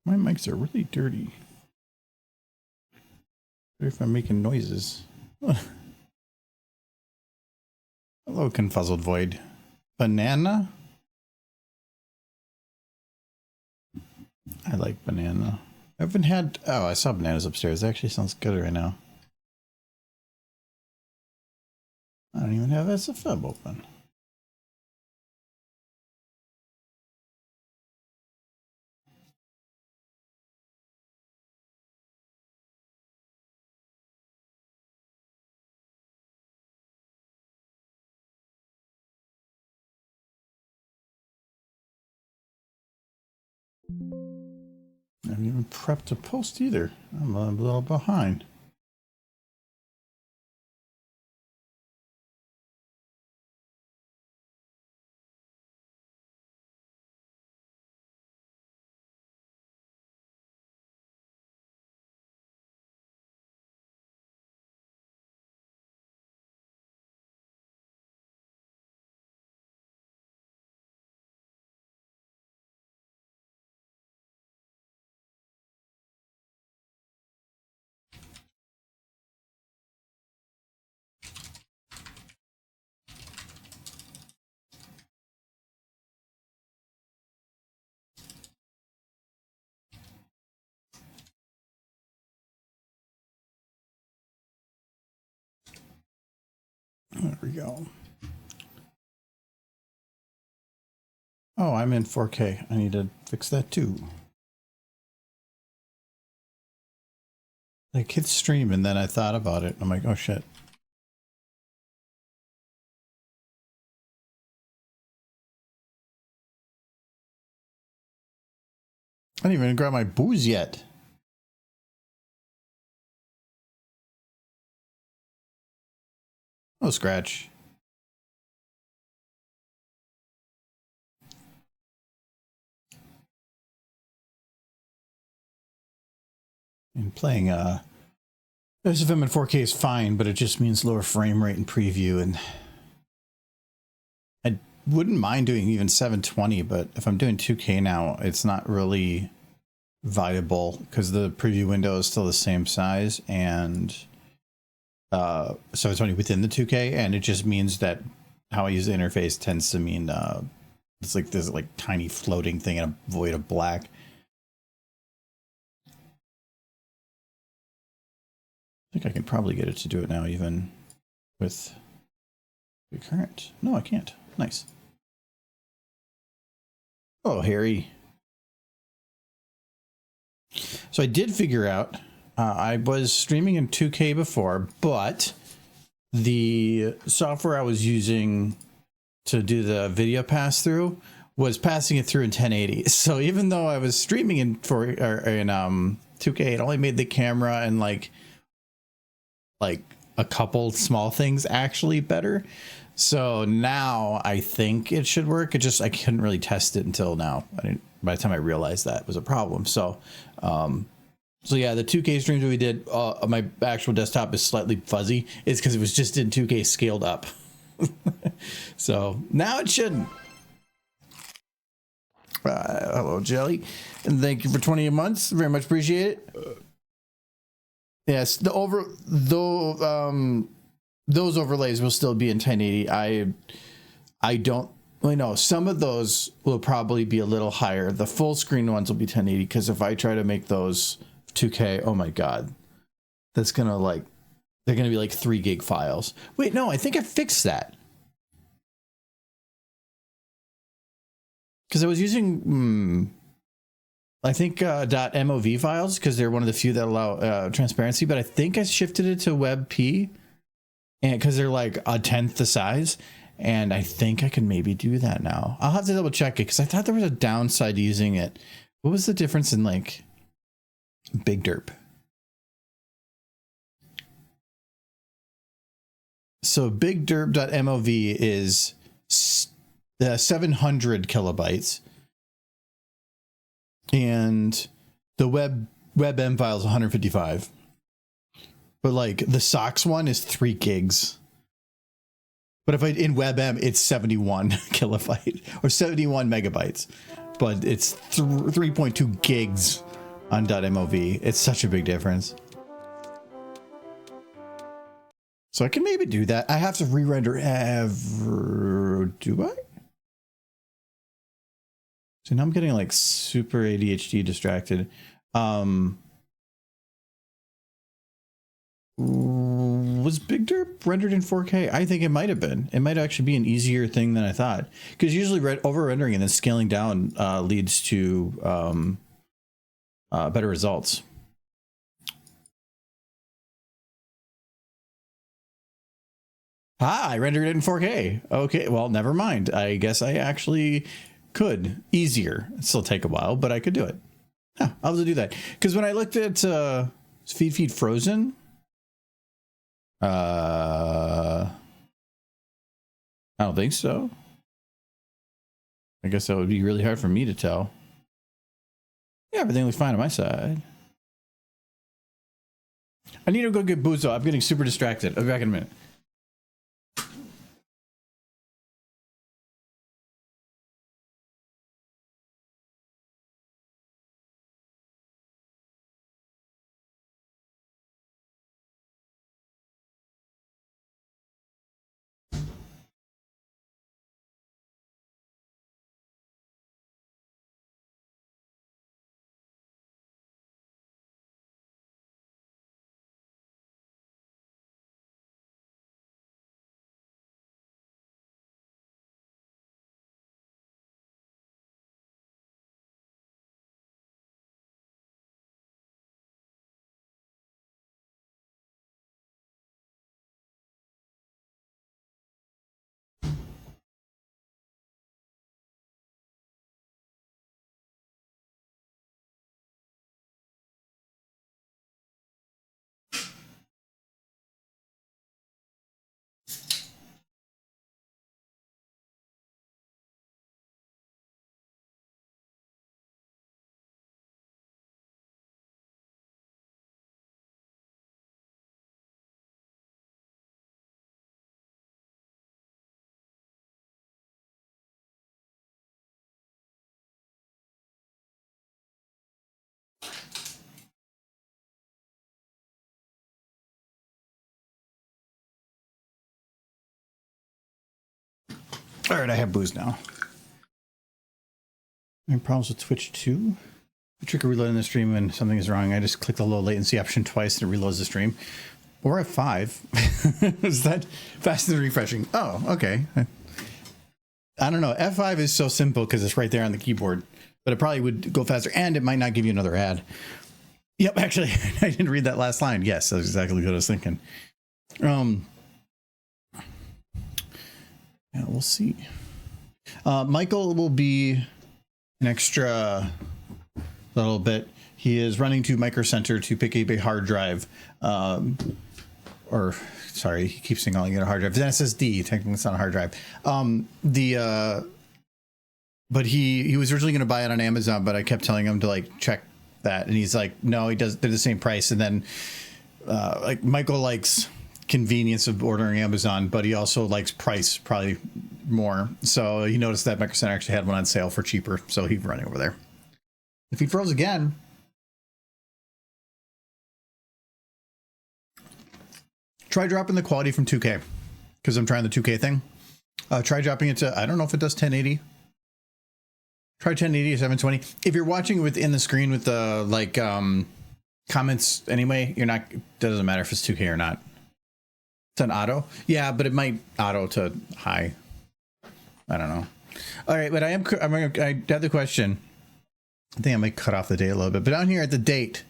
My mics are really dirty. What if I'm making noises? Hello, Confuzzled Void. Banana? I like banana. I haven't had... Oh, I saw bananas upstairs. That actually sounds good right now. I don't even have SFM open. I haven't even prepped to post either. I'm a little behind. There we go. Oh, I'm in 4K. I need to fix that too. Like hit stream and then I thought about it. I'm like, oh shit. I didn't even grab my booze yet. Oh, scratch. And playing SFM in 4K is fine, but it just means lower frame rate in preview, and I wouldn't mind doing even 720, but if I'm doing 2K now, it's not really viable because the preview window is still the same size, and 720 within the 2K, and it just means that how I use the interface tends to mean it's like this like tiny floating thing in a void of black. I think I can probably get it to do it now, even with the current. No, I can't. Nice. Oh, Harry. So I did figure out, I was streaming in 2K before, but the software I was using to do the video pass through was passing it through in 1080. So even though I was streaming in 2K, it only made the camera and like a couple small things actually better. So now I think it should work. It just, I couldn't really test it until now. By the time I realized that was a problem. So, so yeah, the 2K streams that we did, my actual desktop is slightly fuzzy. It's because it was just in 2K scaled up. So now it shouldn't. Hello, Jelly. And thank you for 20 months. Very much appreciate it. Yes, those overlays will still be in 1080. I don't really know. Some of those will probably be a little higher. The full screen ones will be 1080 because if I try to make those 2K, oh my god, that's gonna like, they're gonna be like 3 gig files. Wait, no, I think I fixed that because I was using I think .mov files because they're one of the few that allow transparency, but I think I shifted it to WebP, and because they're like 1/10 the size, and I think I can maybe do that now. I'll have to double check it because I thought there was a downside to using it. What was the difference in like Big Derp? So bigderp.mov is 700 kilobytes. And the WebM file is 155. But like the socks one is 3 gigs. But if in WebM, it's 71 kilobyte or 71 megabytes. But it's 3.2 gigs on .mov. It's such a big difference. So I can maybe do that. I have to re-render do I? So now I'm getting like super ADHD distracted. Was Big Derp rendered in 4K? I think it might have been. It might actually be an easier thing than I thought. Because usually over-rendering and then scaling down leads to better results. I rendered it in 4K. Okay, well, never mind. I guess I actually could. Easier. It'll still take a while, but I could do it. Huh, I'll have to do that. Because when I looked at Feed Frozen, I don't think so. I guess that would be really hard for me to tell. Yeah, everything looks fine on my side. I need to go get Buzo. I'm getting super distracted. I'll be back in a minute. All right, I have booze now. Any problems with Twitch 2? The trick of reloading the stream when something is wrong, I just click the low latency option twice and it reloads the stream. Or F5. Is that faster than refreshing? Oh, okay. I don't know. F5 is so simple because it's right there on the keyboard, but it probably would go faster and it might not give you another ad. Yep, actually, I didn't read that last line. Yes, that's exactly what I was thinking. Yeah, we'll see. Michael will be an extra little bit. He is running to Micro Center to pick up a hard drive. Or, sorry, he keeps saying calling it a hard drive. It's an SSD. Technically, it's not a hard drive. But he was originally going to buy it on Amazon, but I kept telling him to like check that, and he's like, no, they're the same price. And then like Michael likes convenience of ordering Amazon, but he also likes price probably more. So he noticed that Micro Center actually had one on sale for cheaper, so he's running over there. If he froze again, try dropping the quality from 2K, because I'm trying the 2K thing. Try dropping it to, I don't know if it does 1080. Try 1080 or 720. If you're watching within the screen with the like comments anyway, that doesn't matter if it's 2K or not. It's an auto. Yeah, but it might auto to high. I don't know. All right, but I have the question. I think I might cut off the date a little bit, but down here at the date,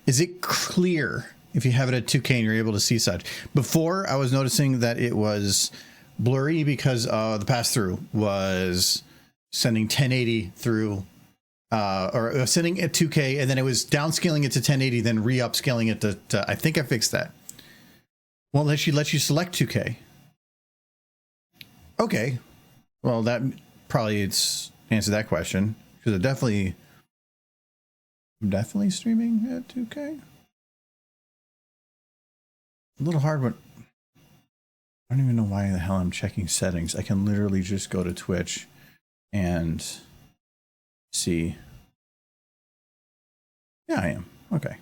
is it clear if you have it at 2K and you're able to see such? Before, I was noticing that it was blurry because the pass-through was sending 1080 through, or sending it 2K, and then it was downscaling it to 1080, then re-upscaling it to I think I fixed that. Won't let you select 2K. Okay. Well, that probably answered that question, because I'm definitely streaming at 2K. A little hard, but I don't even know why the hell I'm checking settings. I can literally just go to Twitch and see. Yeah, I am. Okay.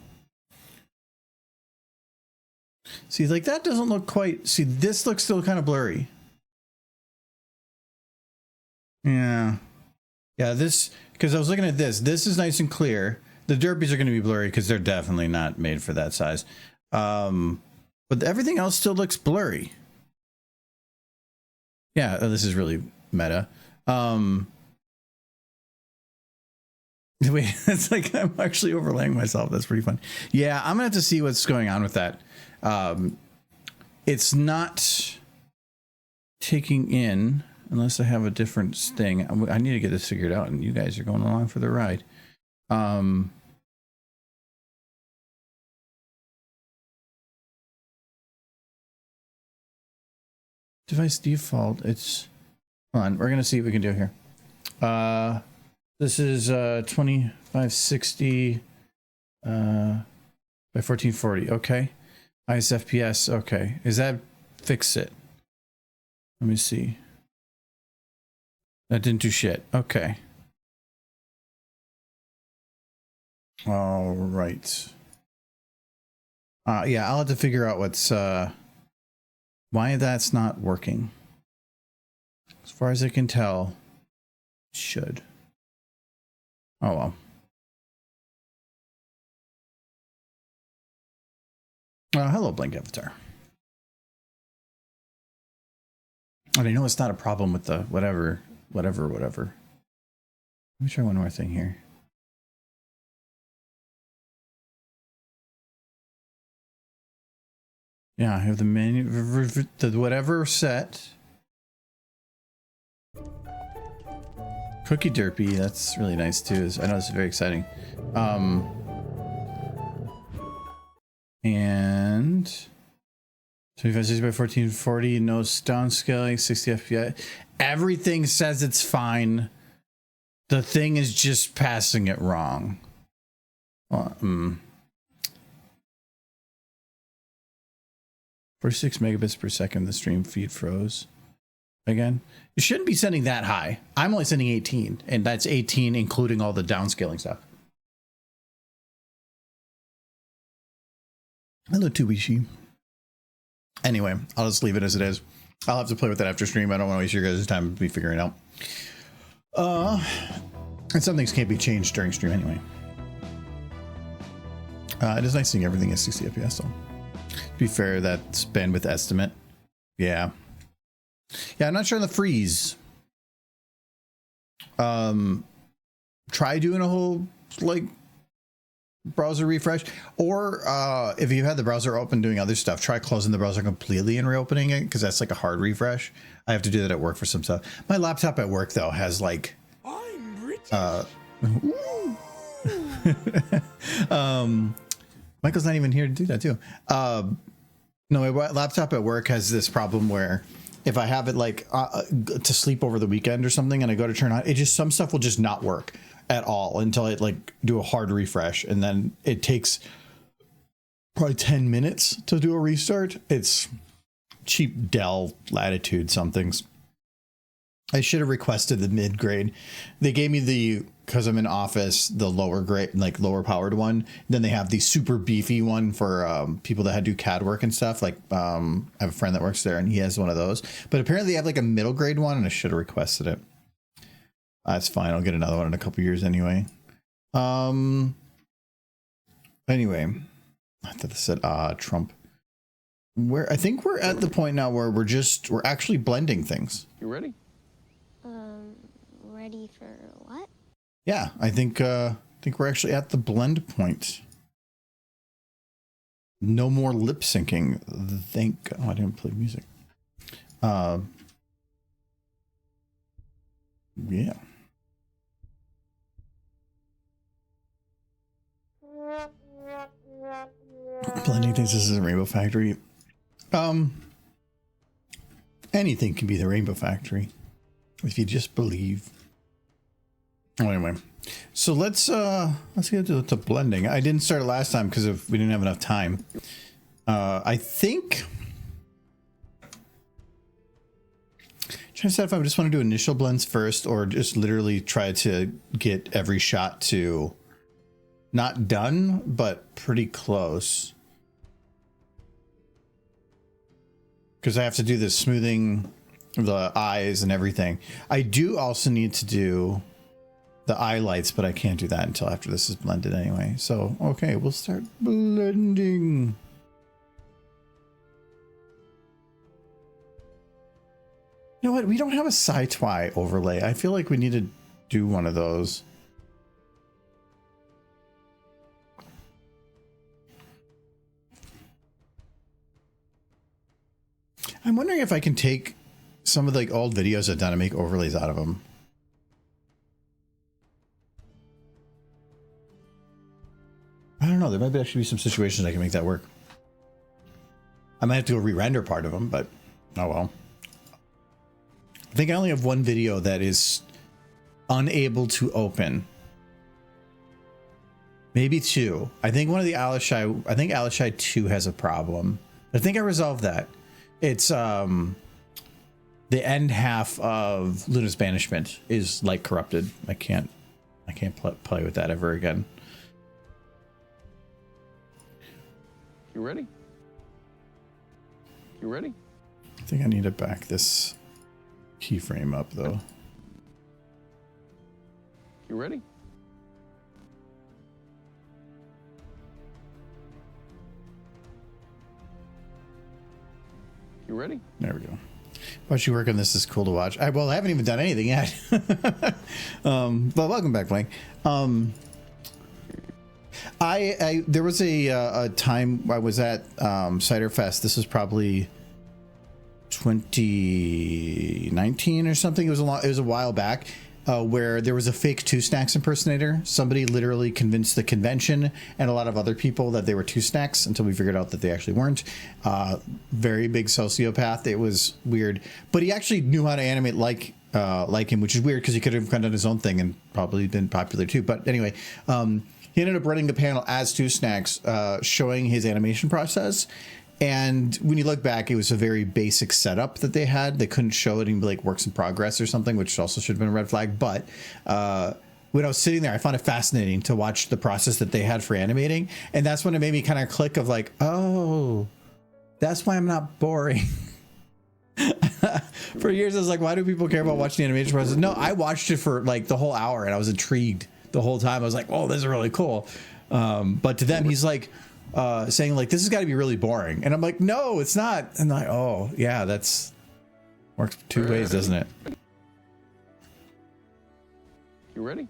See, like that doesn't look quite. See, this looks still kind of blurry. Yeah. Yeah, this, because I was looking at this. This is nice and clear. The derpies are going to be blurry because they're definitely not made for that size. But everything else still looks blurry. Yeah, this is really meta. Wait, it's like I'm actually overlaying myself. That's pretty fun. Yeah, I'm gonna have to see what's going on with that. It's not taking in unless I have a different thing. I need to get this figured out, and you guys are going along for the ride. Device default. It's hold on. We're gonna see what we can do here. This is 2560 by 1440. Okay. Highest FPS. Okay. Is that fix it? Let me see. That didn't do shit. Okay. All right. Yeah, I'll have to figure out what's why that's not working. As far as I can tell, it should. Oh well. Hello, Blank Avatar. And I know it's not a problem with the whatever. Let me try one more thing here. Yeah, I have the menu, the whatever set. Cookie Derpy, that's really nice too. I know this is very exciting. And 2560 by 1440, no downscaling, 60 FPS. Everything says it's fine. The thing is just passing it wrong. 46 megabits per second, the stream feed froze. Again, you shouldn't be sending that high. I'm only sending 18, and that's 18 including all the downscaling stuff. Hello, Tubishi. Anyway, I'll just leave it as it is. I'll have to play with that after stream. I don't want to waste your guys' time to be figuring it out. And some things can't be changed during stream anyway. It is nice seeing everything at 60 FPS, though. To be fair, that's bandwidth estimate. Yeah. Yeah, I'm not sure on the freeze. Try doing a whole, like, browser refresh, or if you had the browser open doing other stuff, try closing the browser completely and reopening it, because that's like a hard refresh. I have to do that at work for some stuff. My laptop at work though has like Michael's not even here to do that too. No, my laptop at work has this problem where if I have it like to sleep over the weekend or something and I go to turn on, it just, some stuff will just not work at all until I like do a hard refresh, and then it takes probably 10 minutes to do a restart. It's cheap Dell Latitude somethings. I should have requested the mid grade. They gave me the, because I'm in Office, the lower grade, like lower powered one. Then they have the super beefy one for people that had to do CAD work and stuff. Like I have a friend that works there and he has one of those. But apparently they have like a middle grade one, and I should have requested it. That's fine. I'll get another one in a couple years anyway. Anyway, I thought this said Trump. I think we're at the point now where we're actually blending things. You ready? Ready for what? Yeah, I think we're actually at the blend point. No more lip syncing. Thank God. Oh, I didn't play music. Yeah. Blending things. This is a Rainbow Factory. Anything can be the Rainbow Factory if you just believe. Anyway, so let's get to blending. I didn't start it last time because we didn't have enough time. I think trying to decide if I just want to do initial blends first or just literally try to get every shot to Not done, but pretty close. Because I have to do the smoothing the eyes and everything. I do also need to do the highlights, but I can't do that until after this is blended anyway. So, okay, we'll start blending. You know what? We don't have a sci-twi overlay. I feel like we need to do one of those. I'm wondering if I can take some of the like old videos I've done and make overlays out of them. I don't know. There might actually be some situations I can make that work. I might have to go re-render part of them, but oh well. I think I only have one video that is unable to open. Maybe two. I think one of the Alishai, I think Alishai 2 has a problem. I think I resolved that. It's the end half of Luna's banishment is like corrupted. I can't play with that ever again. You ready? You ready? I think I need to back this keyframe up though. You ready? You ready? There we go. Watch you work on this is cool to watch. I haven't even done anything yet. But welcome back, Blank. There was a time I was at Cider Fest. This was probably 2019 or something. It was a while back. Where there was a fake Two Snacks impersonator. Somebody literally convinced the convention and a lot of other people that they were Two Snacks until we figured out that they actually weren't. Very big sociopath. It was weird, but he actually knew how to animate like him, which is weird because he could have done his own thing and probably been popular too. But anyway, he ended up running the panel as Two Snacks, showing his animation process. And when you look back, it was a very basic setup that they had. They couldn't show it and be like works in progress or something, which also should have been a red flag. But when I was sitting there, I found it fascinating to watch the process that they had for animating. And that's when it made me kind of click of like, oh, that's why I'm not boring. For years, I was like, why do people care about watching the animation process? No, I watched it for like the whole hour and I was intrigued the whole time. I was like, oh, this is really cool. But to them, he's like, saying like this has got to be really boring, and I'm like, no, it's not. And like, oh yeah, that's works two ways, doesn't it? You ready?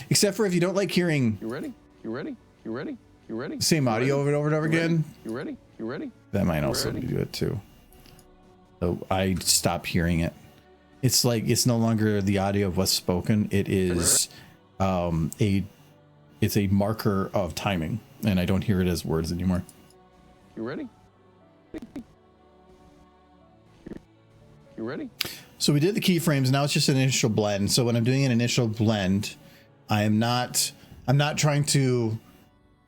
Except for if you don't like hearing You ready? You ready? You ready? You ready? the same audio over and over and over again. You ready? You ready? That might also do it too. So I stop hearing it. It's like it's no longer the audio of what's spoken. It is it's a marker of timing. And I don't hear it as words anymore. You ready? You ready? So we did the keyframes. Now it's just an initial blend. So when I'm doing an initial blend, I'm not trying to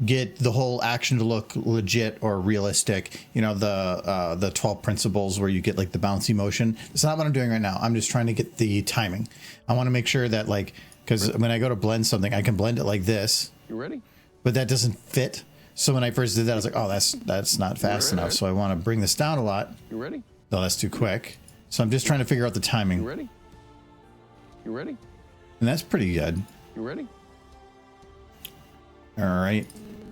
get the whole action to look legit or realistic. You know, the 12 principles where you get like the bouncy motion. It's not what I'm doing right now. I'm just trying to get the timing. I want to make sure that like, because when I go to blend something, I can blend it like this. You ready? But that doesn't fit. So when I first did that, I was like, oh, that's not fast enough. So I want to bring this down a lot. You ready? No, that's too quick. So I'm just trying to figure out the timing. You ready? You ready? And that's pretty good. You ready? All right.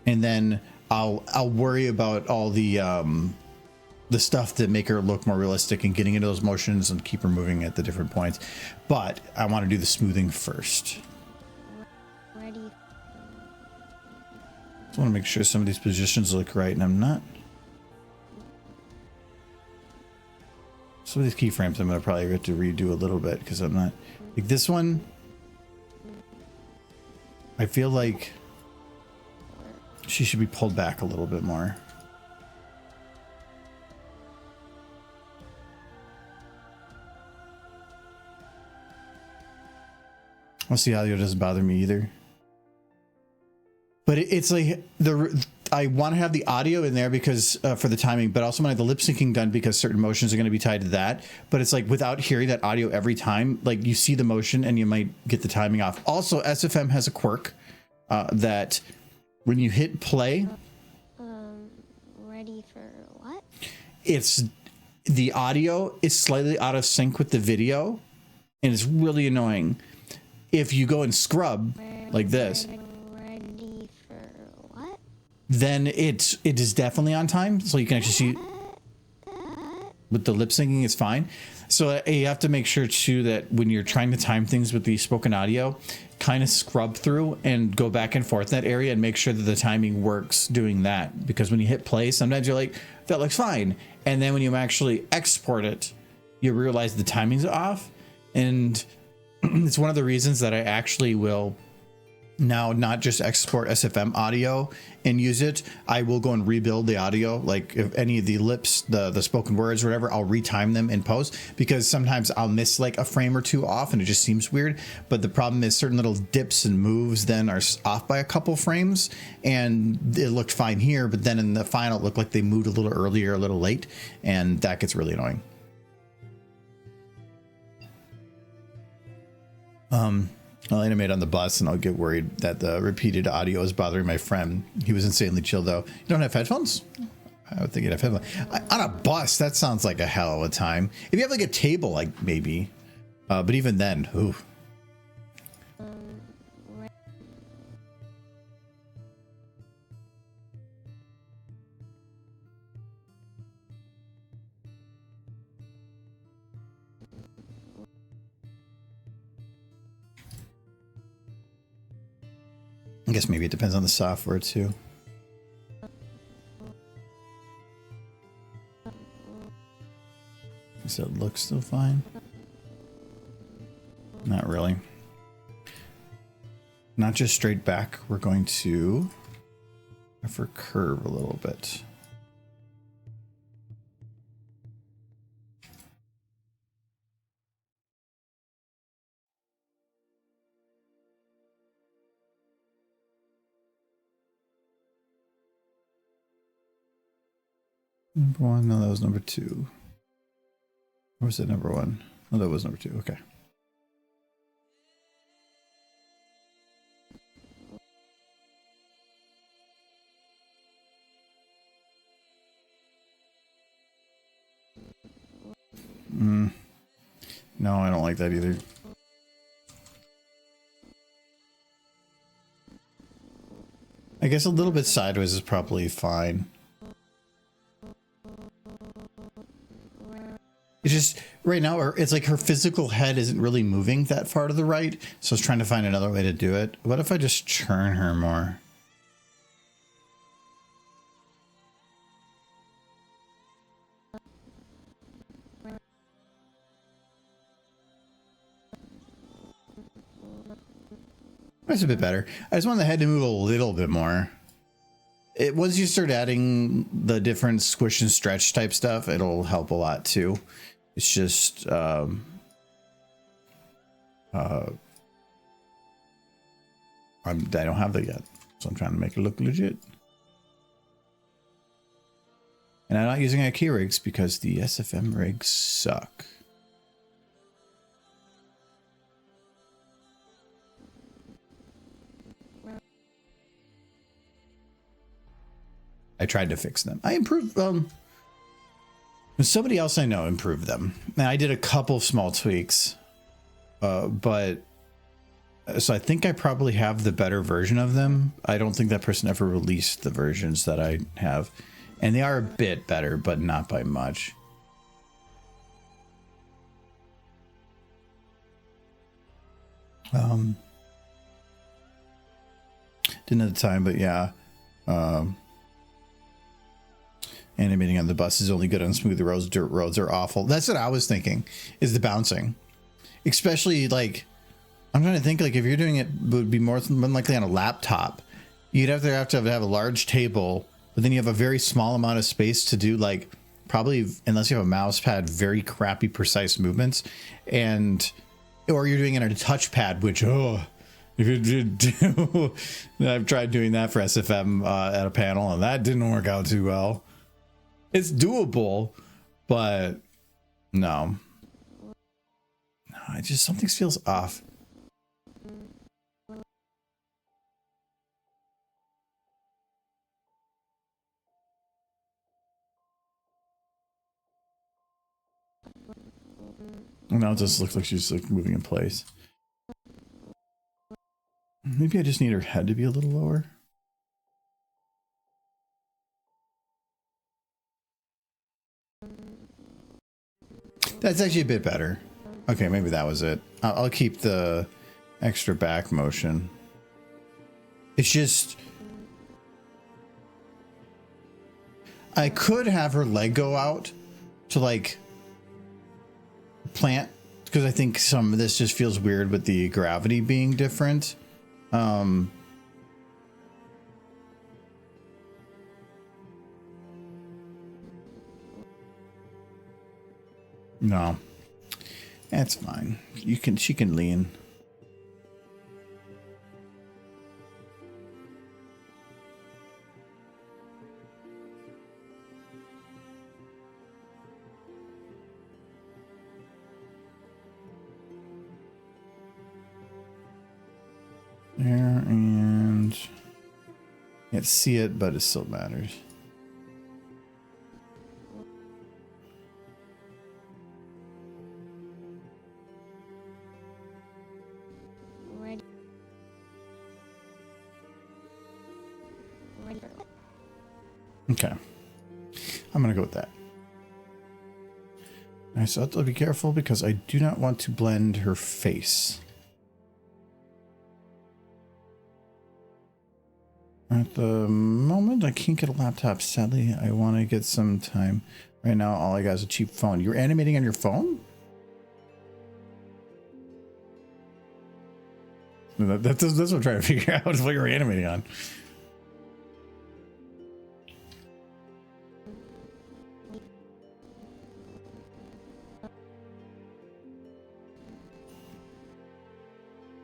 And then I'll worry about all the stuff that make her look more realistic and getting into those motions and keep her moving at the different points. But I want to do the smoothing first. I want to make sure some of these positions look right, and I'm not. Some of these keyframes I'm going to probably have to redo a little bit because I'm not. Like this one, I feel like she should be pulled back a little bit more. Once the audio doesn't bother me either. But it's like I want to have the audio in there because for the timing, but also want to have the lip syncing done because certain motions are going to be tied to that. But it's like without hearing that audio every time, like you see the motion and you might get the timing off. Also, SFM has a quirk that when you hit play, Ready for what? it's the audio is slightly out of sync with the video, and it's really annoying. If you go and scrub like this, Ready for what? then it is definitely on time, so you can actually see with the lip syncing is fine. So you have to make sure too that when you're trying to time things with the spoken audio, kind of scrub through and go back and forth in that area and make sure that the timing works doing that. Because when you hit play, sometimes you're like, that looks fine. And then when you actually export it, you realize the timing's off. And it's one of the reasons that I actually will now not just export SFM audio and use it. I will go and rebuild the audio. Like if any of the lips, the spoken words or whatever, I'll retime them in post, because sometimes I'll miss like a frame or two off and it just seems weird. But the problem is certain little dips and moves then are off by a couple frames, and it looked fine here, but then in the final it looked like they moved a little earlier, a little late, and that gets really annoying. I'll animate on the bus and I'll get worried that the repeated audio is bothering my friend. He was insanely chill though. You don't have headphones? I would think you'd have headphones. On a bus, that sounds like a hell of a time. If you have like a table, like maybe. But even then, ooh. I guess maybe it depends on the software too. Does it look still fine? Not really. Not just straight back. We're going to have her curve a little bit. Number one? No, that was number two. Or was it number one? Oh, that was number two. Okay. No, I don't like that either. I guess a little bit sideways is probably fine. It's just right now, it's like her physical head isn't really moving that far to the right. So I was trying to find another way to do it. What if I just churn her more? That's a bit better. I just want the head to move a little bit more. Once you start adding the different squish and stretch type stuff, it'll help a lot too. It's just I don't have that yet, so I'm trying to make it look legit. And I'm not using IK rigs because the SFM rigs suck. I tried to fix them. I improved somebody else I know improved them. And I did a couple of small tweaks. But so I think I probably have the better version of them. I don't think that person ever released the versions that I have. And they are a bit better, but not by much. Didn't have the time, but yeah. Animating on the bus is only good on smooth roads. Dirt roads are awful. That's what I was thinking, is the bouncing. Especially, like, I'm trying to think, like, if you're doing it, would be more than likely on a laptop. You'd have to have a large table, but then you have a very small amount of space to do, like, probably, unless you have a mouse pad, very crappy precise movements. Or you're doing it on a touchpad, which, if you do, I've tried doing that for SFM at a panel, and that didn't work out too well. It's doable, but no. It just, something feels off. Now it just looks like she's like moving in place. Maybe I just need her head to be a little lower. That's actually a bit better. Okay, maybe that was it. I'll keep the extra back motion. It's just... I could have her leg go out to like plant, because I think some of this just feels weird with the gravity being different. No, that's fine. She can lean. There, and can't see it, but it still matters. Ready. Ready for what? Okay, I'm gonna go with that. Alright, so I have to be careful because I do not want to blend her face. At the moment, I can't get a laptop. Sadly, I want to get some time. Right now, all I got is a cheap phone. You're animating on your phone? That's what I'm trying to figure out, is what you're animating on.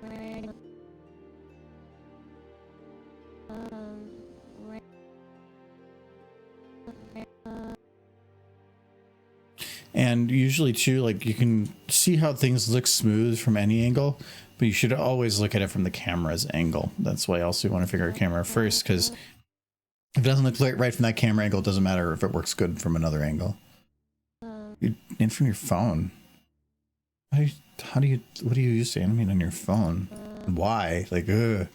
Ready. Ready. And usually too, like you can see how things look smooth from any angle, but you should always look at it from the camera's angle. That's why I also want to figure out camera first, because if it doesn't look right from that camera angle, it doesn't matter if it works good from another angle. And from your phone. What do you use to animate on your phone? Why? Like, ugh.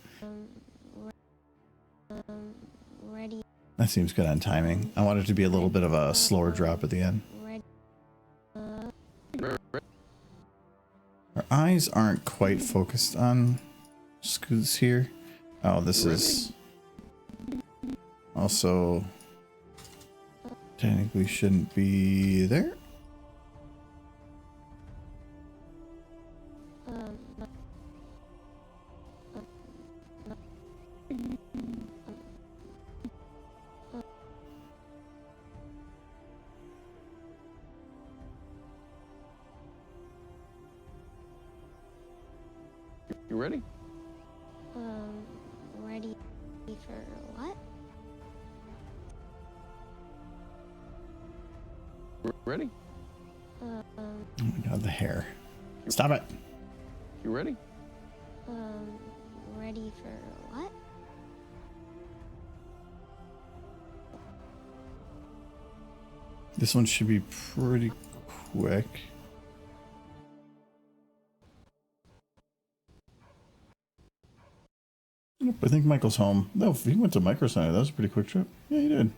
Ready. That seems good on timing. I want it to be a little bit of a slower drop at the end. Our eyes aren't quite focused on Scoots here. Oh, this is also technically shouldn't be there. You ready? Ready for what? Ready? Oh my god, the hair. Stop it. You ready? Ready for what? This one should be pretty quick. Yep, I think Michael's home. No, he went to Microsite. That was a pretty quick trip. Yeah, he did.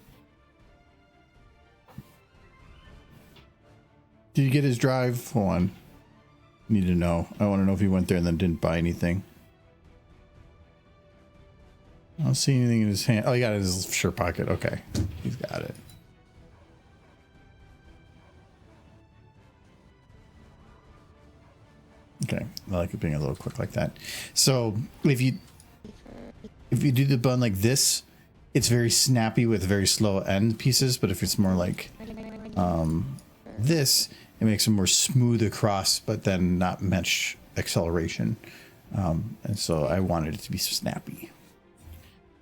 Did you get his drive? Hold on. Need to know. I want to know if he went there and then didn't buy anything. I don't see anything in his hand. Oh, he got it in his shirt pocket. Okay. He's got it. Okay. I like it being a little quick like that. So if you do the bun like this, it's very snappy with very slow end pieces. But if it's more like this, it makes it more smooth across, but then not much acceleration. And so I wanted it to be snappy.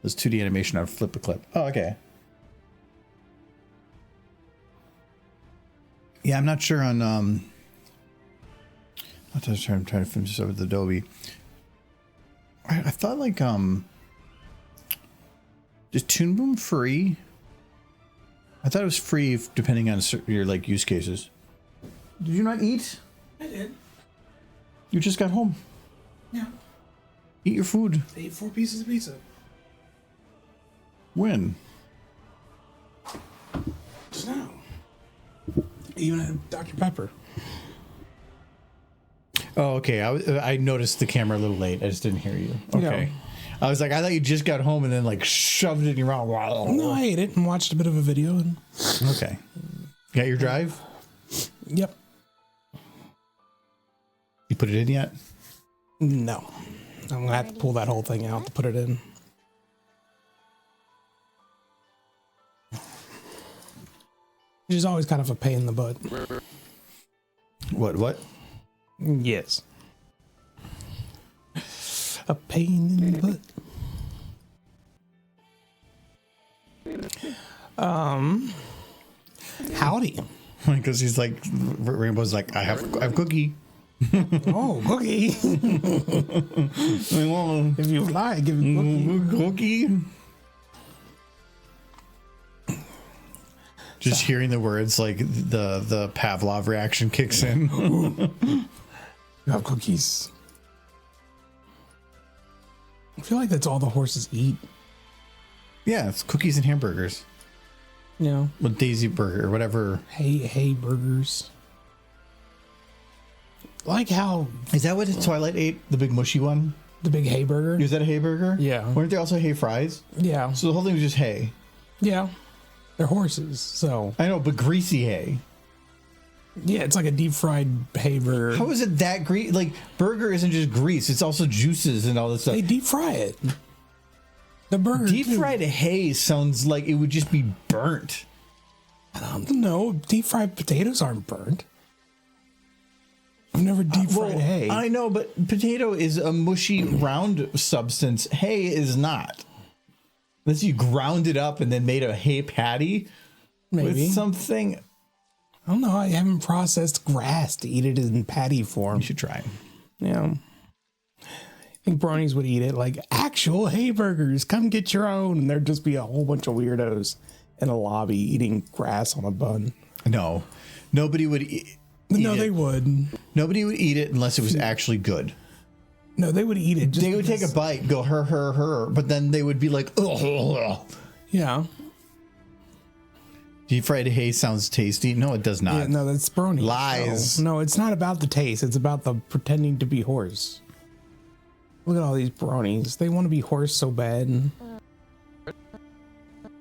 This 2D animation on flip a clip. Oh, okay. Yeah, I'm not sure on I'm trying to finish this over with Adobe. I thought like is Toon Boom free? I thought it was free depending on your like use cases. Did you not eat? I did. You just got home. Yeah. Eat your food. I ate 4 pieces of pizza. When? Just now. I even had Dr. Pepper. Oh, okay. I noticed the camera a little late. I just didn't hear you. Okay. Yeah. I was like, I thought you just got home and then like shoved it in your mouth. Wow. No, I ate it and watched a bit of a video. And Okay. Got your drive? yep. You put it in yet? No. I'm going to have to pull that whole thing out to put it in. Which is always kind of a pain in the butt. What? Yes. A pain in the butt. Howdy. Because he's like, Rainbow's like, I have cookie. Oh, cookie. If you fly, give me cookie. Cookie. Just hearing the words, like the Pavlov reaction kicks in. You have cookies. I feel like that's all the horses eat. Yeah, it's cookies and hamburgers. You know, With Daisy Burger or whatever. hay burgers. Like how Is that what Twilight ate? The big mushy one? the big hay burger. Was that a hay burger? Yeah. Weren't there also hay fries? Yeah, So the whole thing was just hay. yeah. They're horses, so I know, but greasy hay. yeah, it's like a deep fried hay burger. How is it that grease? Like, burger isn't just grease, it's also juices and all this stuff. They deep fry it. The burger. Deep too. fried hay sounds like it would just be burnt. No, deep fried potatoes aren't burnt. I've never deep fried hay. I know, but potato is a mushy, round substance. Hay is not. Unless you ground it up and then made a hay patty Maybe. with something. I don't know. I haven't processed grass to eat it in patty form. You should try. Yeah. I think bronies would eat it like actual hay burgers. Come get your own. And there'd just be a whole bunch of weirdos in a lobby eating grass on a bun. No, nobody would eat No, it. they would. Nobody would eat it unless it was actually good. No, they would eat it. Just They would take a bite, go her, but then they would be like, ugh. Yeah. Deep fried hay sounds tasty. No, it does not. Yeah, no, that's brony. Lies. No, it's not about the taste. It's about the pretending to be horse. Look at all these bronies. They want to be horse so bad.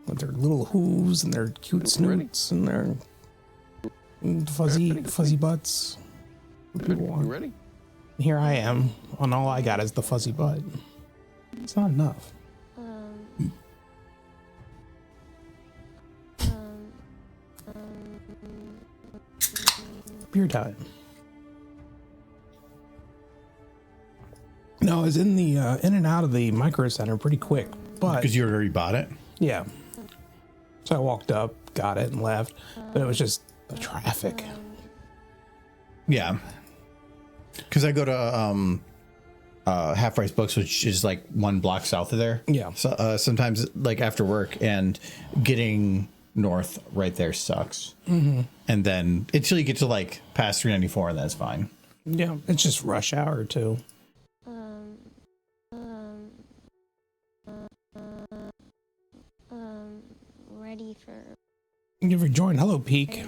With their little hooves and their cute snoots and their fuzzy butts. What people You want. ready? Here I am, and all I got is the fuzzy butt. It's not enough. Beer time. No, I was in the in and out of the micro center pretty quick, but Because you already bought it? yeah. So I walked up, got it, and left. But it was just the traffic. Yeah. Because I go to Half Price Books, which is like 1 block south of there. Yeah. So sometimes, like after work, and getting north right there sucks. Mm-hmm. And then until you get to like past 394, and that's fine. Yeah, it's just rush hour too. Ready for You ever join Hello Peak?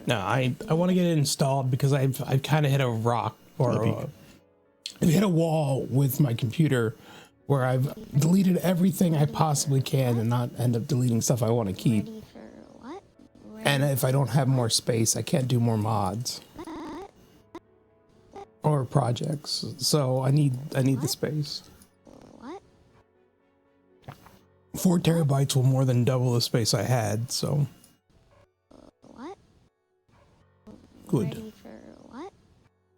No, I want to get it installed because I've kind of hit a rock or I've hit a wall with my computer where I've deleted everything I possibly can and not end up deleting stuff I want to keep. ready for what? And if I don't have more space, I can't do more mods or projects. So I need the space. What? 4 terabytes will more than double the space I had. So What? good. Ready for what?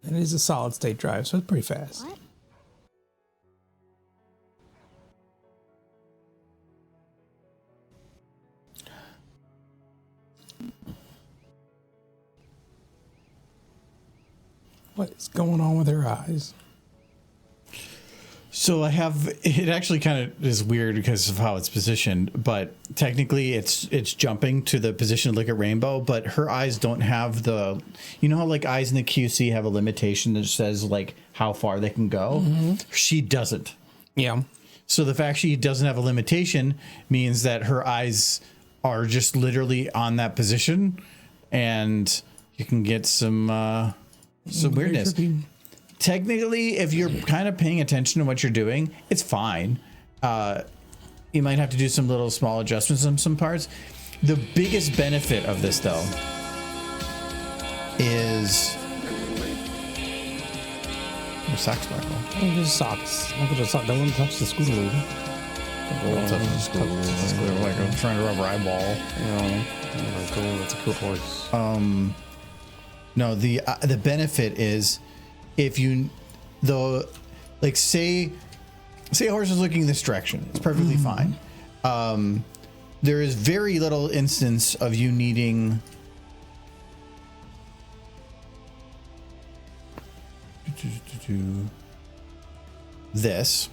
And it is a solid state drive, so it's pretty fast. What? What is going on with her eyes? So I have it actually kind of is weird because of how it's positioned, but technically it's jumping to the position to look at Rainbow, but her eyes don't have the, you know how like eyes in the QC have a limitation that says like how far they can go? She doesn't. Yeah. So the fact she doesn't have a limitation means that her eyes are just literally on that position, and you can get some weirdness. Technically, if you're kind of paying attention to what you're doing, it's fine. You might have to do some little small adjustments on some parts. The biggest benefit of this, though, is your socks buckle. Oh, just socks. Look at the socks. Don't touch the scooter. Like I'm trying to rub her eyeball. That's a cool horse. No, the benefit is if you, like say a horse is looking this direction, it's perfectly fine. There is very little instance of you needing this,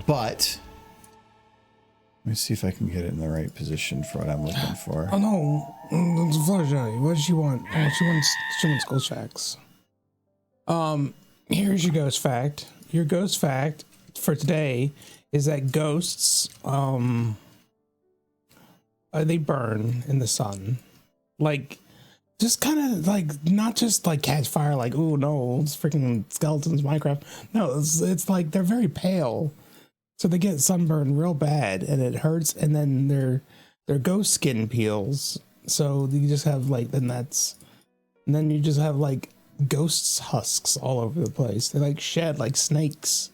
but let me see if I can get it in the right position for what I'm looking for. Oh no, it's Fluttershy. What does she want? Oh, she wants ghost facts. Here's your ghost fact. Your ghost fact for today is that ghosts, they burn in the sun, like just kind of like not just like catch fire, like oh no, it's freaking skeletons, Minecraft. No, it's like they're very pale. So they get sunburned real bad and it hurts, and then their ghost skin peels. So you just have like and then you just have like ghosts husks all over the place. They like shed like snakes.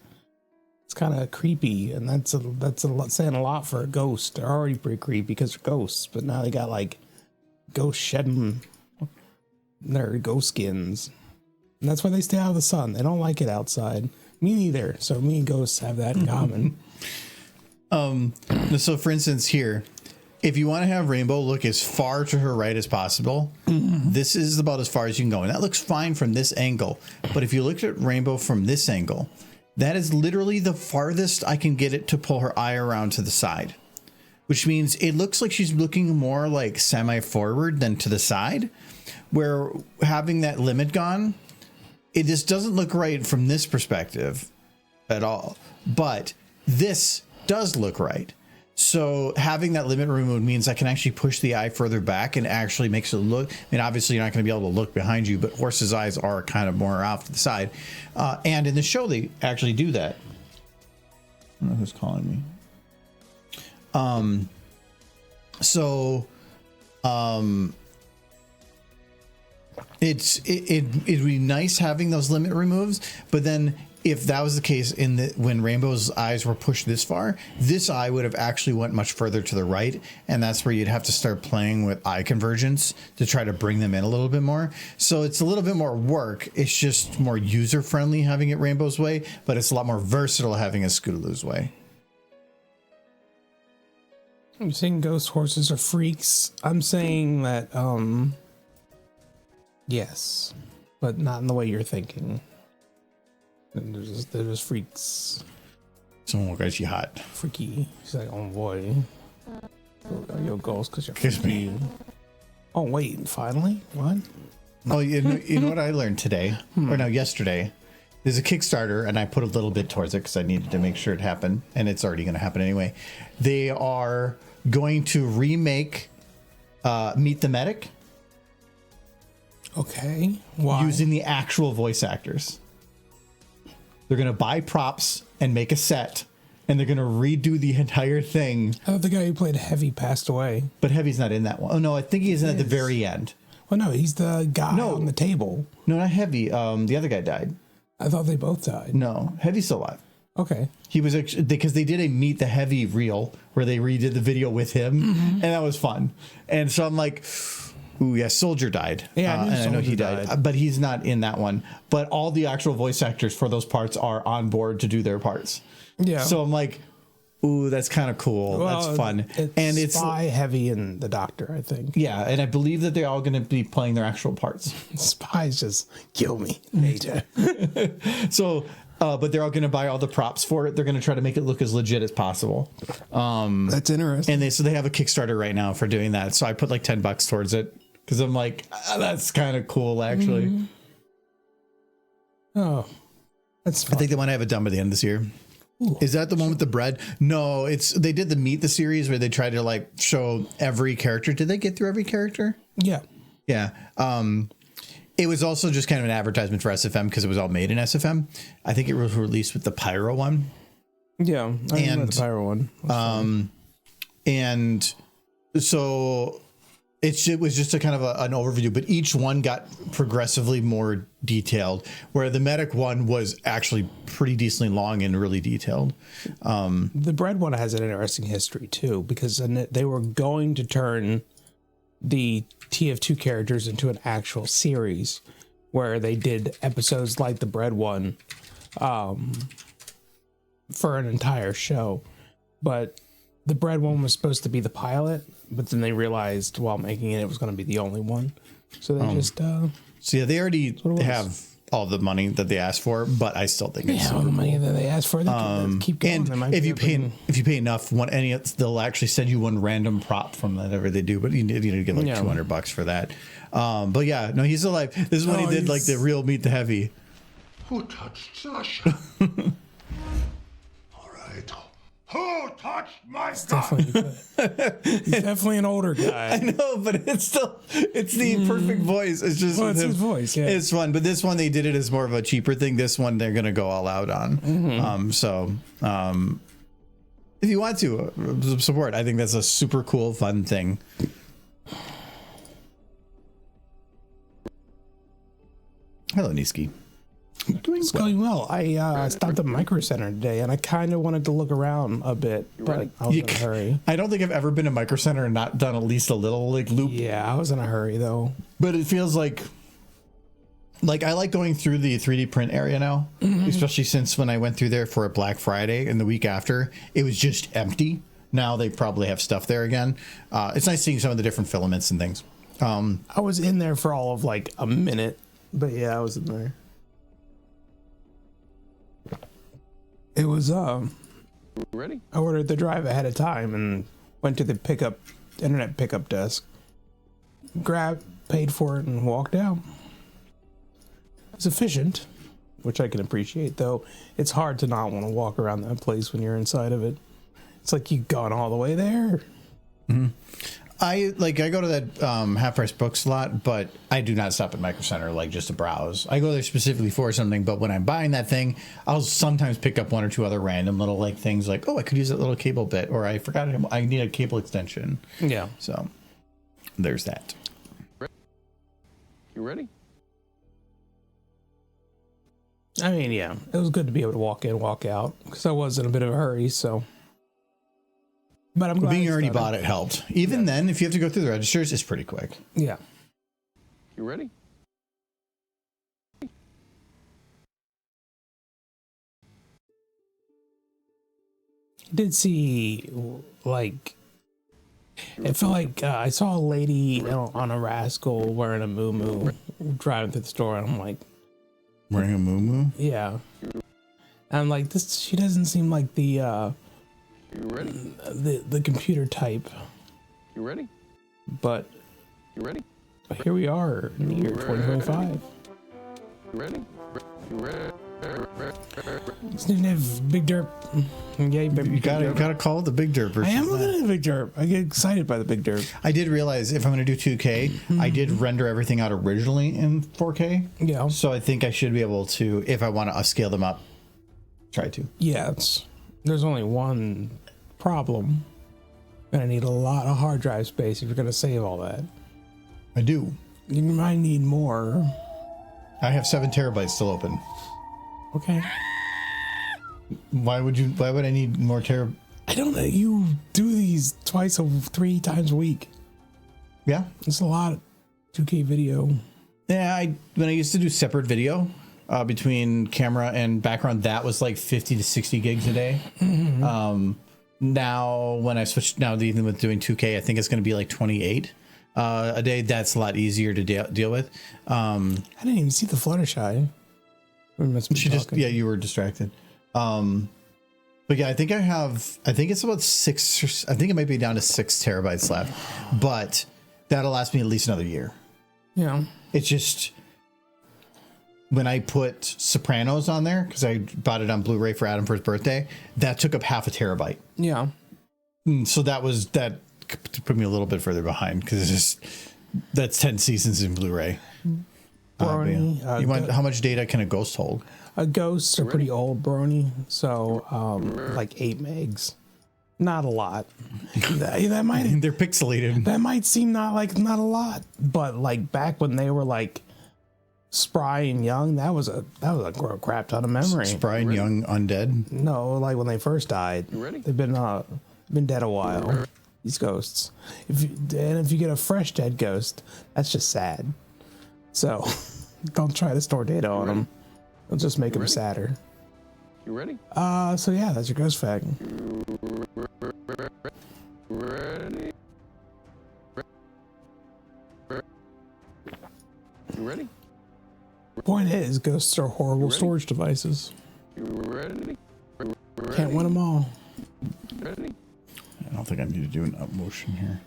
It's kind of creepy, and that's a lot, saying a lot for a ghost. They're already pretty creepy because they're ghosts, but now they got like ghosts shedding their ghost skins, and that's why they stay out of the sun. They don't like it outside. Me neither. So me and ghosts have that in common. So for instance here, if you want to have Rainbow look as far to her right as possible, this is about as far as you can go. And that looks fine from this angle. But if you look at Rainbow from this angle, that is literally the farthest I can get it to pull her eye around to the side, which means it looks like she's looking more like semi-forward than to the side, where having that limit gone, it just doesn't look right from this perspective at all. But this does look right. So having that limit removed means I can actually push the eye further back and actually makes it look, I mean, obviously you're not going to be able to look behind you, but horses' eyes are kind of more off to the side. And in the show, they actually do that. I don't know who's calling me. It'd be nice having those limit removes, but then if that was the case when Rainbow's eyes were pushed this far, this eye would have actually went much further to the right, and that's where you'd have to start playing with eye convergence to try to bring them in a little bit more. So it's a little bit more work. It's just more user friendly having it Rainbow's way, but it's a lot more versatile having it Scootaloo's way. I'm saying ghost horses are freaks. I'm saying that yes, but not in the way you're thinking. They're just freaks. Someone will get you hot. Freaky. She's like, oh boy. Yo, ghost, because you're Kiss freaky. Oh wait, finally? What? Oh, you know what I learned today, or no, yesterday? There's a Kickstarter, and I put a little bit towards it because I needed to make sure it happened, and it's already going to happen anyway. They are going to remake Meet the Medic. Okay. Why? Using the actual voice actors. They're going to buy props and make a set, and they're going to redo the entire thing. I thought the guy who played Heavy passed away. But Heavy's not in that one. Oh, no, I think he's in at the very end. Well, no, he's the guy on the table. No, not Heavy. The other guy died. I thought they both died. No, Heavy's still alive. Okay. He was actually, because they did a Meet the Heavy reel where they redid the video with him, and that was fun. And so I'm like, ooh, yeah, Soldier died. Yeah, and I know he died, but he's not in that one. But all the actual voice actors for those parts are on board to do their parts. Yeah. So I'm like, Ooh, that's kind of cool. Well, that's fun. And it's Spy heavy in the Doctor, I think. Yeah, and I believe that they're all going to be playing their actual parts. Spies just kill me later. So, but they're all going to buy all the props for it. They're going to try to make it look as legit as possible. That's interesting. And they have a Kickstarter right now for doing that. So I put like $10 towards it because I'm like, that's kind of cool, actually. Mm-hmm. Oh, that's fun. I think they want to have it done by the end of this year. Ooh. Is that the one with the bread? No, they did the Meet the series where they tried to like show every character. Did they get through every character? Yeah. Yeah. It was also just kind of an advertisement for SFM because it was all made in SFM. I think it was released with the Pyro one. Yeah. I remember the Pyro one. And so it was just a kind of an overview, but each one got progressively more detailed, where the medic one was actually pretty decently long and really detailed. The bread one has an interesting history too, because they were going to turn the TF2 characters into an actual series where they did episodes like the bread one for an entire show. But the bread one was supposed to be the pilot, but then they realized while making it was going to be the only one. So they just... so yeah, they already have all the money that they asked for, but I still think it's all the money that they asked for. They keep going. And if you pay enough, they'll actually send you one random prop from whatever they do, but you need to get like $200 for that. But yeah, no, he's alive. This is when he did like the real Meet the Heavy. Who touched Sasha? All right. Who touched my son? He's definitely an older guy. I know, but it's the perfect voice. It's just it's his voice. Yeah, it's fun. But this one they did it as more of a cheaper thing. This one they're gonna go all out on. If you want to support, I think that's a super cool, fun thing. Hello, Niski. It's going well. I stopped at Micro Center today, and I kind of wanted to look around a bit, but I was in a hurry. I don't think I've ever been to Micro Center and not done at least a little like loop. Yeah, I was in a hurry though. But it feels like I like going through the 3D print area now, especially since when I went through there for a Black Friday and the week after, it was just empty. Now they probably have stuff there again. It's nice seeing some of the different filaments and things. I was in there for all of like a minute, but yeah, I was in there. It was Ready? I ordered the drive ahead of time and went to the internet pickup desk, paid for it, and walked out. It's efficient, which I can appreciate, though it's hard to not want to walk around that place when you're inside of it. It's like you've gone all the way there. Mm-hmm. I go to that half price books a lot, but I do not stop at Micro Center like just to browse. I go there specifically for something, but when I'm buying that thing, I'll sometimes pick up one or two other random little like things like, oh, I could use that little cable bit, or I forgot I need a cable extension. Yeah. So there's that. You ready? I mean, yeah, it was good to be able to walk in, walk out, because I was in a bit of a hurry, so. But I'm glad being already bought it helped. Even then, if you have to go through the registers, it's pretty quick. Yeah. You ready? Did see like it felt like I saw a lady on a rascal wearing a moo driving through the store, and I'm like, wearing a moo? Yeah. And I'm like, she doesn't seem like You ready? the computer type. You ready? But You ready? here we are in the year 2025. You ready? You ready? Sniff, Big Derp. Yeah, baby. You gotta call it the Big Derp. I am looking at the Big Derp. I get excited by the Big Derp. I did realize if I'm going to do 2K, I did render everything out originally in 4K. Yeah. So I think I should be able to, if I want to scale them up, try to. Yeah, there's only one problem. Gonna need a lot of hard drive space if you're gonna save all that. I do. You might need more. I have 7 terabytes still open. Okay. Why would I need more terabytes? I don't know. You do these 3 times a week. Yeah. It's a lot of 2K video. Yeah, when I used to do separate video between camera and background, that was like 50 to 60 gigs a day. now when I switched now even with doing 2K, I think it's going to be like 28 a day. That's a lot easier to deal with. I didn't even see the Fluttershy. She just you were distracted. But yeah, I think it's about 6. I think it might be down to 6 terabytes left, but that'll last me at least another year. Yeah. It's just when I put Sopranos on there, because I bought it on Blu-ray for Adam for his birthday, that took up half a terabyte. Yeah. So that put me a little bit further behind because that's 10 seasons in Blu-ray. Brony, How much data can a Ghost hold? Ghosts are pretty old, Brony. So like 8 megs. Not a lot. that might They're pixelated. That might seem not a lot, but like back when they were like spry and young, that was a crap ton of memory. Spry and young undead. No, like when they first died. You ready? They've been dead a while. These ghosts. If you get a fresh dead ghost, that's just sad. So don't try to store data on them. It'll just make them sadder. You ready? So yeah, that's your ghost fact. Ready? You ready? Point is, ghosts are horrible storage devices. You ready? Can't win them all. Ready? I don't think I need to do an up motion here.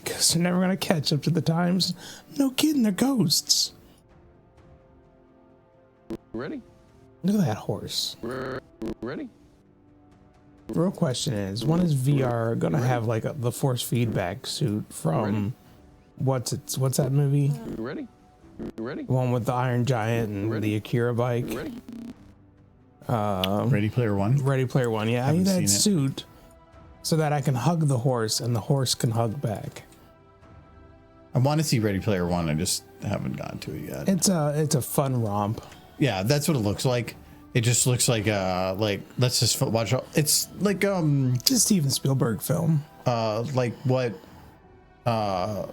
Ghosts are never gonna catch up to the times. No kidding, they're ghosts. Ready? Look at that horse. Ready? The real question is, when is VR gonna have like the force feedback suit from what's that movie? You ready? You ready? The one with the Iron Giant and the Akira bike. You ready? Ready Player One. Ready Player One. Yeah, I need Haven't that seen it. suit so that I can hug the horse and the horse can hug back. I want to see Ready Player One. I just haven't gotten to it yet. It's a fun romp. Yeah, that's what it looks like. It just looks like let's just watch. It's like It's a Steven Spielberg film. like what the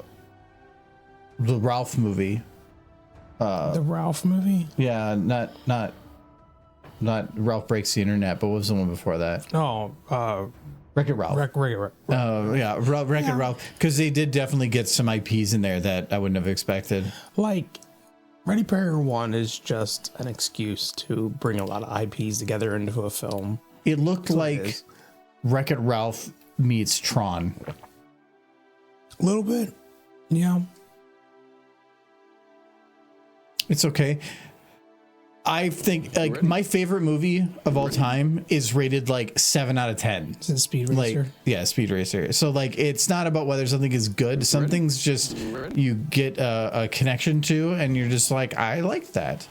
Ralph movie. The Ralph movie. Yeah, not Ralph Breaks the Internet, but what was the one before that? Oh, Wreck-It Ralph. Wreck-It Wreck-It Ralph, because they did definitely get some IPs in there that I wouldn't have expected. Like, Ready Player One is just an excuse to bring a lot of IPs together into a film. It looked That's what like it is. Wreck-It Ralph meets Tron. A little bit, yeah. It's okay. I think like my favorite movie of all time is rated like 7 out of 10. It's a Speed Like, Racer. yeah, Speed Racer. So like, it's not about whether something is good. Some things just you get a connection to, and you're just like, I like that.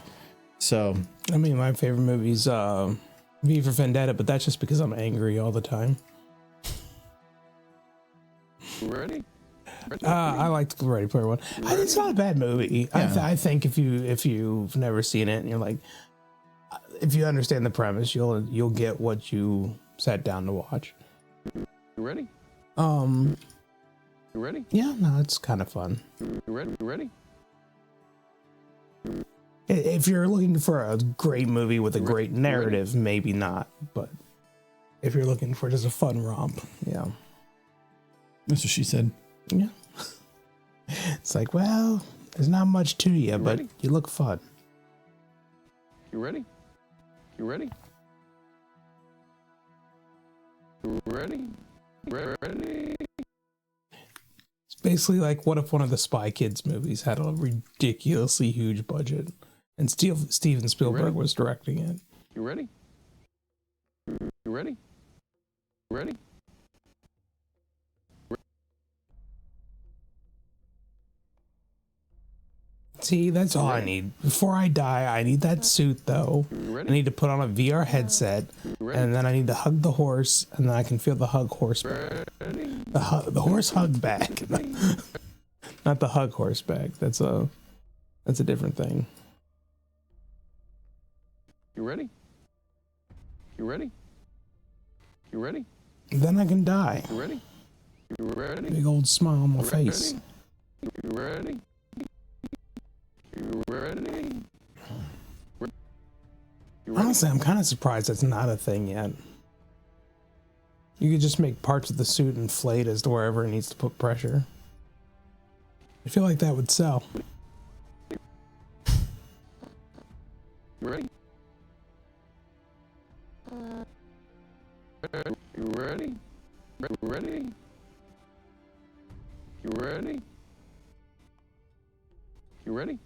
So I mean, my favorite movie's V for Vendetta, but that's just because I'm angry all the time. Ready? I liked Ready Player One. It's not a bad movie. Yeah. I think if you've never seen it and you're like, if you understand the premise, you'll get what you sat down to watch. You ready? Um, You ready? yeah, no, it's kind of fun. You ready? You ready? If you're looking for a great movie with a great narrative, maybe not. But if you're looking for just a fun romp, yeah. that's what she said. Yeah. It's like, well, there's not much to you, but ready? you look fun. You ready? You ready? You ready? Ready? It's basically like, what if one of the Spy Kids movies had a ridiculously huge budget and Steven Spielberg ready? was directing it? You ready? You ready? Ready? See, that's all I need. Before I die, I need that suit, though. You I ready? need to put on a VR headset, and then I need to hug the horse, and then I can feel the hug horse back. Ready? The horse hug back. Not the hug horse back. That's a different thing. You ready? You ready? You ready? Then I can die. You ready? You ready? Big old smile on my face. You ready? You ready? You Honestly, I'm kind of surprised it's not a thing yet. You could just make parts of the suit inflate as to wherever it needs to put pressure. I feel like that would sell. You ready? You ready? Ready? You ready? You ready?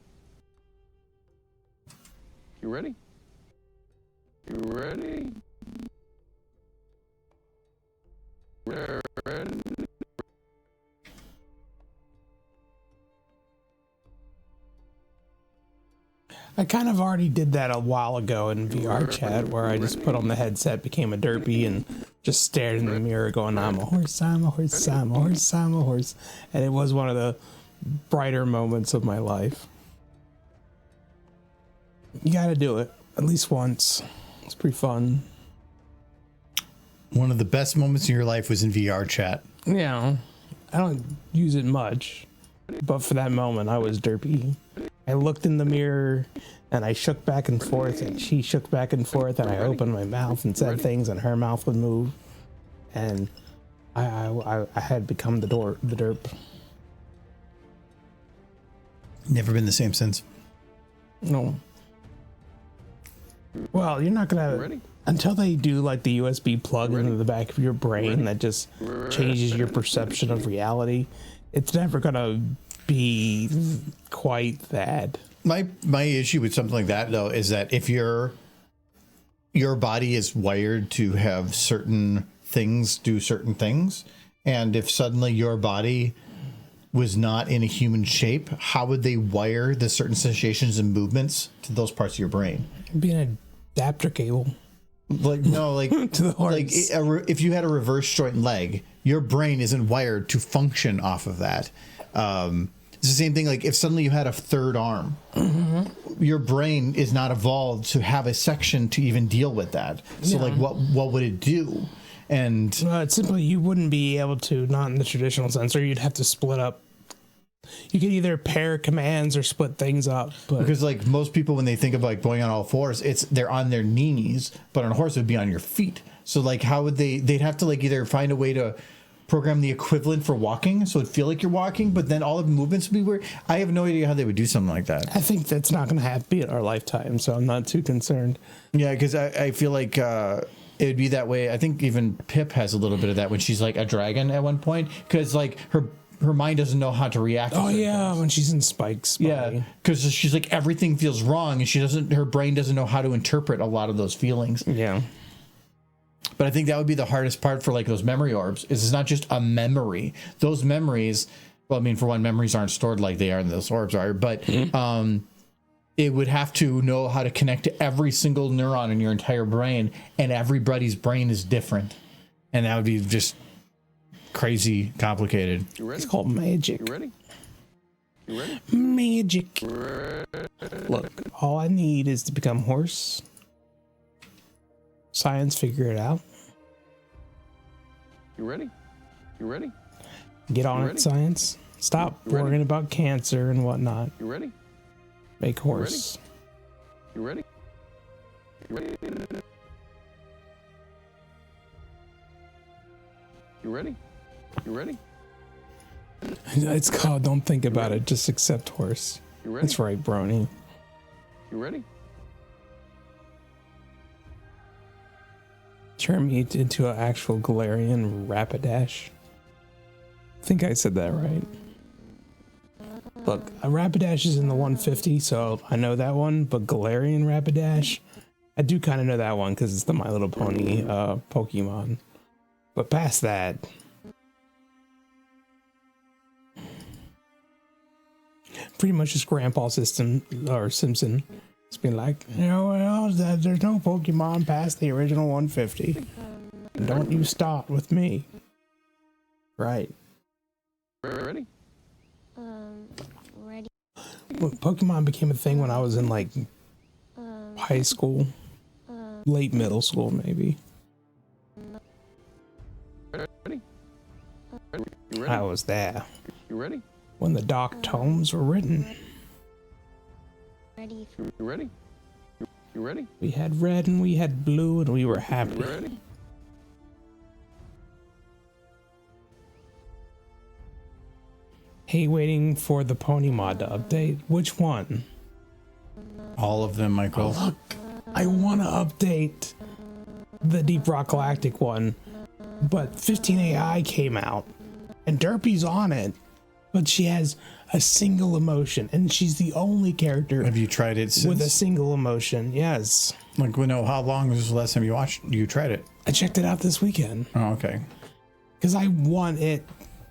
You ready? You ready? Ready? I kind of already did that a while ago in VR chat, where I just put on the headset, became a derpy, and just stared in the mirror going, I'm a horse, I'm a horse, I'm a horse, I'm a horse. And it was one of the brighter moments of my life. You gotta do it at least once. It's pretty fun. One of the best moments in your life was in VR chat. Yeah, I don't use it much, but for that moment, I was derpy. I looked in the mirror and I shook back and forth, and she shook back and forth, and I opened my mouth and said things, and her mouth would move, and I had become the derp. Never been the same since. No. Well, you're not gonna Ready? until they do like the USB plug into the back of your brain that just changes your perception of reality. It's never gonna be quite that. My issue with something like that, though, is that if your body is wired to have certain things do certain things, and if suddenly your body was not in a human shape, how would they wire the certain sensations and movements to those parts of your brain? Be an adapter cable. Like, no, like To the horse. like if you had a reverse joint leg, your brain isn't wired to function off of that. It's the same thing. Like if suddenly you had a third arm, your brain is not evolved to have a section to even deal with that. So like, what would it do? And It's simply you wouldn't be able to, not in the traditional sense, or you'd have to split up. You could either pair commands or split things up. But because like most people, when they think of like going on all fours, they're on their knees, but on a horse it would be on your feet. So like, how would they'd have to like either find a way to program the equivalent for walking, so it'd feel like you're walking, but then all of the movements would be weird. I have no idea how they would do something like that. I think that's not going to happen in our lifetime, so I'm not too concerned. Yeah, because I feel like it would be that way. I think even Pip has a little bit of that when she's like a dragon at one point, because like her mind doesn't know how to react to Oh certain yeah, things. when she's in Spike's body. Yeah, because she's like, everything feels wrong, and her brain doesn't know how to interpret a lot of those feelings. Yeah. But I think that would be the hardest part for like those memory orbs. Is it's not just a memory. Those memories, well, I mean, for one, memories aren't stored like they are in those orbs are, but it would have to know how to connect to every single neuron in your entire brain, and everybody's brain is different, and that would be just crazy complicated. You ready? It's called magic. You ready? You ready? Magic. Look, all I need is to become horse. Science figure it out. You ready? You ready? Get on You it, ready? science. Stop You ready? worrying about cancer and whatnot. You ready? Make horse. You ready? You ready? You ready? You ready? It's called Don't Think About It, Just Accept Horse. You ready? That's right, Brony. You ready? Turn me into an actual Galarian Rapidash. I think I said that right. Look, a Rapidash is in the 150, so I know that one, but Galarian Rapidash, I do kind of know that one because it's the My Little Pony Pokemon. But past that, pretty much just Grandpa System or Simpson. It's been like, well, there's no Pokemon past the original 150. Don't you start with me. Right. Ready? Ready. Well, Pokemon became a thing when I was in like high school, late middle school, maybe. Ready? You ready? I was there You ready? when the Dark Tomes were written. Ready. You ready? You ready? We had red and we had blue and we were happy. You ready? Hey, waiting for the pony mod to update. Which one? All of them, Michael. Look, I want to update the Deep Rock Galactic one, but 15 AI came out and Derpy's on it, but she has a single emotion and she's the only character Have you tried it since? with a single emotion. Yes. Like, we know how long was the last time you tried it? I checked it out this weekend Oh, okay. because I want it.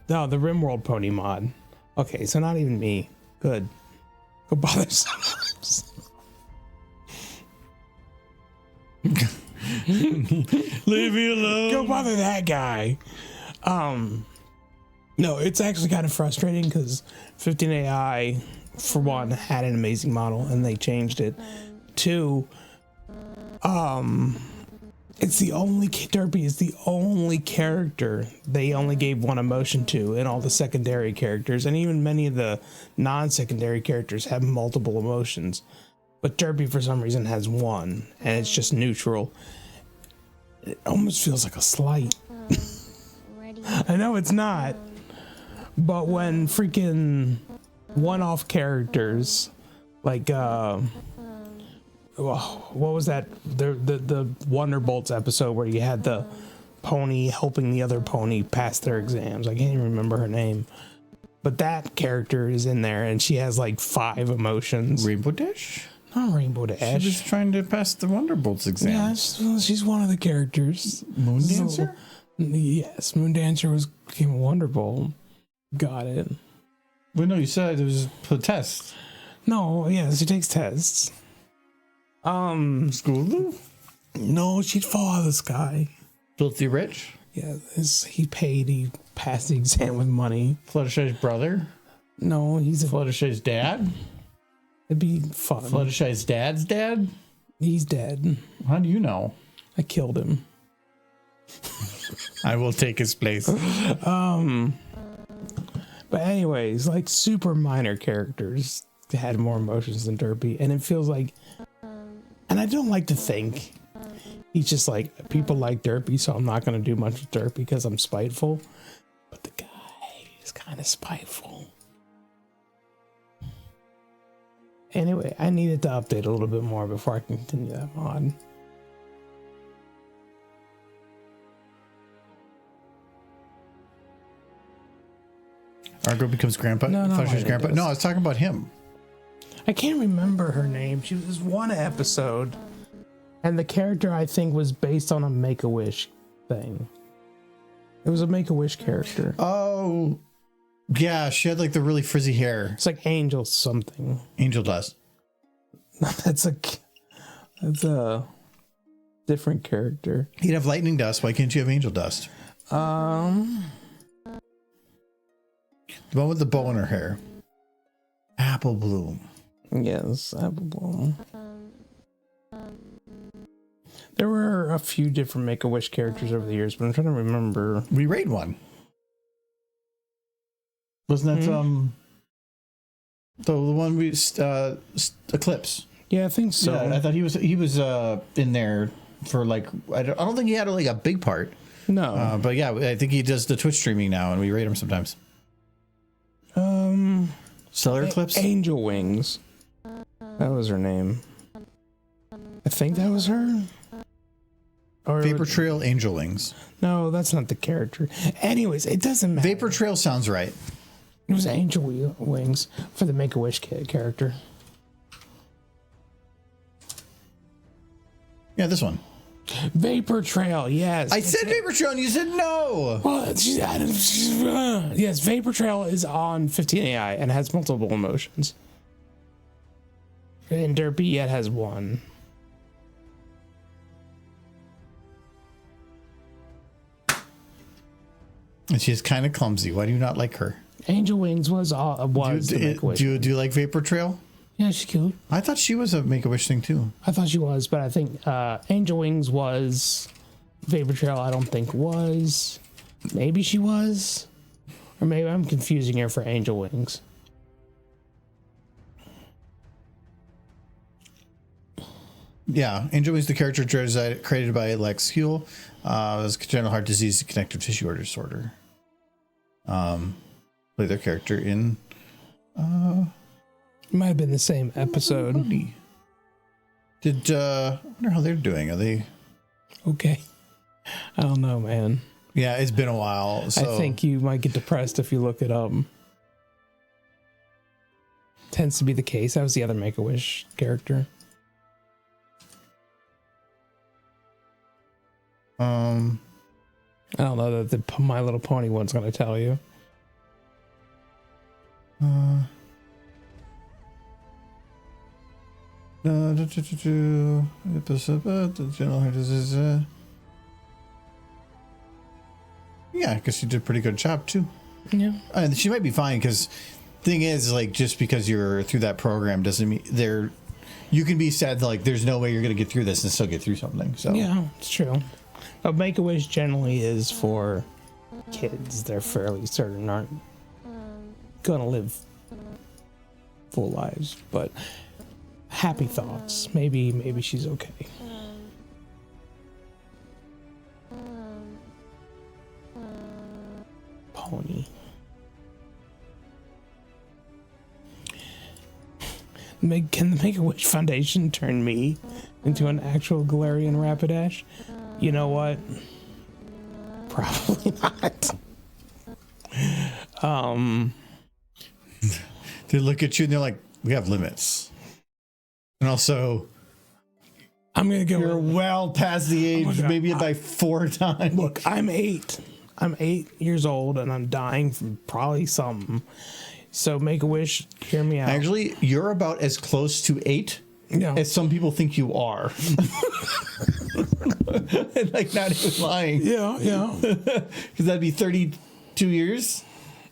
No, the Rimworld pony mod. Okay, so not even me. Good. Go bother someone else. Leave me alone. Go bother that guy. No, it's actually kind of frustrating because 15 AI, for one, had an amazing model and they changed it. Two, it's the only Derpy is the only character they only gave one emotion to, and all the secondary characters and even many of the non-secondary characters have multiple emotions. But Derpy for some reason has one, and it's just neutral. It almost feels like a slight. Ready. I know it's not, but when freaking one-off characters like what was that, the Wonderbolts episode where you had the pony helping the other pony pass their exams? I can't even remember her name, but that character is in there and she has like 5 emotions. Rainbow Dash? Not Rainbow Dash. She was trying to pass the Wonderbolts exam. Yes, she's one of the characters. Moon Dancer? Yes, Moon Dancer became a Wonderbolt. Got it. Well, no, you said it was a test. No, yeah, she takes tests. School? No, she'd fall out of the sky. Filthy Rich? Yeah, he passed the exam with money. Fluttershy's brother? No, Fluttershy's dad? it'd be fun. Fluttershy's dad's dad? He's dead. How do you know? I killed him. I will take his place. But anyways, like super minor characters had more emotions than Derpy, and it feels like, and I don't like to think he's just like, people like Derpy, so I'm not going to do much with Derpy because I'm spiteful. But the guy is kind of spiteful. Anyway, I needed to update a little bit more before I continue that mod. Argo becomes grandpa? No, Fluttershy's mine grandpa? does. No, I was talking about him. I can't remember her name. She was one episode, and the character I think was based on a Make-A-Wish thing. It was a Make-A-Wish character. Oh, yeah, she had like the really frizzy hair. It's like Angel something. Angel Dust. That's a different character. You'd have lightning dust. Why can't you have angel dust? Um, The one with the bow in her hair. Apple Bloom. yes, Apple Bloom. There were a few different Make-A-Wish characters over the years, but I'm trying to remember. We raid one. Wasn't that the one we Eclipse? Yeah, I think so. Yeah, I thought he was in there for like I don't think he had like a big part. No. But yeah, I think he does the Twitch streaming now, and we raid him sometimes. Stellar Eclipse. Angel Wings. That was her name. I think that was her. Or Vapor Trail Angel Wings. no, that's not the character. Anyways, it doesn't matter. Vapor Trail sounds right. It was Angel Wings for the Make-A-Wish character. Yeah, this one. Vapor Trail, yes. I said Vapor Trail, and you said no. Well, yes, Vapor Trail is on 15 AI and has multiple emotions. And Derpy yet has one. And she's kind of clumsy. Why do you not like her? Angel Wings was the Make-A-Wish. Do you like Vapor Trail? Yeah, she's cute. I thought she was a Make-A-Wish thing too. I thought she was, but I think Angel Wings was. Vapor Trail, I don't think was. Maybe she was. Or maybe I'm confusing her for Angel Wings. Yeah, Angel Wings, the character created by Lex Huell, was congenital heart disease, connective tissue disorder. Play their character in. Might have been the same episode. Did I wonder how they're doing? Are they okay? I don't know, man. Yeah, it's been a while. So. I think you might get depressed if you look it up. Tends to be the case. That was the other Make-A-Wish character. I don't know that the My Little Pony one's going to tell you. Yeah, I guess you did a pretty good job too. Yeah, and she might be fine because thing is, like, just because you're through that program doesn't mean you can be sad like there's no way you're gonna get through this and still get through something. So yeah, it's true. But Make-A-Wish generally is for kids. They're fairly certain aren't gonna live full lives, but happy thoughts. Maybe she's okay. Pony. Can the Make-A-Wish Foundation turn me into an actual Galarian Rapidash? You know what? Probably not. They look at you and they're like, we have limits. And also, I'm gonna go. You're well past the age, maybe by 4 times. Look, I'm 8. I'm 8 years old and I'm dying from probably something. So Make-A-Wish, hear me out. Actually, you're about as close to 8 as some people think you are. Like, not even lying. Yeah. Because that'd be 32 years.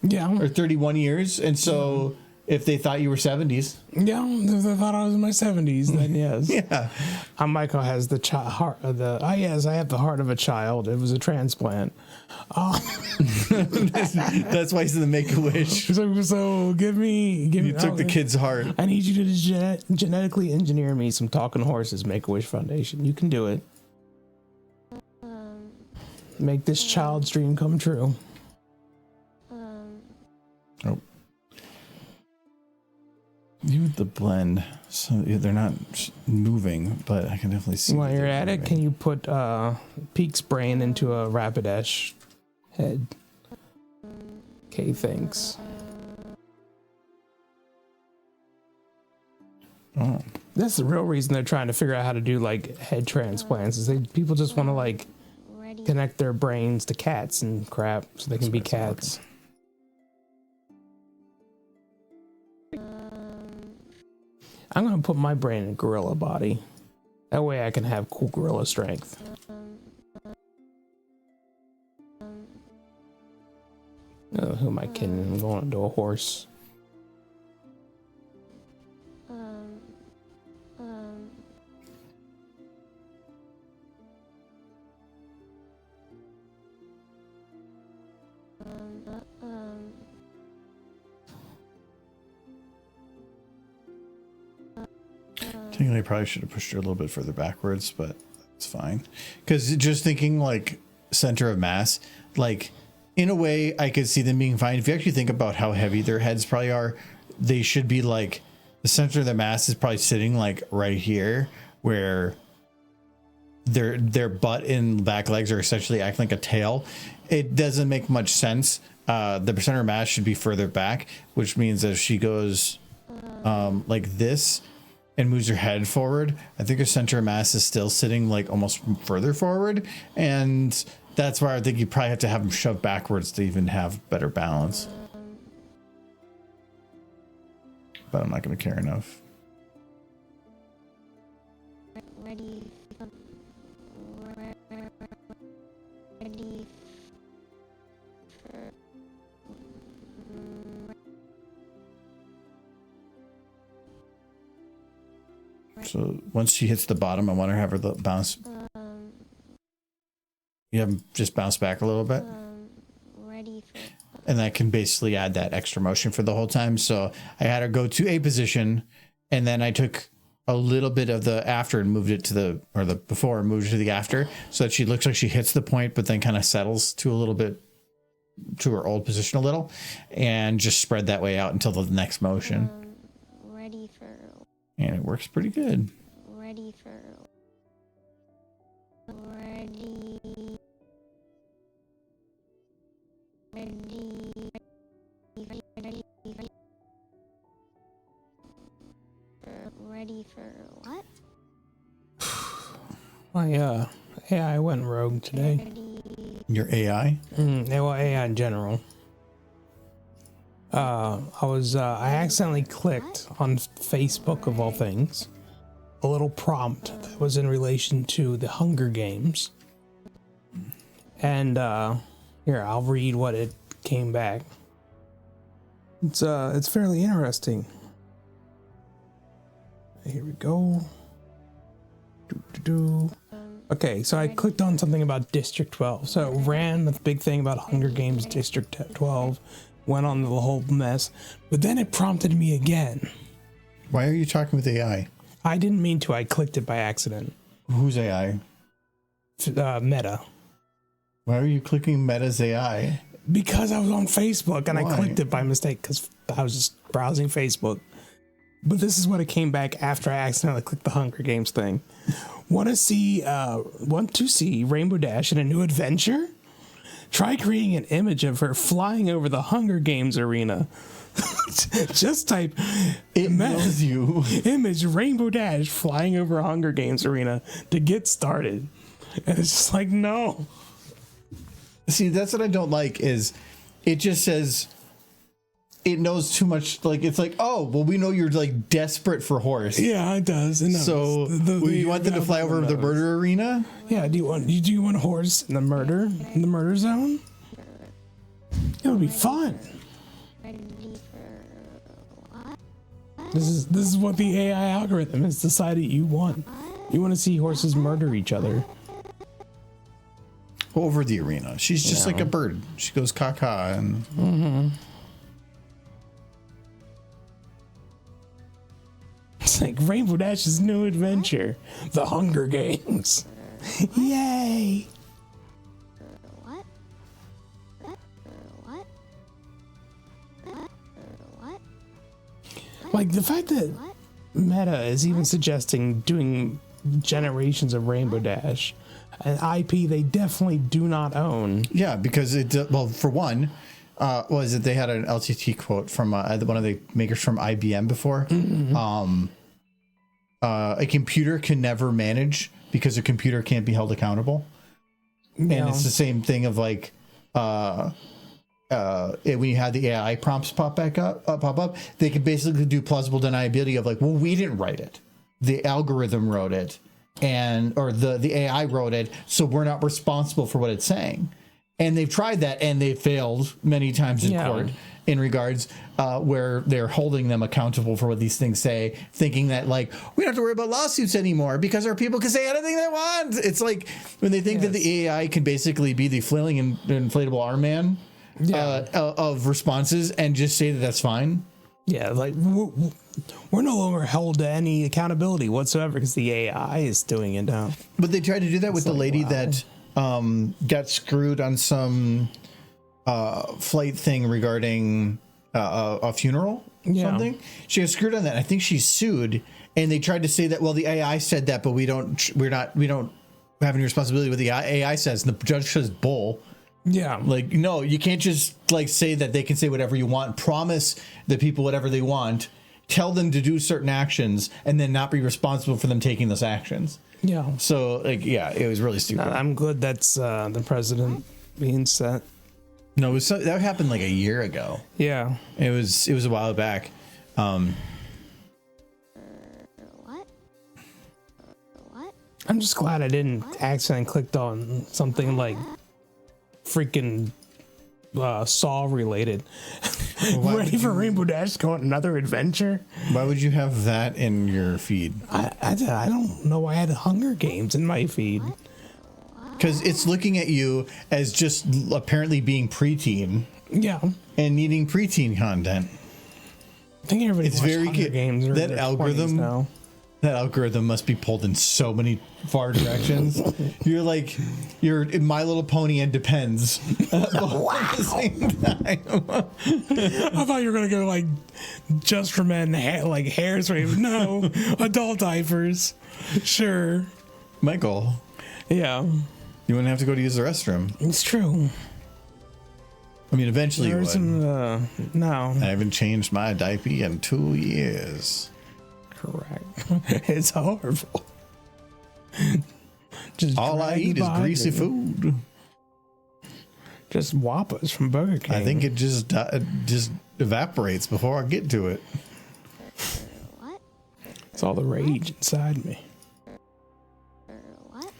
Yeah. Or 31 years. And so if they thought you were 70s. Yeah, if they thought I was in my 70s, then yes. Yeah. Michael has the heart of the. Yes, I have the heart of a child. It was a transplant. That's why he's in the Make-A-Wish. So give me. You took the kid's heart. I need you to genetically engineer me some talking horses. Make-A-Wish Foundation. You can do it. Make this child's dream come true. Oh. You with the blend, so they're not moving, but I can definitely see. While you're at it, can you put Peak's brain into a Rapidash head? Okay, thanks. Oh. That's the real reason they're trying to figure out how to do like head transplants. Is people just want to like connect their brains to cats and crap, so they can be cats. I'm gonna put my brain in a gorilla body. That way I can have cool gorilla strength. Oh, who am I kidding? I'm going into a horse. Technically, I probably should have pushed her a little bit further backwards, but it's fine. Because just thinking like center of mass, like in a way, I could see them being fine. If you actually think about how heavy their heads probably are, they should be like the center of the mass is probably sitting like right here, where their butt and back legs are essentially acting like a tail. It doesn't make much sense. The center of mass should be further back, which means that if she goes like this and moves her head forward, I think her center of mass is still sitting like almost further forward, and that's why I think you probably have to have them shoved backwards to even have better balance. But I'm not going to care enough. Ready. So once she hits the bottom, I want to have her bounce. You have them just bounce back a little bit. Ready. And that can basically add that extra motion for the whole time. So I had her go to a position, and then I took a little bit of the after and moved it to the before and moved it to the after, so that she looks like she hits the point, but then kind of settles to a little bit to her old position a little, and just spread that way out until the next motion. Ready for. And it works pretty good. Ready for. Ready. Ready. Ready. Ready for what? My AI went rogue today. Your AI? Well, AI in general. I accidentally clicked on Facebook, of all things, a little prompt that was in relation to the Hunger Games. And here, I'll read what it came back. It's fairly interesting. Here we go. Okay, so I clicked on something about District 12. So it ran the big thing about Hunger Games District 12, went on the whole mess, but then it prompted me again. Why are you talking with AI? I didn't mean to. I clicked it by accident. Who's AI? Meta. Why are you clicking Meta's AI? Because I was on Facebook and Why? I clicked it by mistake because I was just browsing Facebook. But this is what it came back after I accidentally clicked the Hunger Games thing. Want to see Rainbow Dash in a new adventure? Try creating an image of her flying over the Hunger Games arena. Just type It knows you. image Rainbow Dash flying over a Hunger Games arena to get started. And it's just like, no. See, that's what I don't like is it just says it knows too much. Like, it's like, oh, well, we know you're like desperate for horse. Yeah, it does. It knows. So you want them to fly over the murder arena? Yeah, do you want a horse in the murder zone? It would be fun. Ready for what? This is what the AI algorithm has decided you want. You want to see horses murder each other. Over the arena. She's just like a bird. She goes caca and It's like Rainbow Dash's new adventure, the Hunger Games. Yay! What? What? What? Like the fact that Meta is even suggesting doing generations of Rainbow Dash, an IP they definitely do not own. yeah, because well, for one, was it they had an LTT quote from one of the makers from IBM before. A computer can never manage because a computer can't be held accountable. And it's the same thing of like when you have the AI prompts pop up, they can basically do plausible deniability of like, well, we didn't write it, the algorithm wrote it, or the AI wrote it, so we're not responsible for what it's saying. And they've tried that and they failed many times in court in regards where they're holding them accountable for what these things say, thinking that like we don't have to worry about lawsuits anymore because our people can say anything they want. It's like when they think that the AI can basically be the flailing and inflatable arm man of responses and just say that that's fine. Yeah, like we're no longer held to any accountability whatsoever because the AI is doing it now. But they tried to do that with the lady that got screwed on some flight thing regarding a funeral or something. She got screwed on that. I think she sued, and they tried to say that, well, the AI said that, but we don't have any responsibility with the AI says. And the judge says bull. Yeah. Like, no, you can't just like say that they can say whatever you want, promise the people whatever they want, tell them to do certain actions, and then not be responsible for them taking those actions. Yeah. So like, yeah, it was really stupid. I'm glad that's the president being set. No, it was that happened like a year ago. Yeah. It was a while back. What? What? I'm just glad I didn't accidentally clicked on something like freaking Saw related. Ready for Rainbow Dash to go on another adventure? Why would you have that in your feed? I don't know why I had Hunger Games in my feed. Because it's looking at you as just apparently being preteen. Yeah. And needing preteen content. I think everybody It's watched very Hunger Games. that algorithm now. That algorithm must be pulled in so many far directions. You're in My Little Pony and Depends. At the same time. I thought you were gonna go like just for men, like hairspray. No, adult diapers. Sure. Michael, Yeah, you wouldn't have to go to use the restroom. it's true. I mean, eventually you would. There's some. No. I haven't changed my diaper in 2 years. Correct. It's horrible. Just All I drag eat the is greasy body. food. Just Whoppers from Burger King. I think it just evaporates before I get to it. What? It's all the rage inside me. What?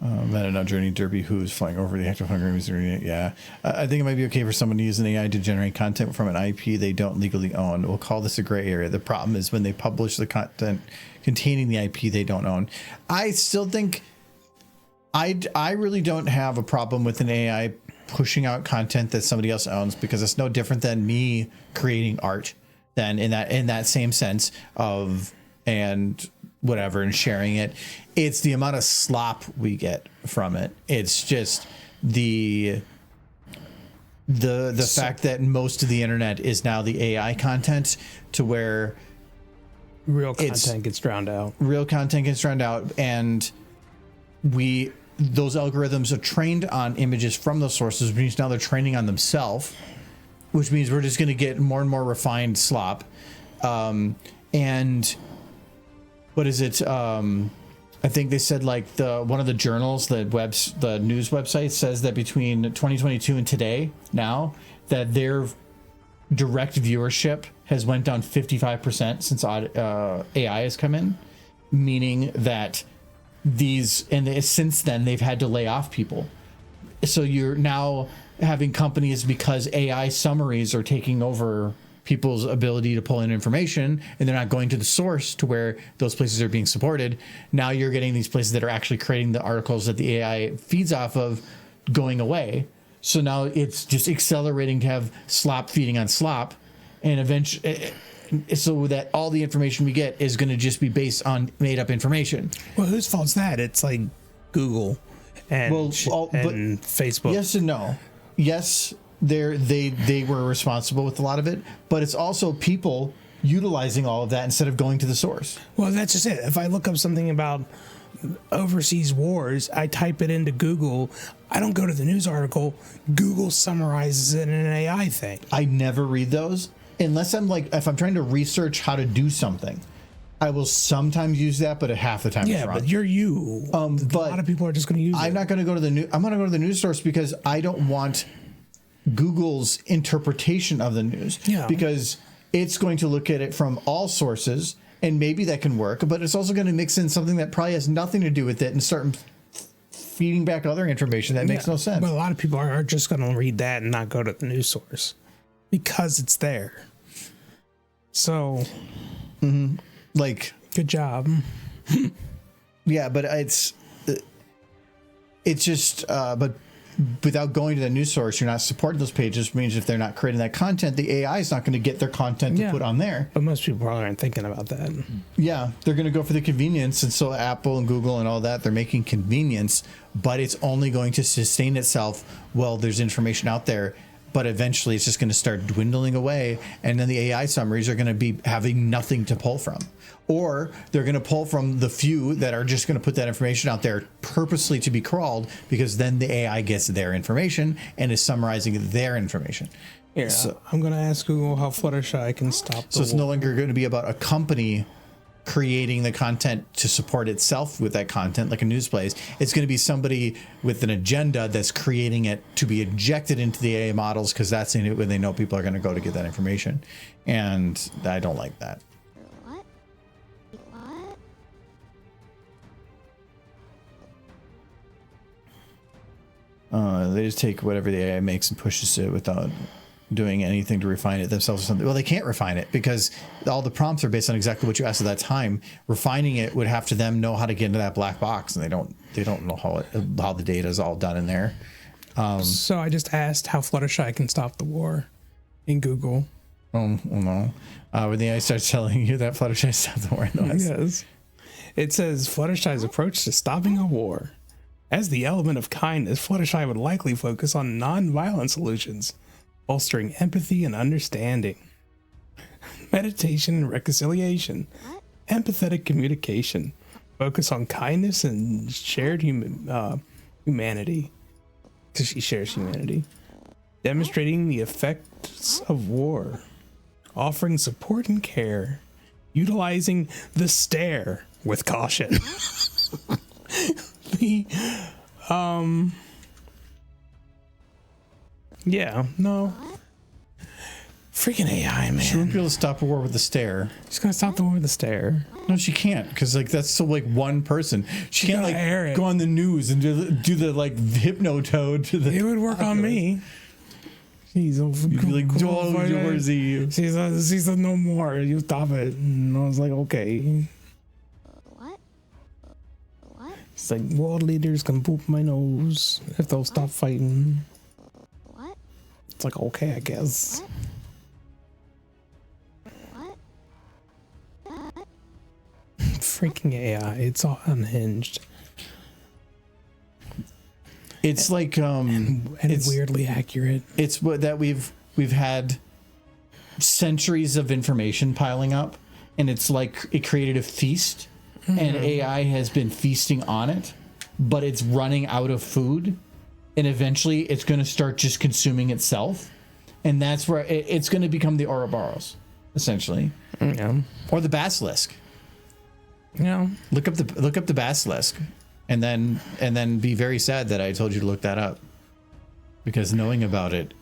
I don't know, Journey Derby, who's flying over the active Hungary was doing it. Yeah. I think it might be okay for someone to use an AI to generate content from an IP they don't legally own. We'll call this a gray area. The problem is when they publish the content containing the IP they don't own. I still think I really don't have a problem with an AI pushing out content that somebody else owns, because it's no different than me creating art then in that same sense of and whatever and sharing it. It's the amount of slop we get from it. It's just the fact that most of the internet is now the AI content, to where Real content gets drowned out. And those algorithms are trained on images from those sources, which means now they're training on themselves, which means we're just going to get more and more refined slop. And what is it? I think they said like one of the journals, the news website says that between 2022 and today now, that their direct viewership has went down 55% since AI has come in, meaning that since then they've had to lay off people. So you're now having companies, because AI summaries are taking over people's ability to pull in information, and they're not going to the source to where those places are being supported. Now you're getting these places that are actually creating the articles that the AI feeds off of going away. So now it's just accelerating to have slop feeding on slop, and eventually, so that all the information we get is going to just be based on made up information. Well, whose fault's that? It's like Google and, and Facebook. Yes and no. Yes, they were responsible with a lot of it, but it's also people utilizing all of that instead of going to the source. Well, that's just it. If I look up something about overseas wars, I type it into Google. I don't go to the news article. Google summarizes it in an AI thing. I never read those unless if I'm trying to research how to do something. I will sometimes use that, but half the time it's wrong. But you're you. But a lot of people are just going to use it. I'm not going to go to the news. I'm going to go to the news source because I don't want Google's interpretation of the news. Yeah. Because it's going to look at it from all sources, and maybe that can work, but it's also going to mix in something that probably has nothing to do with it and start feeding back other information that makes no sense. But a lot of people are just going to read that and not go to the news source because it's there. So, good job. Yeah, but it's just, but without going to the news source, you're not supporting those pages, which means if they're not creating that content, the AI is not going to get their content to put on there. But most people probably aren't thinking about that. Yeah, they're going to go for the convenience. And so Apple and Google and all that, they're making convenience, but it's only going to sustain itself while there's information out there. But eventually it's just going to start dwindling away. And then the AI summaries are going to be having nothing to pull from. Or they're going to pull from the few that are just going to put that information out there purposely to be crawled, because then the AI gets their information and is summarizing their information. Yeah, so, I'm going to ask Google how Fluttershy can stop the So it's no longer going to be about a company creating the content to support itself with that content like a news place. It's going to be somebody with an agenda that's creating it to be injected into the AI models, because that's in it when they know people are going to go to get that information. And I don't like that. They just take whatever the AI makes and pushes it without doing anything to refine it themselves or something. Well, they can't refine it because all the prompts are based on exactly what you asked at that time. Refining it would have to them know how to get into that black box, and they don't know how the data is all done in there. So I just asked how Fluttershy can stop the war in Google, Oh no. When the AI starts telling you that Fluttershy stopped the war in the West. Yes. It says Fluttershy's approach to stopping a war. As the element of kindness, Fluttershy would likely focus on non-violent solutions, bolstering empathy and understanding. Meditation and reconciliation. Empathetic communication. Focus on kindness and shared humanity. Because she shares humanity. Demonstrating the effects of war. Offering support and care. Utilizing the stare with caution. Yeah, no. Freaking AI, man. She wouldn't be able to stop a war with a stare. She's gonna stop the war with a stare. No, she can't, because like that's so like one person. She can't like air it. go on the news and do the like hypnotoad to the. It would work on me. She's a You'd be like, oh, Jorzy. She said no more. You stop it. And I was like, okay. What? What? It's like world leaders can poop my nose if they'll stop fighting. What? It's like, okay, I guess. What? What? Freaking AI, it's all unhinged It's like and it's weirdly accurate. It's what that we've had centuries of information piling up, and it's like it created a feast, and AI has been feasting on it, but it's running out of food, and eventually it's going to start just consuming itself, and that's where it's going to become the Ouroboros, essentially, Yeah. or the basilisk. Yeah. Look up the basilisk, and then be very sad that I told you to look that up, because knowing about it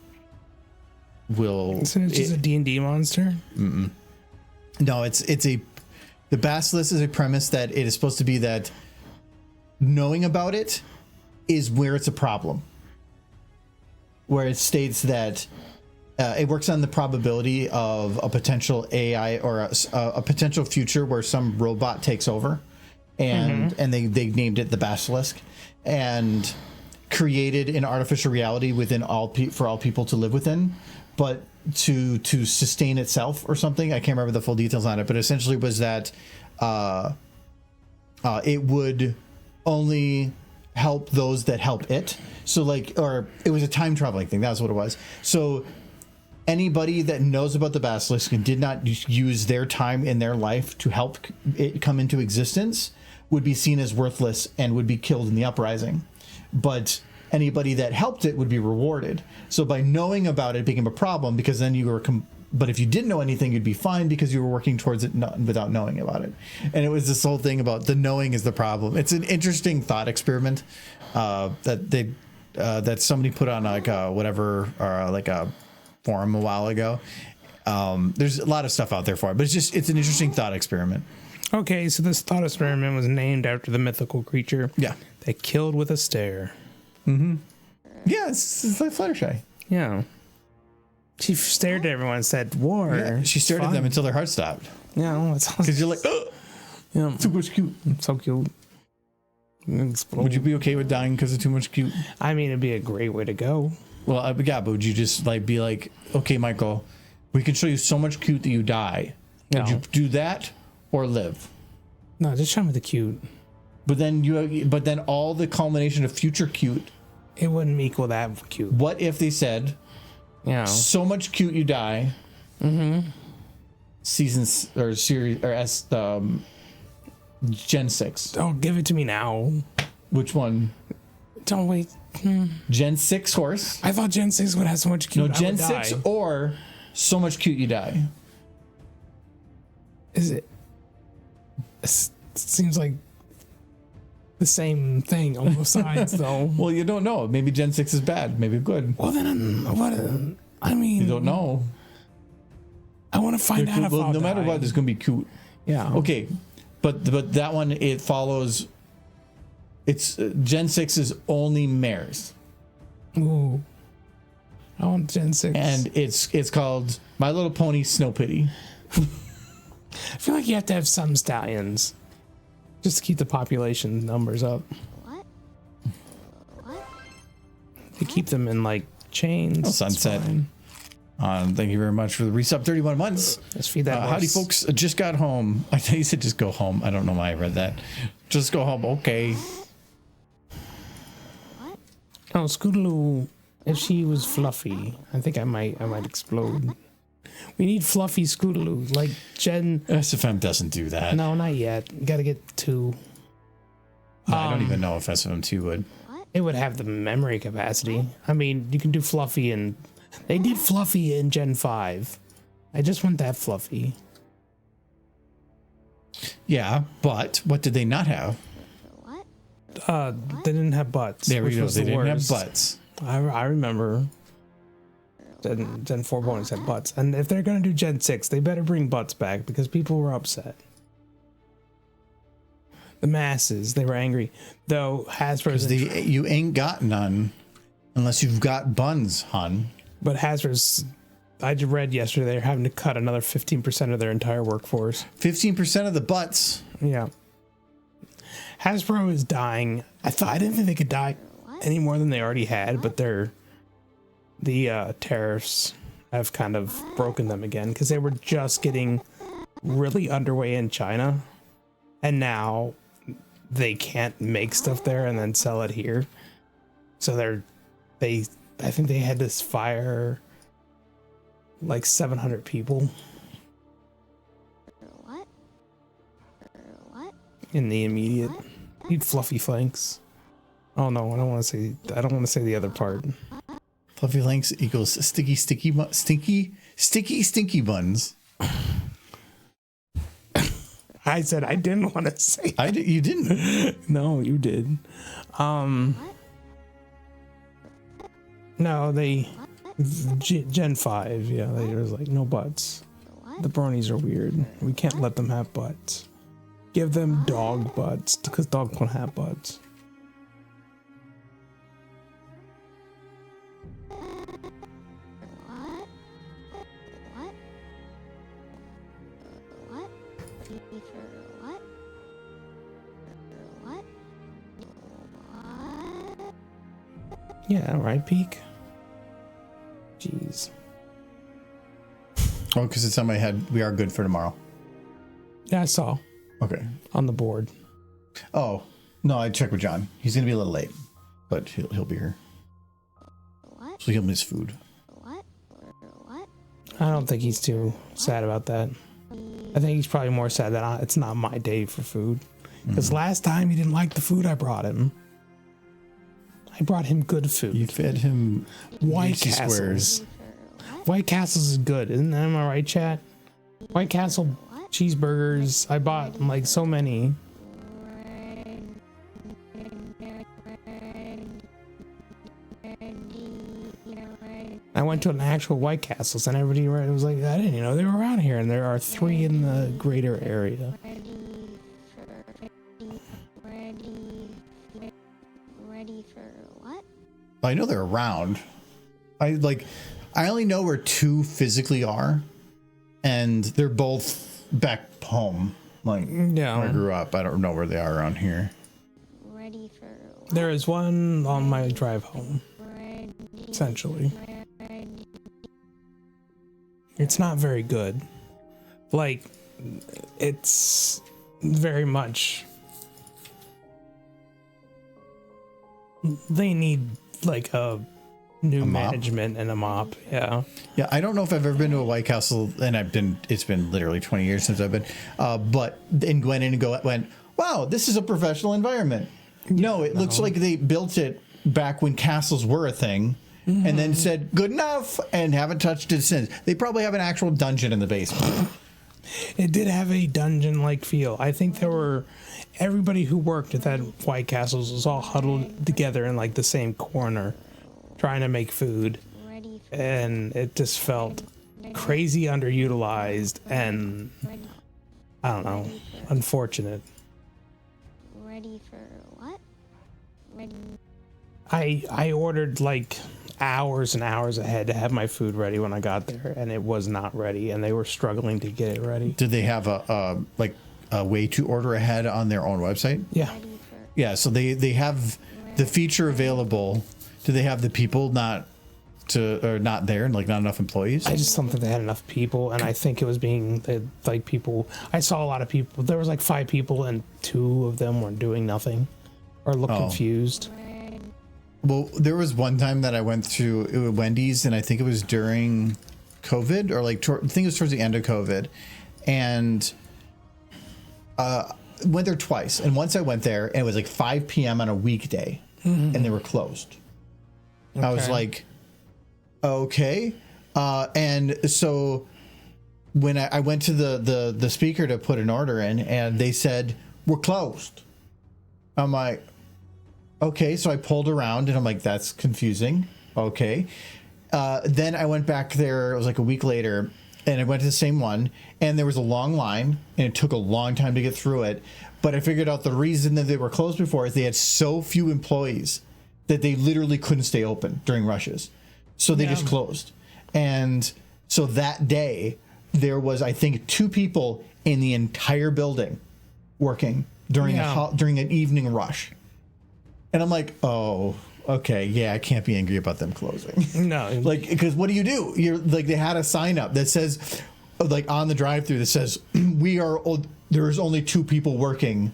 will. Isn't it just a D&D monster? No, the basilisk is a premise that it is supposed to be that knowing about it is where it's a problem, where it states that it works on the probability of a potential AI or a potential future where some robot takes over, and they named it the basilisk, and created an artificial reality within for all people to live within, but to sustain itself or something. I can't remember the full details on it, but essentially was that it would only help those that help it. So like, or it was a time traveling thing. That's what it was. So anybody that knows about the basilisk and did not use their time in their life to help it come into existence would be seen as worthless and would be killed in the uprising. But anybody that helped it would be rewarded. So by knowing about it became a problem, because then you were but if you didn't know anything, you'd be fine because you were working towards it without knowing about it. And it was this whole thing about the knowing is the problem. It's an interesting thought experiment that somebody put on like like a forum a while ago. There's a lot of stuff out there for it, but it's an interesting thought experiment. Okay, so this thought experiment was named after the mythical creature. Yeah. That killed with a stare. Yeah, it's like Fluttershy. Yeah. She stared at everyone and said, war. Yeah, she stared at them until their heart stopped. Yeah, well, it's Because you're like, oh, yeah, too much cute. so cute. Would you be okay with dying because of too much cute? I mean, it'd be a great way to go. Well, yeah, but would you just like be like, okay, Michael, we can show you so much cute that you die. No. Would you do that or live? No, just show me the cute. But then all the culmination of future cute. It wouldn't equal that cute. What if they said, Yeah. so much cute you die? Seasons or series or Gen 6. Don't give it to me now. Which one? Don't wait. Gen 6 horse. I thought Gen 6 would have so much cute. No, Gen 6 or so much cute you die. Is it? It seems like the same thing on both sides, though. Well, you don't know. Maybe Gen 6 is bad. Maybe good. Well, then, what? I mean, You don't know. I want to find out if Well, I'll no matter die. what, there's going to be cute. Yeah. Okay, but that one, it follows. It's Gen 6 is only mares, Ooh. I want Gen 6. and it's called My Little Pony Snow Pity. I feel like you have to have some stallions just to keep the population numbers up. What? What? To keep them in like chains. Sunset. It's fine. Thank you very much for the resub 31 months. Let's feed that Howdy, horse. folks. Just got home. I think you said just go home. I don't know why I read that. Just go home. Okay. What? Oh, Scootaloo, if she was fluffy, I think I might explode. We need fluffy Scootaloo, like Jen. SFM doesn't do that. No, not yet. You gotta get 2. No, I don't even know if SFM2 would. It would have the memory capacity. I mean, you can do fluffy, and they did fluffy in Gen 5. I just want that fluffy. Yeah, but what did they not have? What? They didn't have butts. There we which go. was They the didn't worst. have butts. I remember. Gen 4 bonus had butts. And if they're going to do Gen 6, they better bring butts back because people were upset. The masses, they were angry. Though Hasbro's... You ain't got none unless you've got buns, hun. But Hasbro's... I just read yesterday they're having to cut another 15% of their entire workforce. 15% of the butts. Yeah. Hasbro is dying. I didn't think they could die any more than they already had, but the tariffs have kind of broken them again because they were just getting really underway in China, and now they can't make stuff there and then sell it here. So I think they had to fire like 700 people What? What? in the immediate. Need fluffy flanks. Oh no, I don't want to say the other part. Fluffy links equals stinky buns. I said I didn't want to say. You didn't. No, you did. No, Gen 5. Yeah, there was like no butts. The bronies are weird. We can't let them have butts. Give them dog butts because dogs don't have butts. What? What? What? What? What? What? Yeah, all right, Peak. Jeez. Oh, because it's on my head. We are good for tomorrow. Yeah, I saw Okay. on the board. Oh, no, I checked with John. He's going to be a little late, but he'll be here. What? So he'll miss food. What? What? I don't think he's too sad about that. I think he's probably more sad that it's not my day for food. Because last time he didn't like the food I brought him. I brought him good food. You fed him White Reese's Castles. Squares. White Castles is good, isn't that? Am I right, chat? White Castle cheeseburgers. I bought like so many. I went to an actual White Castles and everybody was like, I didn't know they were around here, and there are 3 in the greater area. Ready for what? I know they're around. I only know where 2 physically are, and they're both back home. Like Yeah. where I grew up. I don't know where they are around here. Ready for what? There is one on my drive home, essentially. It's not very good. Like, it's very much... They need, like, a new mop? management and a mop. Yeah. Yeah, I don't know if I've ever been to a White Castle, and it's been literally 20 years since I've been. But then went, wow, this is a professional environment. No, it looks like they built it back when castles were a thing, and then said good enough, and haven't touched it since. They probably have an actual dungeon in the basement. It did have a dungeon-like feel. I think everybody who worked at that White Castles was all huddled together in like the same corner, trying to make food, Ready for and it just felt crazy underutilized and I don't know, unfortunate. ready for what? Ready. I ordered like hours and hours ahead to have my food ready when I got there, and it was not ready, and they were struggling to get it ready. Did they have a way to order ahead on their own website? Yeah. Ready for Yeah, so they have the feature available. Do they have the people not or not there, and like not enough employees? I just don't think they had enough people, and I think it was like people. I saw a lot of people. There was like 5 people, and 2 of them were doing nothing or looked confused. Well, there was one time that I went to Wendy's, and I think it was during COVID, or like I think it was towards the end of COVID, and went there twice. And once I went there, and it was like 5 p.m. on a weekday, and they were closed. Okay. I was like, okay. And so when I went to the speaker to put an order in, and they said, we're closed. I'm like, okay. So I pulled around, and I'm like, that's confusing. Okay. Then I went back there. It was like a week later, and I went to the same one, and there was a long line, and it took a long time to get through it. But I figured out the reason that they were closed before is they had so few employees that they literally couldn't stay open during rushes. So they just closed. And so that day, there was, I think, 2 people in the entire building working during during an evening rush. And I'm like, oh, okay, yeah, I can't be angry about them closing. No. Like, because what do? You're like, they had a sign up that says, like on the drive-thru that says, there's only 2 people working.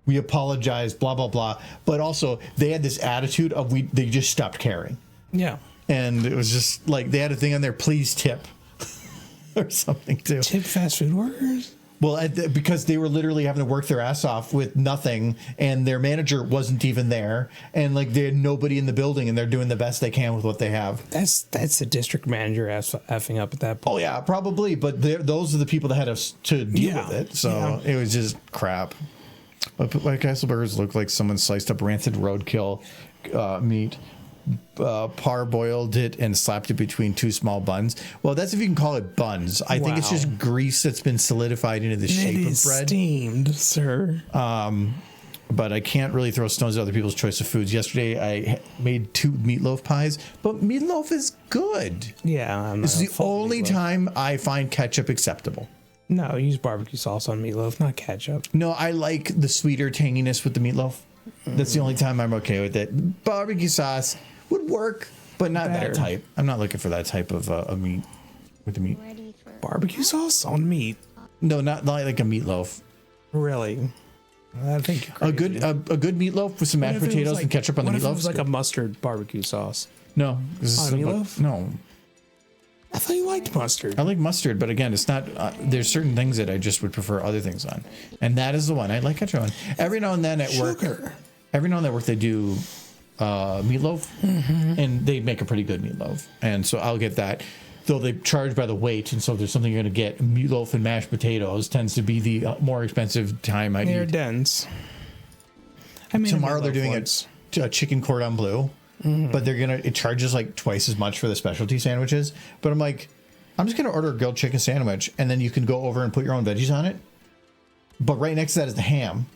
We apologize, blah, blah, blah. But also, they had this attitude of they just stopped caring. Yeah. And it was just like, they had a thing on there, please tip. Or something, too. Tip fast food workers? Well, because they were literally having to work their ass off with nothing, and their manager wasn't even there, and like they had nobody in the building, and they're doing the best they can with what they have. That's the district manager effing up at that point. Oh yeah, probably, but those are the people that had to deal with it, so it was just crap. But White Castle burgers look like someone sliced up rancid roadkill meat, parboiled it, and slapped it between 2 small buns. Well, that's if you can call it buns. I think it's just grease that's been solidified into the shape of bread. Steamed, sir. But I can't really throw stones at other people's choice of foods. Yesterday, I made 2 meatloaf pies, but meatloaf is good. Yeah, this is the only time I find ketchup acceptable. No, use barbecue sauce on meatloaf, not ketchup. No, I like the sweeter tanginess with the meatloaf. That's the only time I'm okay with it. Barbecue sauce would work, but not that type. I'm not looking for that type of meat with the meat. Barbecue sauce on meat? No, not like a meatloaf. Really? I think you're crazy. a good meatloaf with some mashed potatoes and ketchup on the meatloaf. What if it was like a mustard barbecue sauce? No. On meatloaf? No. I thought you liked mustard. I like mustard, but again, it's not. There's certain things that I just would prefer other things on, and that is the one I like ketchup on. Every now and then at work, they do meatloaf, and they make a pretty good meatloaf, and so I'll get that. Though they charge by the weight, and so if there's something you're going to get, meatloaf and mashed potatoes tends to be the more expensive time I eat. They're dense. Tomorrow they're doing a chicken cordon bleu. But it charges like twice as much for the specialty sandwiches. But I'm like, I'm just gonna order a grilled chicken sandwich, and then you can go over and put your own veggies on it. But right next to that is the ham.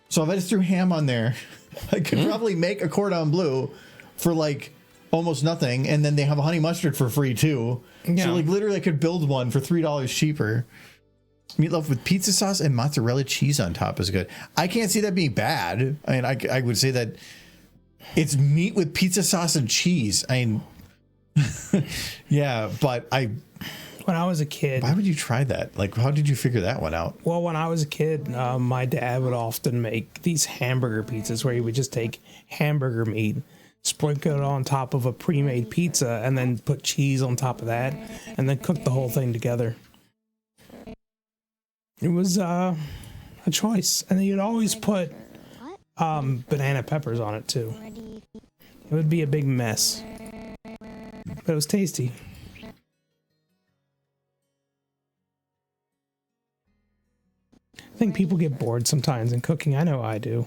So if I just threw ham on there, I could probably make a cordon bleu for like almost nothing, and then they have a honey mustard for free too. Yeah. So like literally I could build one for $3 cheaper. Meatloaf with pizza sauce and mozzarella cheese on top is good. I can't see that being bad. I mean, I would say that it's meat with pizza sauce and cheese. I mean, yeah, but when I was a kid, why would you try that? Like, how did you figure that one out? Well, when I was a kid, my dad would often make these hamburger pizzas where he would just take hamburger meat, sprinkle it on top of a pre-made pizza, and then put cheese on top of that, and then cook the whole thing together. It was a choice, and then you'd always put banana peppers on it too. It would be a big mess, but it was tasty. I think people get bored sometimes in cooking. I know I do.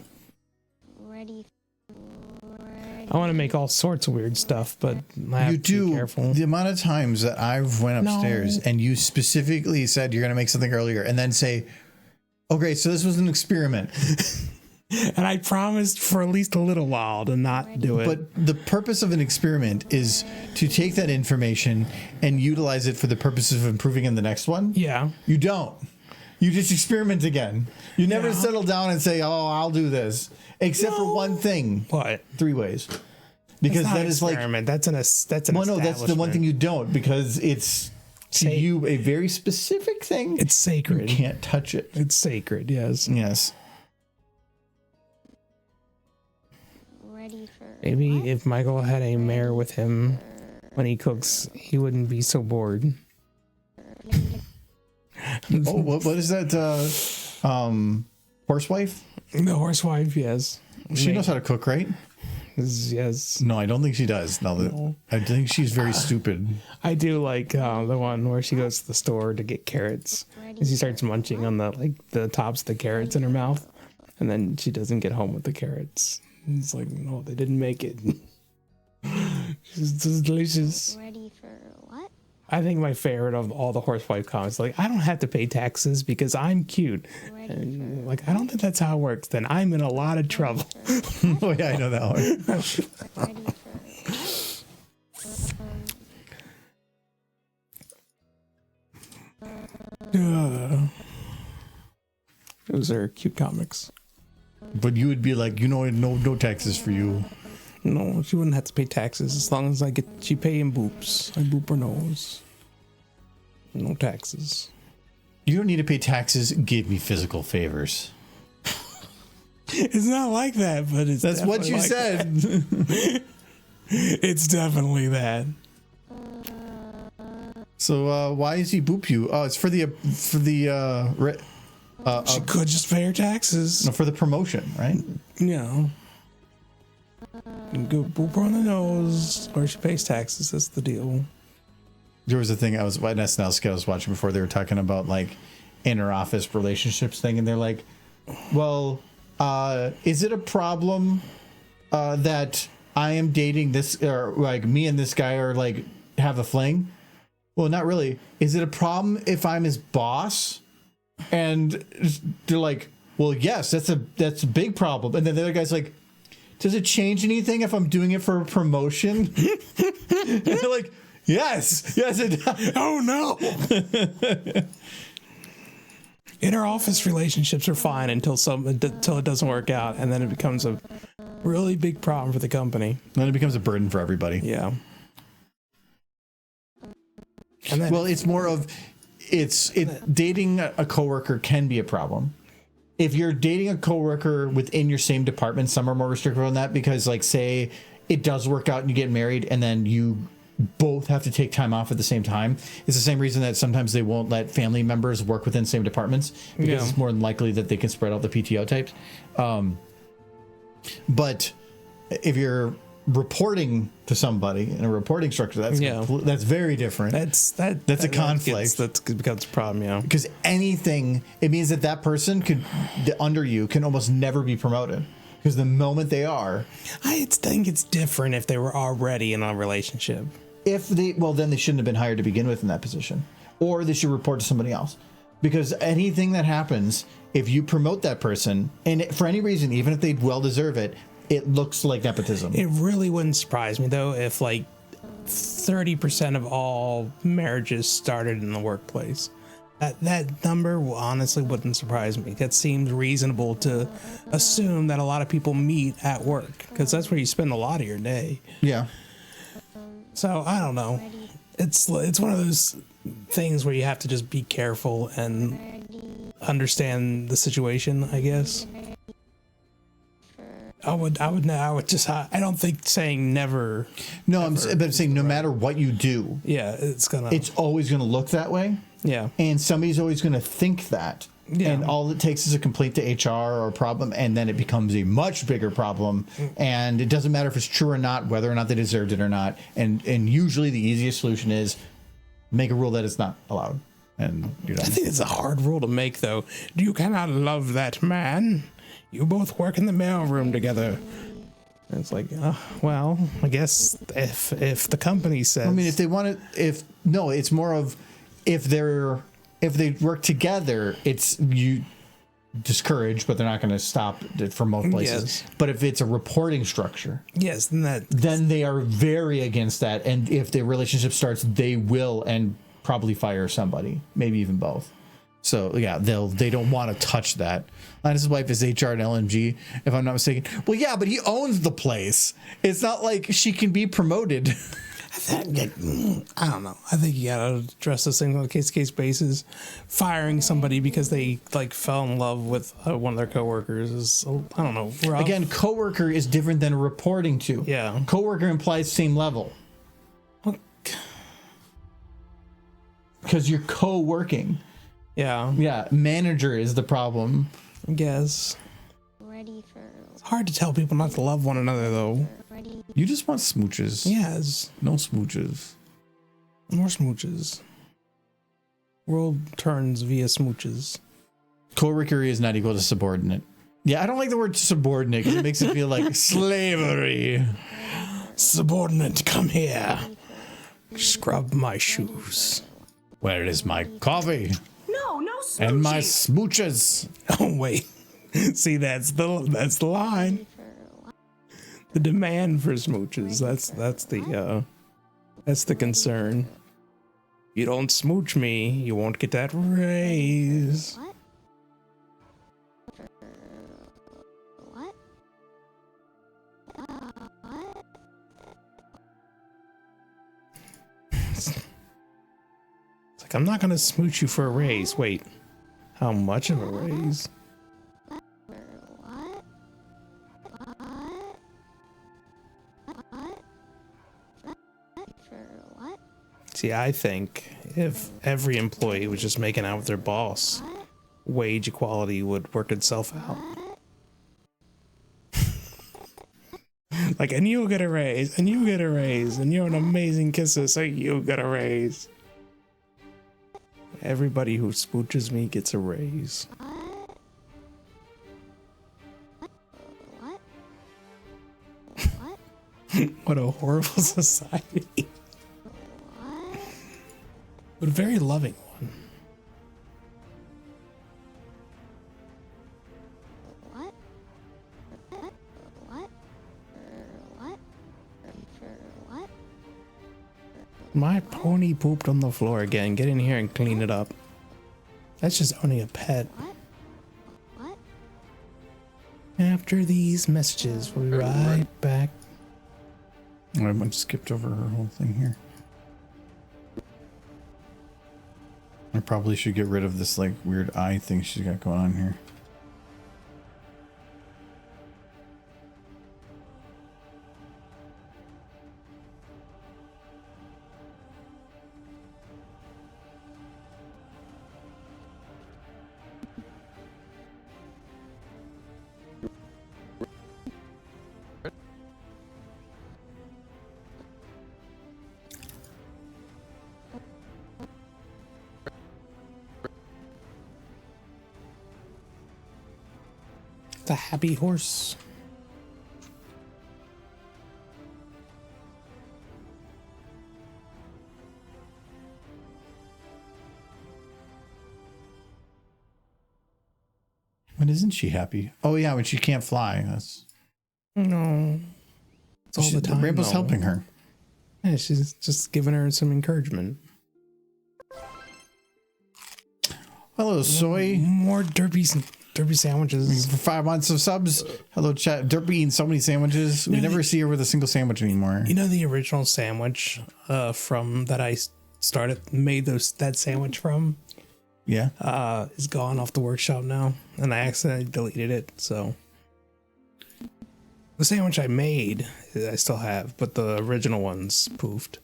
I want to make all sorts of weird stuff, but I have to be careful. The amount of times that I've went upstairs and you specifically said you're going to make something earlier and then say, okay, so this was an experiment. And I promised for at least a little while to not do it. But the purpose of an experiment is to take that information and utilize it for the purposes of improving in the next one. Yeah. You don't. You just experiment again. You never settle down and say, oh, I'll do this. Except for one thing. What? 3 ways. because That's not that is like, experiment. That's an well, no, that's the one thing establishment. you don't, because it's to you a very specific thing. It's sacred. You can't touch it. It's sacred. Yes. Yes. Ready for Maybe what? if Michael had a mare with him when he cooks, he wouldn't be so bored. Oh, what is that? Horsewife? The horsewife, yes. She knows how to cook, right? Yes. No, I don't think she does. No, I think she's very stupid. I do like the one where she goes to the store to get carrots. And she starts munching on the tops of the carrots in her mouth. And then she doesn't get home with the carrots. And it's like, no, they didn't make it. It's delicious. Ready for what? I think my favorite of all the horsewife comics, like, I don't have to pay taxes because I'm cute. Ready And like, I don't think that's how it works. Then I'm in a lot of trouble. Oh yeah, I know that one. Ready for Those are cute comics. But you would be like, no taxes for you. No, she wouldn't have to pay taxes as long as she pay in boops. I boop her nose. No taxes. You don't need to pay taxes. Give me physical favors. It's not like that, but it's That's what you like said. that. It's definitely that. So why does he boop you? Oh, it's for the She could just pay her taxes. no, for the promotion, right? Yeah. You go boop her on the nose, or she pays taxes. That's the deal. There was a thing an SNL skit I was watching before. They were talking about like inner office relationships thing, and they're like, well, is it a problem that I am dating this, or like me and this guy are like have a fling? Well, not really. Is it a problem if I'm his boss? And they're like, well, yes, that's a big problem. And then the other guy's like, does it change anything if I'm doing it for a promotion? And they're like, yes, it does. Oh no! Inner office relationships are fine until it doesn't work out, and then it becomes a really big problem for the company. Then it becomes a burden for everybody. Yeah. And then, Well, it's more of dating a coworker can be a problem. If you're dating a coworker within your same department, some are more restrictive on that because, like, say it does work out and you get married and then you both have to take time off at the same time. It's the same reason that sometimes they won't let family members work within same departments because it's more than likely that they can spread out the PTO types. But if you're reporting to somebody in a reporting structure, that's very different. that's a conflict. That becomes a problem, yeah. Because anything, it means that person under you can almost never be promoted. Because the moment they are, I think it's different if they were already in a relationship. then they shouldn't have been hired to begin with in that position, or they should report to somebody else. Because anything that happens, if you promote that person, and for any reason, even if they well deserve it, it looks like nepotism. It really wouldn't surprise me though if like 30% of all marriages started in the workplace. That number honestly wouldn't surprise me. That seems reasonable to assume that a lot of people meet at work because that's where you spend a lot of your day. Yeah. So I don't know. It's one of those things where you have to just be careful and understand the situation, I guess. I don't think saying never. No, I'm saying no matter what you do, Yeah, it's always going to look that way. Yeah. And somebody's always going to think that. Yeah. And all it takes is a complaint to HR or a problem, and then it becomes a much bigger problem. And it doesn't matter if it's true or not, whether or not they deserved it or not. And usually the easiest solution is make a rule that it's not allowed. And you're done. I think it's a hard rule to make, though. You cannot love that man. You both work in the mailroom together. And it's like, well, I guess if the company says, I mean, if they want to, it's more of if they work together, it's you discourage, but they're not going to stop it from most places. Yes. But if it's a reporting structure, yes, then they are very against that. And if the relationship starts, they will and probably fire somebody, maybe even both. So yeah, they don't want to touch that. Linus's wife is HR at LMG, if I'm not mistaken. Well, yeah, but he owns the place. It's not like she can be promoted. I don't know. I think you gotta address this thing on a case-to-case basis. Firing somebody because they like fell in love with one of their coworkers is, I don't know. Rough. Again, coworker is different than reporting to. Yeah. Coworker implies same level. Because you're co-working. Yeah. Yeah, manager is the problem. I guess. Ready for It's hard to tell people not to love one another, though. ready. You just want smooches. Yes. No smooches. More smooches. World turns via smooches. Co-worker is not equal to subordinate. Yeah, I don't like the word subordinate because it makes it feel like slavery. Subordinate, come here. Scrub my shoes. Where is my coffee? No And my smooching. smooches? Oh wait. See, that's the line. The demand for smooches. That's the concern. You don't smooch me, you won't get that raise. What? What? What? It's like, I'm not gonna smooch you for a raise. Wait, how much of a raise? What? What? What? For what? See, I think if every employee was just making out with their boss, wage equality would work itself out. Like, and you get a raise, and you get a raise, and you're an amazing kisser, so you get a raise. Everybody who smooches me gets a raise. What? What? What a horrible society. But a very loving one. What? What? What? What? For what? My pony pooped on the floor again. Get in here and clean it up. That's just owning a pet. What? What? After these messages, we'll be right back. I skipped over her whole thing here. I probably should get rid of this like weird eye thing she's got going on here. The happy horse. When isn't she happy? Oh yeah, when she can't fly. That's No. It's all the time. Rainbow's though. helping her. Yeah, she's just giving her some encouragement. Hello, soy. More derpy sandwiches. For 5 months of subs. Hello, chat. Derpy eating so many sandwiches. We No, never see her with a single sandwich anymore. You know the original sandwich from that I made that sandwich from Yeah. is gone off the workshop now, and I accidentally deleted it. So the sandwich I made, I still have, but the original one's poofed.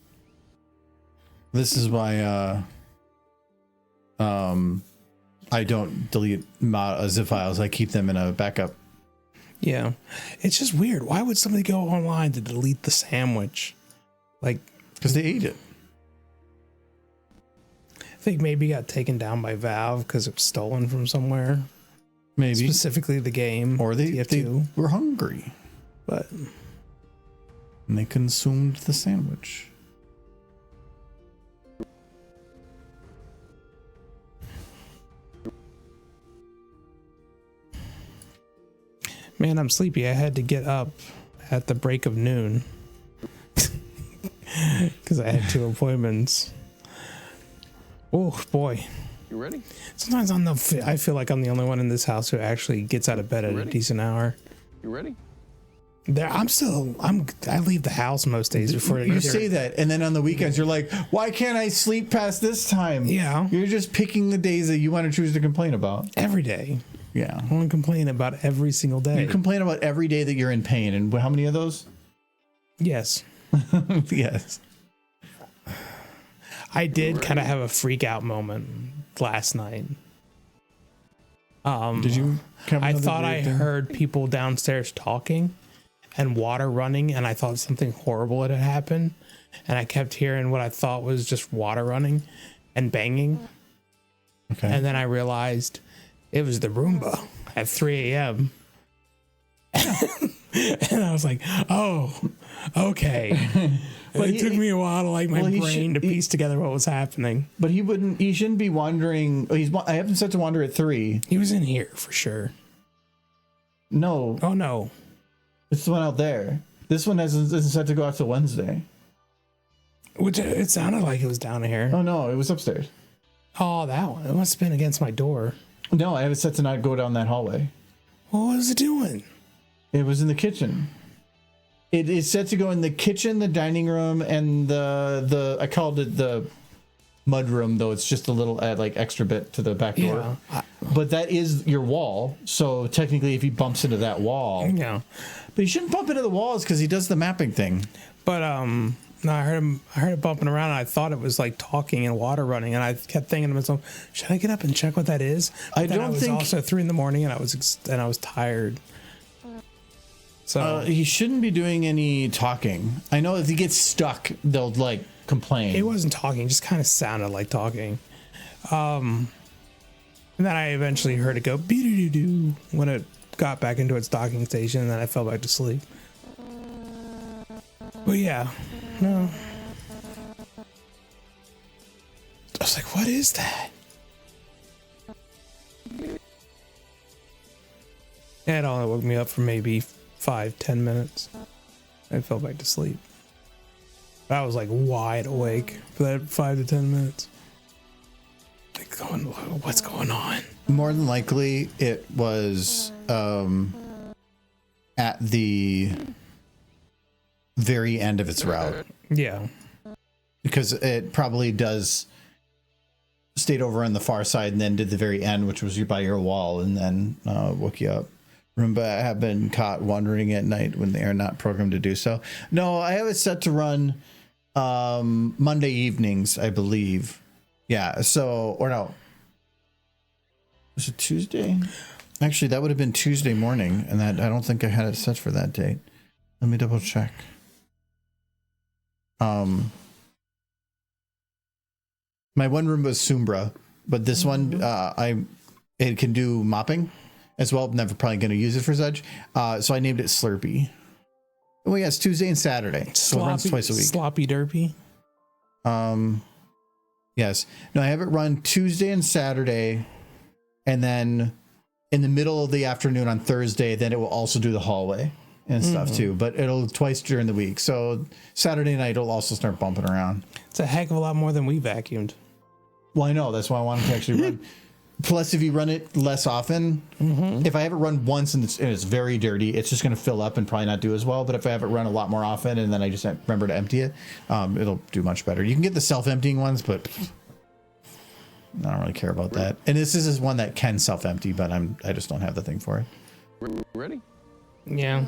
This is why I don't delete zip files. I keep them in a backup. Yeah, it's just weird. Why would somebody go online to delete the sandwich? Like, Because they ate it. I think maybe it got taken down by Valve because it was stolen from somewhere. Maybe. Specifically the game. Or they TF2. were hungry. But And they consumed the sandwich. man, I'm sleepy. I had to get up at the break of noon because I had 2 appointments. Oh boy. You ready? Sometimes I feel like I'm the only one in this house who actually gets out of bed at a decent hour. You ready? I leave the house most days before You say that, and then on the weekends you're like, why can't I sleep past this time? Yeah. You're just picking the days that you want to choose to complain about. every day. Yeah. I want to complain about every single day. You complain about every day that you're in pain, and how many of those? Yes. Yes. I did kind of have a freak out moment last night. Did you? I thought I heard people downstairs talking and water running, and I thought something horrible had happened, and I kept hearing what I thought was just water running and banging. Okay. And then I realized it was the Roomba at 3 a.m. And I was like, oh, okay. But it took me a while to my brain to piece together what was happening. But he shouldn't be wandering. I have him set to wander at 3. He was in here for sure. No. Oh, no. It's the one out there. This one isn't set to go out till Wednesday. Which it sounded like it was down here. Oh, no. It was upstairs. Oh, that one. It must have been against my door. No, I have it set to not go down that hallway. What was it doing? It was in the kitchen. It is set to go in the kitchen, the dining room, and the I called it the mud room, though it's just a little extra bit to the back door. Yeah. But that is your wall, so technically if he bumps into that wall. Yeah. But he shouldn't bump into the walls because he does the mapping thing. But no, I heard it bumping around, and I thought it was like talking and water running, and I kept thinking to myself, should I get up and check what that is? But then I was also 3 a.m, and I was tired. So he shouldn't be doing any talking. I know if he gets stuck, they'll complain. he wasn't talking; it just kind of sounded like talking. And then I eventually heard it go "bee-doo-doo-doo" when it got back into its docking station, and then I fell back to sleep. But yeah, no. I was like, what is that? Yeah, it only woke me up for maybe 5-10 minutes. I fell back to sleep. I was like wide awake for that 5 to 10 minutes. Like, what's going on? More than likely, it was at the very end of its route. Yeah. Because it probably does stayed over on the far side and then did the very end, which was by your wall, and then woke you up. Roomba have been caught wandering at night when they are not programmed to do so. No, I have it set to run Monday evenings, I believe. Yeah, so, or no. Was it Tuesday? Actually, that would have been Tuesday morning, and that I don't think I had it set for that date. Let me double check. My one room was Sombra, but this one, it can do mopping as well. Never probably going to use it for such. So I named it Slurpee. Well, yeah, it's Tuesday and Saturday. So it runs twice a week. Sloppy Derpy. Yes. No, I have it run Tuesday and Saturday, and then in the middle of the afternoon on Thursday, then it will also do the hallway and stuff too. But it'll twice during the week. So Saturday night it'll also start bumping around. It's a heck of a lot more than we vacuumed. Well, I know. That's why I wanted to actually run. Plus, if you run it less often, if I have it run once and it's very dirty, it's just going to fill up and probably not do as well. But if I have it run a lot more often and then I just remember to empty it, it'll do much better. You can get the self-emptying ones, but I don't really care about that. And this is one that can self-empty, but I just don't have the thing for it. Ready? Yeah.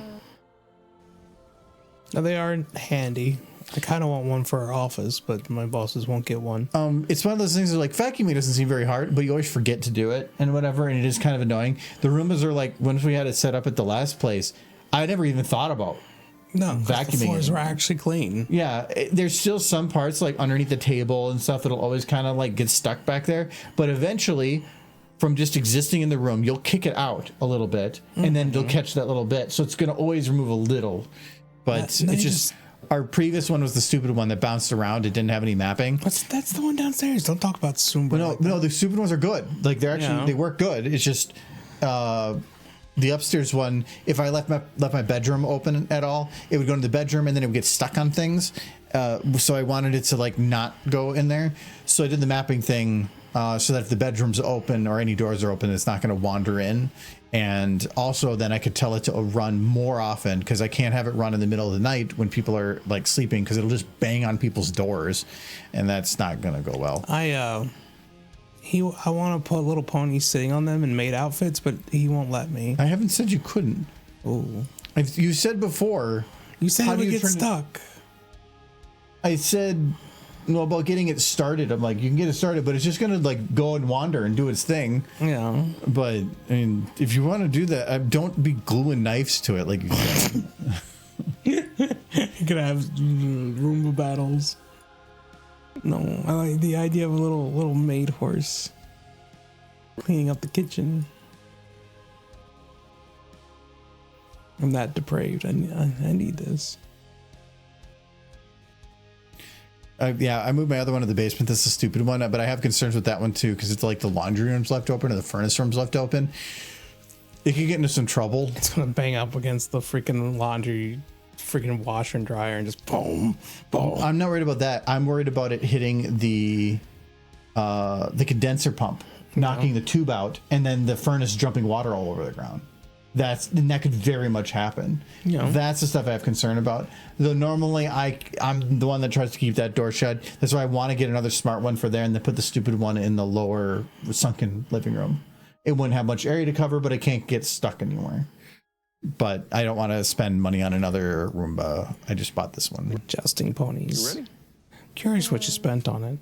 Now, they are handy. I kind of want one for our office, but my bosses won't get one. It's one of those things that vacuuming doesn't seem very hard, but you always forget to do it and whatever, and it is kind of annoying. The Roombas are once we had it set up at the last place, I never even thought about vacuuming. The floors were actually clean. Yeah, there's still some parts underneath the table and stuff that'll always kind of get stuck back there, but eventually, from just existing in the room, you'll kick it out a little bit, and then you'll catch that little bit. So it's going to always remove a little, but it's just. Our previous one was the stupid one that bounced around. It didn't have any mapping. That's the one downstairs. Don't talk about Sombra. No, the stupid ones are good. They're actually they work good. It's just the upstairs one. If I left my bedroom open at all, it would go into the bedroom and then it would get stuck on things. So I wanted it to not go in there. So I did the mapping thing so that if the bedroom's open or any doors are open, it's not going to wander in. And also then I could tell it to run more often, because I can't have it run in the middle of the night when people are like sleeping, because it'll just bang on people's doors, and that's not going to go well. I want to put little ponies sitting on them in maid outfits, but he won't let me. I haven't said you couldn't. Oh, You said before. you said How it do would you get turn it- stuck. I said, well, about getting it started. I'm like, you can get it started, but it's just going to like go and wander and do its thing. Yeah. But I mean, if you want to do that, don't be gluing knives to it like you said. You're gonna have Roomba battles. No, I like the idea of a little maid horse cleaning up the kitchen. I'm that depraved. I need this. Yeah, I moved my other one to the basement. That's a stupid one, but I have concerns with that one too, because it's like the laundry room's left open or the furnace room's left open. It could get into some trouble. It's gonna bang up against the freaking laundry, freaking washer and dryer, and just boom, boom. I'm not worried about that. I'm worried about it hitting the condenser pump, knocking the tube out, and then the furnace jumping water all over the ground. That could very much happen. Yeah. That's the stuff I have concern about. Though normally I'm the one that tries to keep that door shut. That's why I want to get another smart one for there, and then put the stupid one in the lower sunken living room. It wouldn't have much area to cover, but it can't get stuck anywhere. But I don't want to spend money on another Roomba. I just bought this one. Adjusting ponies. You ready? Curious what you spent on it.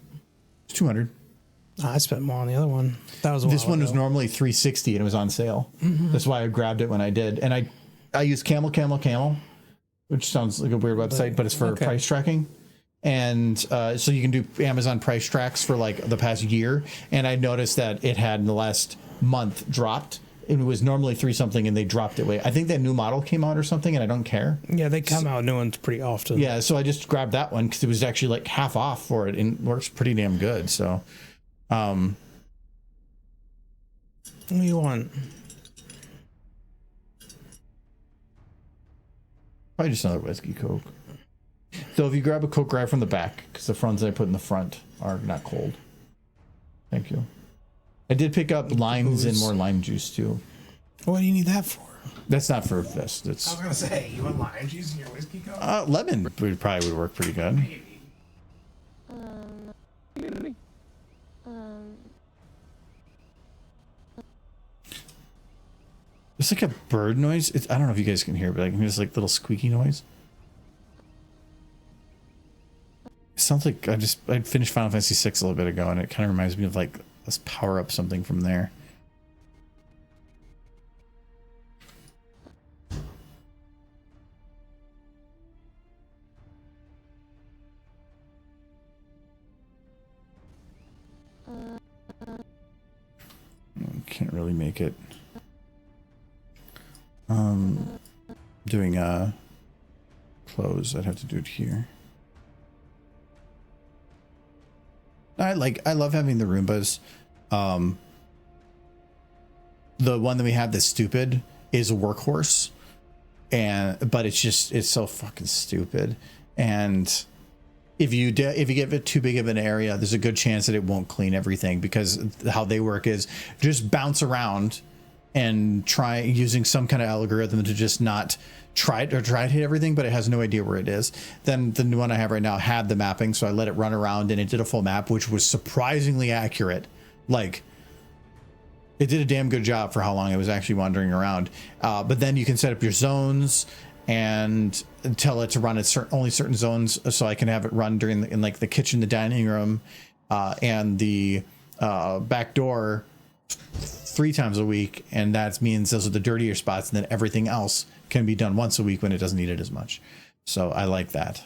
It's $200. I spent more on the other one. That was a This while one was ago. normally $360 and it was on sale. That's why I grabbed it when I did. And I use Camel, which sounds like a weird website, but it's for okay. price tracking. And so you can do Amazon price tracks for like the past year. And I noticed that it had in the last month dropped. It was normally 3 something and they dropped it way. I think that new model came out or something, and I don't care. Yeah, they come out new ones pretty often. Yeah, so I just grabbed that one because it was actually like half off for it and works pretty damn good. So What do you want? probably just another whiskey Coke. So if you grab a Coke right from the back, because the fronts I put in the front are not cold. Thank you. I did pick up limes and more lime juice too. What do you need that for? That's not for this. I It's was gonna say, you want lime juice in your whiskey Coke? lemon would work pretty good. Maybe. You ready? It's like a bird noise. I don't know if you guys can hear, but I can hear this like little squeaky noise. It sounds like I finished Final Fantasy VI a little bit ago, and it kind of reminds me of like let's power up something from there. Can't really make it. Doing close. I'd have to do it here. I love having the Roombas. The one that we have that's stupid is a workhorse, but it's so fucking stupid. And if you give it too big of an area, there's a good chance that it won't clean everything, because how they work is just bounce around and try using some kind of algorithm to just not try to hit everything, but it has no idea where it is. Then the new one I have right now had the mapping, so I let it run around and it did a full map, which was surprisingly accurate. Like, it did a damn good job for how long it was actually wandering around. But then you can set up your zones and tell it to run at only certain zones, so I can have it run in like the kitchen, the dining room, and the back door 3 times a week, and that means those are the dirtier spots, and then everything else can be done once a week when it doesn't need it as much. So I like that.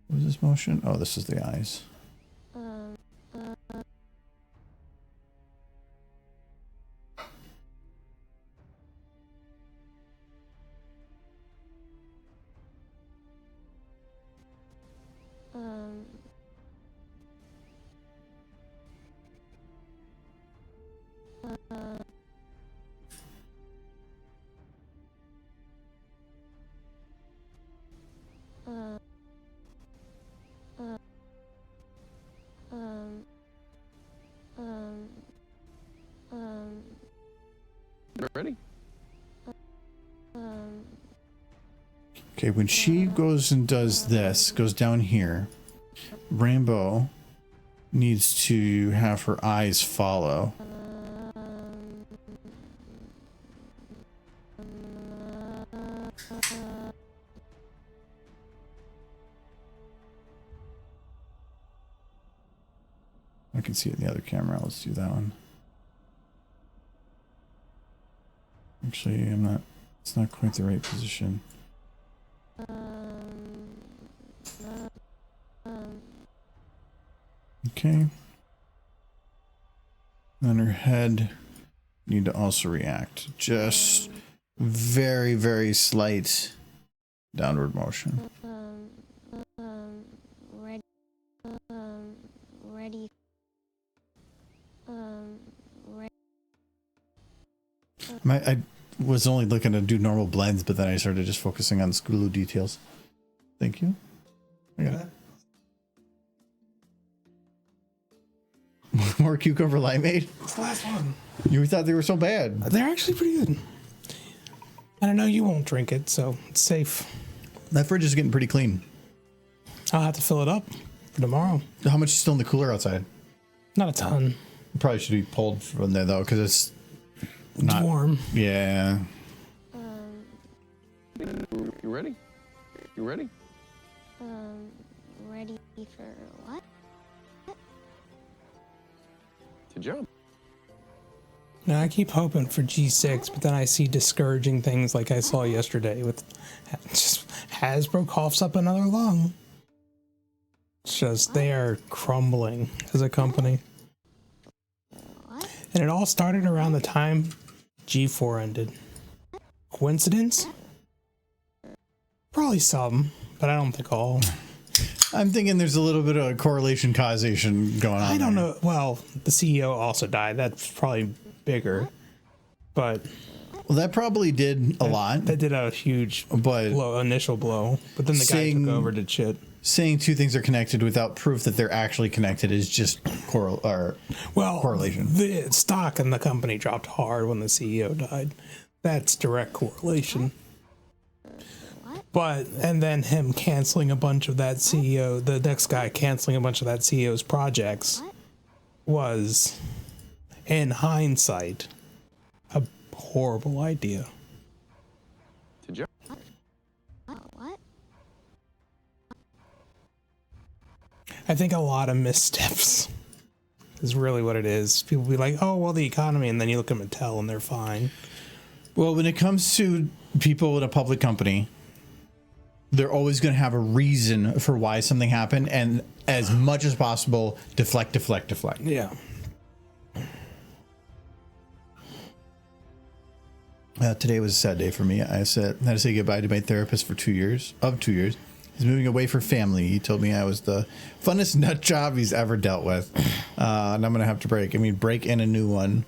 What is this motion? Oh, this is the eyes. Ready? Okay, when she goes and does this, goes down here, Rainbow needs to have her eyes follow. I can see it in the other camera. Let's do that one. Actually, I'm not, it's not quite the right position. Okay. Then her head need to also react. Just very, very slight downward motion. Ready. Ready. I was only looking to do normal blends, but then I started just focusing on Skulu details. Thank you. I got it. More cucumber limeade? It's the last one. You thought they were so bad. They're actually pretty good. And I know you won't drink it, so it's safe. That fridge is getting pretty clean. I'll have to fill it up for tomorrow. How much is still in the cooler outside? Not a ton. Probably should be pulled from there though, because it's It's not warm. Yeah. You ready? You ready? Ready for what? To jump. Now I keep hoping for G6, but then I see discouraging things like I saw yesterday with just Hasbro coughs up another lung. It's just they are crumbling as a company. And it all started around the time G4 ended. Coincidence? Probably some, but I don't think all. I'm thinking there's a little bit of correlation causation going on. I don't there. know. Well, the CEO also died. That's probably bigger. But Well, that probably did a lot. that did a huge But initial blow. But then the guy saying- took over, did shit. saying two things are connected without proof that they're actually connected is just correlation. The stock in the company dropped hard when the CEO died. That's direct correlation. But, and then him canceling a bunch of that CEO, the next guy canceling a bunch of that CEO's projects was, in hindsight, a horrible idea. To jump. What? I think a lot of missteps is really what it is. People be like, oh, well, the economy, and then you look at Mattel and they're fine. Well, when it comes to people in a public company, they're always going to have a reason for why something happened, and as much as possible, deflect. Yeah. Today was a sad day for me. I had to say goodbye to my therapist for 2 years. He's moving away for family. He told me I was the funnest nut job he's ever dealt with, and I'm going to have to break in a new one.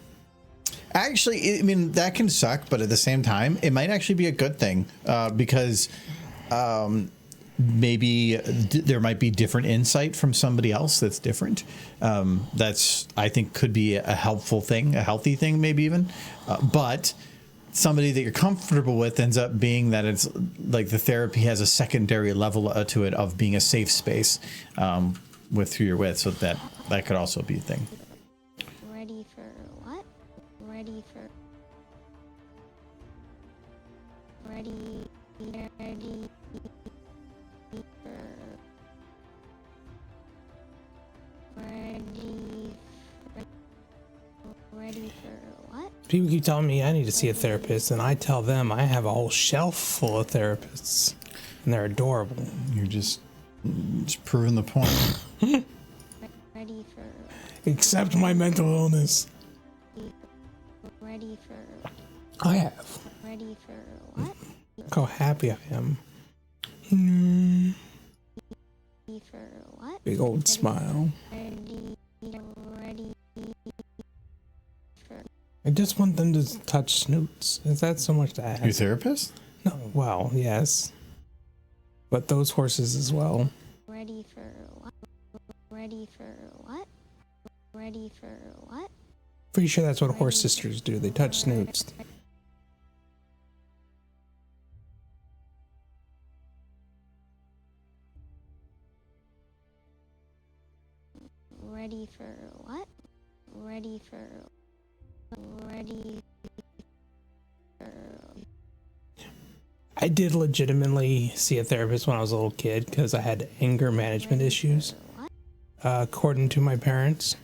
Actually, I mean, that can suck, but at the same time, it might actually be a good thing because maybe there might be different insight from somebody else that's different. That's, I think, could be a helpful thing, a healthy thing, maybe even. But somebody that you're comfortable with ends up being that it's like the therapy has a secondary level to it of being a safe space with who you're with. So that could also be a thing. Ready for what? Ready for. Ready. Ready. Ready for what? People keep telling me I need to see a therapist, and I tell them I have a whole shelf full of therapists, and they're adorable. You're just proving the point. Ready for. Except my mental illness. Ready for. I have. Ready for what? Look how happy I am. Ready for what? Big old smile. Ready. Ready. I just want them to touch snoots. Is that so much to ask? Your therapist? No, well, yes. But those horses as well. Ready for what? Ready for what? Ready for what? Pretty sure that's what horse sisters do. They touch snoots. ready for what? Ready for I did legitimately see a therapist when I was a little kid because I had anger management issues, according to my parents.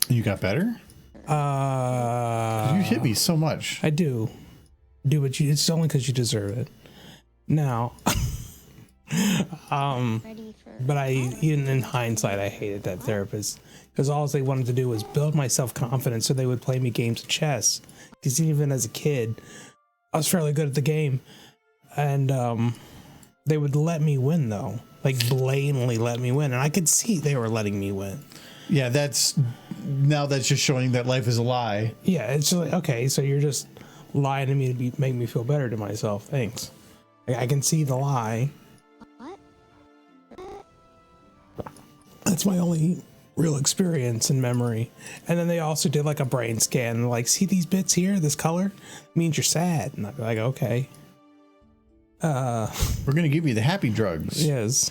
You got better? You hit me so much. I do, but it's only because you deserve it. Now, ready for but even in hindsight, I hated that therapist because all they wanted to do was build my self-confidence so they would play me games of chess. Because even as a kid, I was fairly good at the game. And they would let me win, though. Like, blatantly let me win. And I could see they were letting me win. Yeah, that's just showing that life is a lie. Yeah, it's like, okay, so you're just lying to me to make me feel better to myself. Thanks. Like, I can see the lie. what? That's my only real experience and memory. And then they also did, like, a brain scan. Like, see these bits here? This color? Means you're sad. And I'd be like, okay. We're gonna give you the happy drugs. Yes.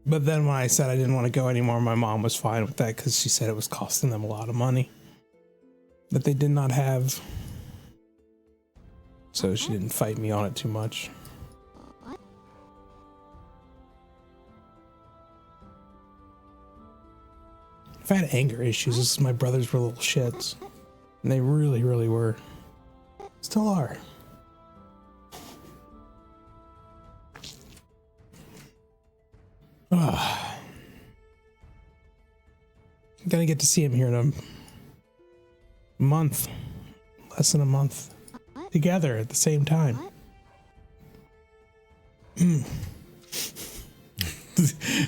But then when I said I didn't want to go anymore, my mom was fine with that because she said it was costing them a lot of money that they did not have. So she didn't fight me on it too much. I've had anger issues. This is my brothers were little shits. And they really, really were. Still are. I'm gonna get to see him here in a month. Less than a month. Together at the same time.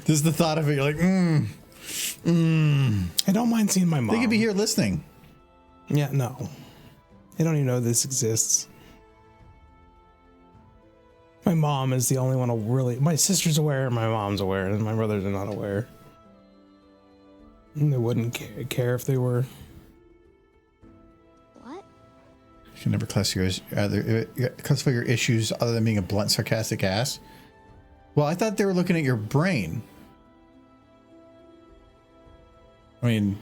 Just the thought of it, you're like, I don't mind seeing my mom. They could be here listening. Yeah, no. They don't even know this exists. My mom is the only one who really... My sister's aware, my mom's aware, and my brothers are not aware. And they wouldn't care if they were. What? You can never classify your issues other than being a blunt, sarcastic ass. Well, I thought they were looking at your brain. I mean,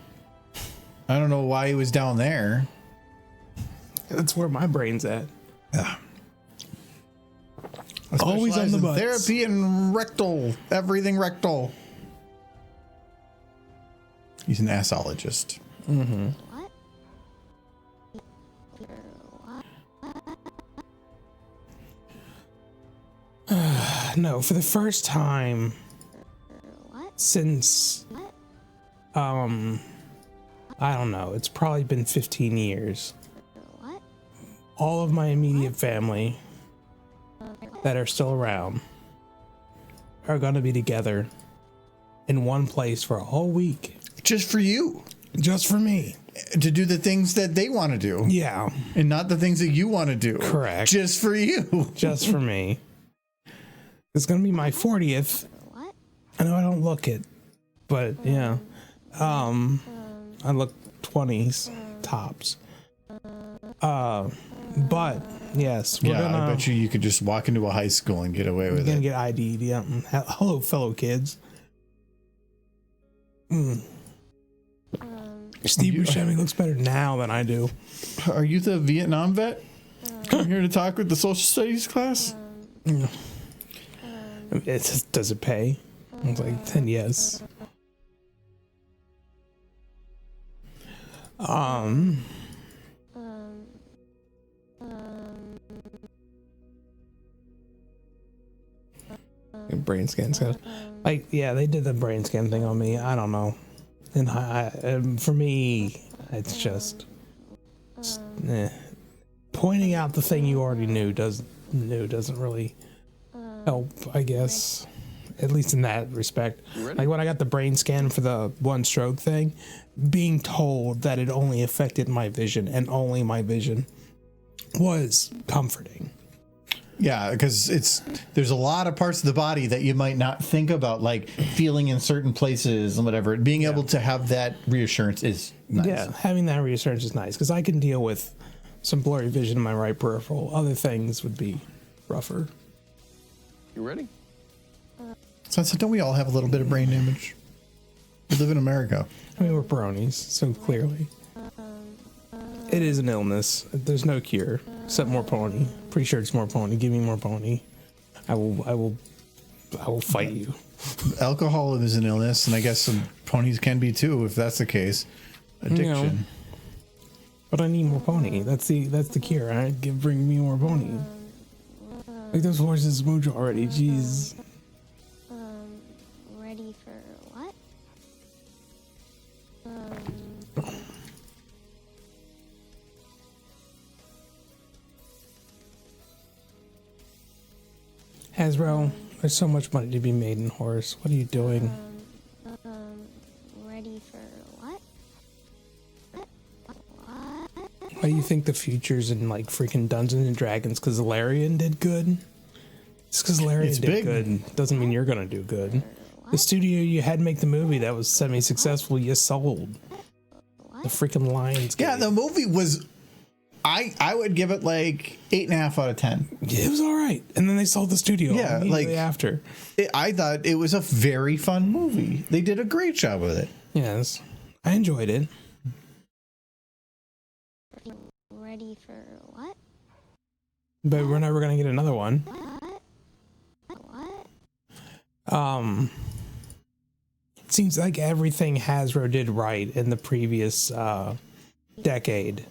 I don't know why he was down there. That's where my brain's at. Yeah. Always on the butts. Therapy and rectal. Everything rectal. He's an assologist. Mm-hmm. What? No, for the first time What? since... I don't know. It's probably been 15 years. What? All of my immediate family that are still around are going to be together in one place for a whole week. Just for you. Just for me. To do the things that they want to do. Yeah. And not the things that you want to do. Correct. Just for you. Just for me. It's going to be my 40th. What? I know I don't look it, but yeah. I look 20s tops. But yes, we're gonna. I bet you could just walk into a high school and get away with We're gonna it. get ID'd. Yeah. Hello, fellow kids. Steve Buscemi looks better now than I do. Are you the Vietnam vet? Come here to talk with the social studies class? Does it pay? I was like, then yes. Brain scans. Like, yeah, they did the brain scan thing on me. I don't know. And for me, it's just pointing out the thing you already knew doesn't really help, I guess. At least in that respect. Like when I got the brain scan for the one stroke thing, being told that it only affected my vision and only my vision was comforting. Yeah, because there's a lot of parts of the body that you might not think about, like feeling in certain places and whatever. Being able to have that reassurance is nice. Yeah, having that reassurance is nice because I can deal with some blurry vision in my right peripheral. Other things would be rougher. You ready? So I said, don't we all have a little bit of brain damage? We live in America. I mean, we're bronies, so clearly. It is an illness. There's no cure except more pony. Pretty sure it's more pony. Give me more pony. I will fight you. Alcohol is an illness, and I guess some ponies can be too, if that's the case. Addiction. But I need more pony. That's the cure. Bring me more pony. Like those horses moved already. Jeez. Ready for what? Hasbro, there's so much money to be made in horse. What are you doing? Ready for what? Why do you think the future's in like freaking Dungeons and Dragons? Because Larian did good? It's because Larian It's did big. good. Doesn't mean you're gonna do good. The studio you had make the movie that was semi-successful, you sold. The freaking Lions. Yeah, the movie was. I would give it like 8.5 out of 10. It was all right, and then they sold the studio. Yeah, immediately like- after. I thought it was a very fun movie. They did a great job with it. Yes, I enjoyed it. Ready for what? But we're never gonna get another one. What? It seems like everything Hasbro did right in the previous decade.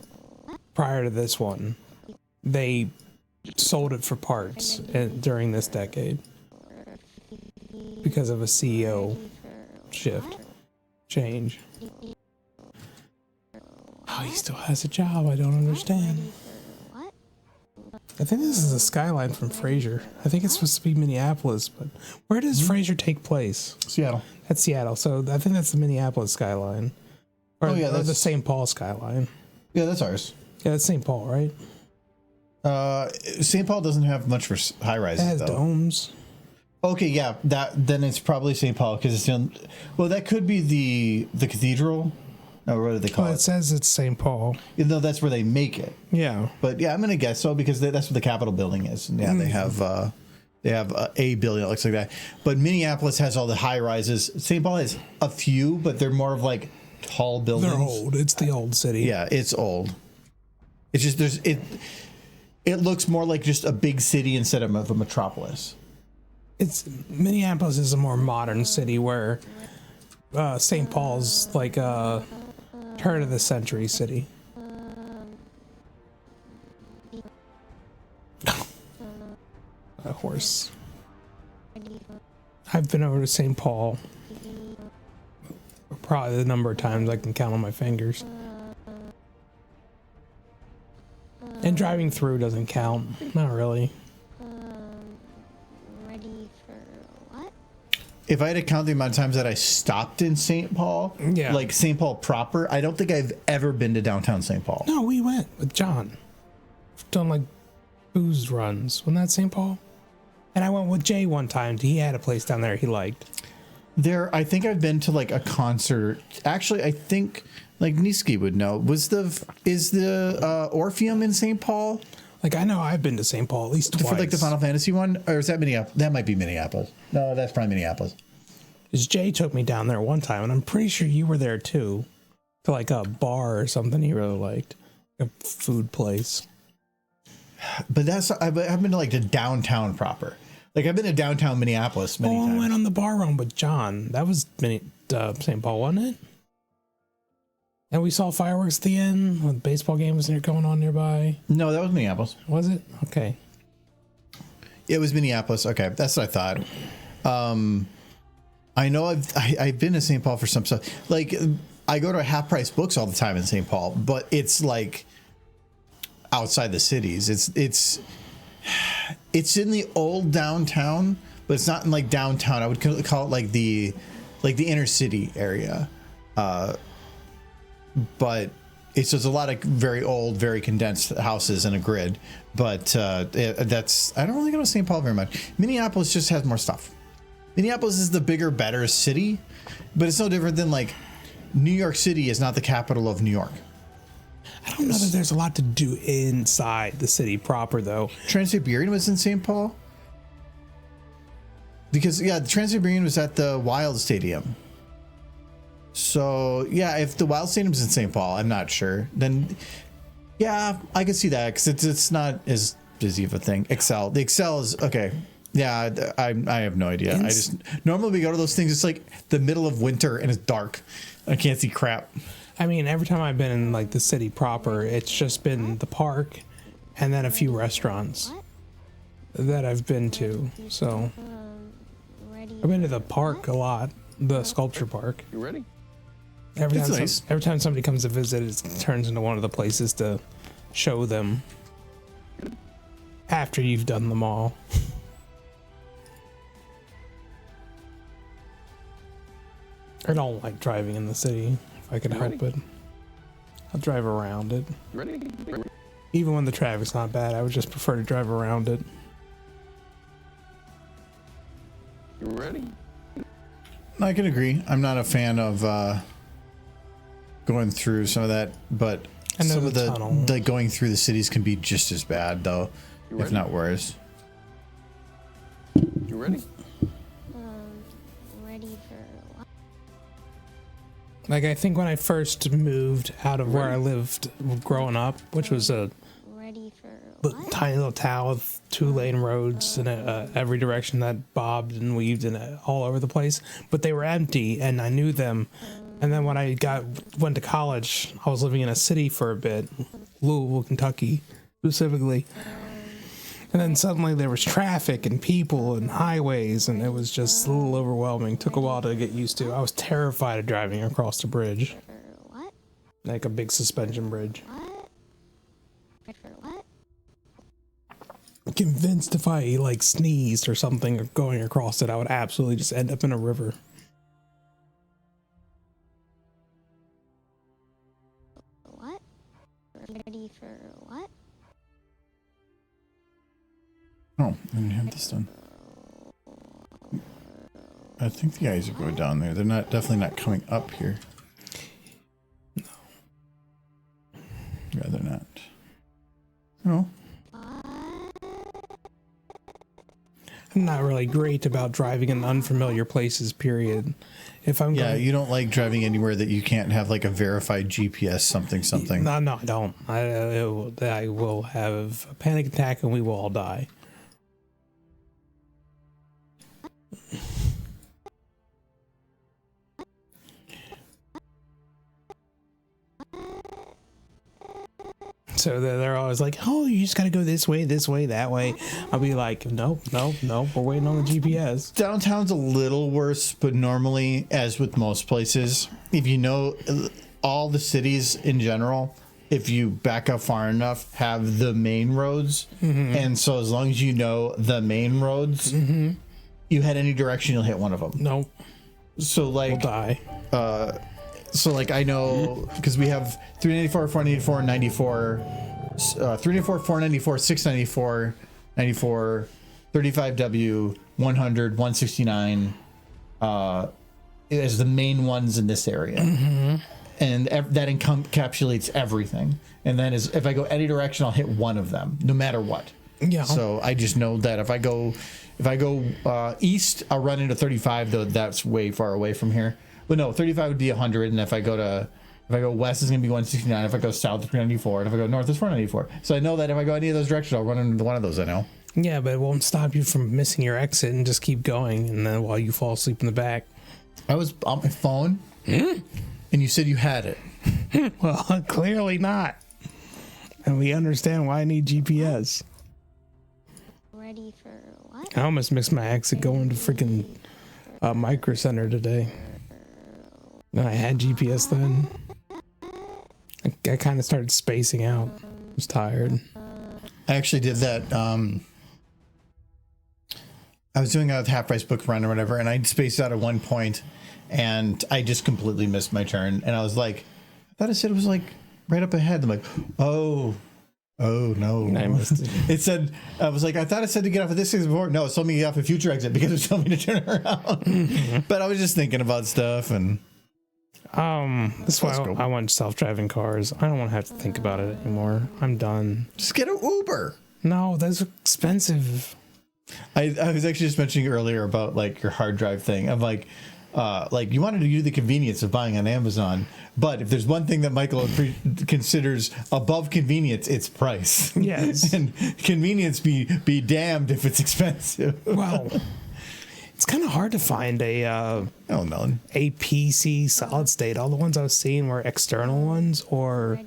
Prior to this one, they sold it for parts during this decade because of a CEO shift change. Oh, he still has a job. I don't understand. What? I think this is a skyline from Frasier. I think it's supposed to be Minneapolis, but where does Frasier take place? Seattle. That's Seattle, so I think that's the Minneapolis skyline, or, Oh, yeah, or that's- the St. Paul skyline. Yeah, that's ours. Yeah, that's St. Paul, right? St. Paul doesn't have much for high It rises has though. domes. Okay, yeah, then it's probably St. Paul because it's in. Well, that could be the cathedral. No, what do they call Well, it? it says it's St. Paul. Even though that's where they make it. Yeah. But yeah, I'm gonna guess so because that's where the Capitol building is. And yeah, they have a building that looks like that. But Minneapolis has all the high rises. St. Paul has a few, but they're more of like tall buildings. They're old. It's the old city. Yeah, it's old. It's just it looks more like just a big city instead of a metropolis. It's Minneapolis is a more modern city where St. Paul's like a turn of the century city. A horse. I've been over to St. Paul probably the number of times I can count on my fingers. And driving through doesn't count. Not really. Ready for what? If I had to count the amount of times that I stopped in St. Paul, Yeah. like St. Paul proper, I don't think I've ever been to downtown St. Paul. No, we went with John. We've done like booze runs. Wasn't that St. Paul? And I went with Jay one time. He had a place down there he liked. I think I've been to like a concert. Actually, I think like Niski would know. Is the Orpheum in St. Paul Like, I know I've been to St. Paul at least twice. for like the Final Fantasy one, or is that Minneapolis? That might be Minneapolis. No, that's probably Minneapolis. Because Jay took me down there one time, and I'm pretty sure you were there too. To like a bar or something he really liked. A food place. But I've been to like the downtown proper. Like I've been to downtown Minneapolis many I times. went on the bar run with John. That was St. Paul, wasn't it? And we saw fireworks at the end when the baseball game was going on nearby. No, that was Minneapolis. Was it? Okay. It was Minneapolis. Okay, that's what I thought. I know I've been to St. Paul for some stuff. Like I go to Half Price Books all the time in St. Paul, but it's like outside the cities. It's in the old downtown, but it's not in like downtown. I would call it like the inner city area. But it's just a lot of very old, very condensed houses in a grid. But I don't really go to St. Paul very much. Minneapolis just has more stuff. Minneapolis is the bigger, better city, but it's no different than like New York City is not the capital of New York. I don't know that there's a lot to do inside the city proper, though. Trans-Siberian was in St. Paul. because the Trans-Siberian was at the Wild Stadium. So yeah, if the Wild Stadium's in St. Paul, I'm not sure. Then yeah, I can see that because it's not as busy of a thing. The Excel is okay. Yeah, I have no idea. I just normally we go to those things. It's like the middle of winter and it's dark. I can't see crap. I mean, every time I've been in like the city proper, it's just been the park and then a few restaurants that I've been to. So I've been to the park a lot, the sculpture park. You ready? Every That's time, nice. every time somebody comes to visit, it turns into one of the places to show them after you've done them all. I don't like driving in the city if I can help it. I'll drive around it. Ready? Even when the traffic's not bad, I would just prefer to drive around it. You ready? I can agree. I'm not a fan of going through some of that, but I know some of the tunnel. the going through the cities can be just as bad, though, You if ready? not worse. You ready? Ready for what? Like, I think when I first moved out of where I lived growing up, which was a Ready for what? tiny little town with 2-lane roads in every direction that bobbed and weaved and all over the place, but they were empty and I knew them. And then when I went to college, I was living in a city for a bit, Louisville, Kentucky, specifically. And then suddenly there was traffic and people and highways, and it was just a little overwhelming. Took a while to get used to. I was terrified of driving across the bridge, For what? like a big suspension bridge. What? Ready for what? Convinced if I like sneezed or something or going across it, I would absolutely just end up in a river. What? Ready for what? Oh, I didn't have this done. I think the guys are going down there. They're definitely not coming up here. No. Rather not. No. I'm not really great about driving in unfamiliar places, period. If I'm Yeah, going, you don't like driving anywhere that you can't have like a verified GPS something. No, I don't. I will have a panic attack and we will all die. So they're always like, "Oh, you just got to go this way, that way." I'll be like, "Nope, we're waiting on the GPS." Downtown's a little worse, but normally, as with most places, if you know all the cities in general, if you back up far enough, have the main roads. And so as long as you know the main roads, you head any direction, you'll hit one of them. Nope, So we'll like, die. so like I know because we have 394, 494, 94, 394, 494, 694, 94, 35W, 100, 169 as the main ones in this area. And that encapsulates everything. And then if I go any direction, I'll hit one of them, no matter what. Yeah. So I just know that if I go east, I'll run into 35, though that's way far away from here. But no, 35 would be 100, and if I go west, it's gonna be 169. If I go south, it's 394, and if I go north, it's 494. So I know that if I go any of those directions, I'll run into one of those. I know. Yeah, but it won't stop you from missing your exit and just keep going. And then while you fall asleep in the back. I was on my phone, and you said you had it. Well, clearly not. And we understand why I need GPS. Ready for what? I almost missed my exit going to freaking Micro Center today. And I had GPS then. I kind of started spacing out. I was tired. I actually did that. I was doing a half price book run or whatever, and I spaced out at one point, and I just completely missed my turn. And I was like, I thought it said it was like right up ahead. I'm like, oh no. I missed it. It said, I was like, I thought it said to get off of this exit before. No, it told me to get off a future exit because it told me to turn around. But I was just thinking about stuff, and That's why Let's go. I want self-driving cars. I don't want to have to think about it anymore. I'm done. just get an Uber. No, those are expensive. I was actually just mentioning earlier about like your hard drive thing. I'm like you wanted to use the convenience of buying on Amazon, but if there's one thing that Michael considers above convenience, it's price. Yes. And convenience be damned if it's expensive. Well, it's kind of hard to find a PC solid state. All the ones I was seeing were external ones or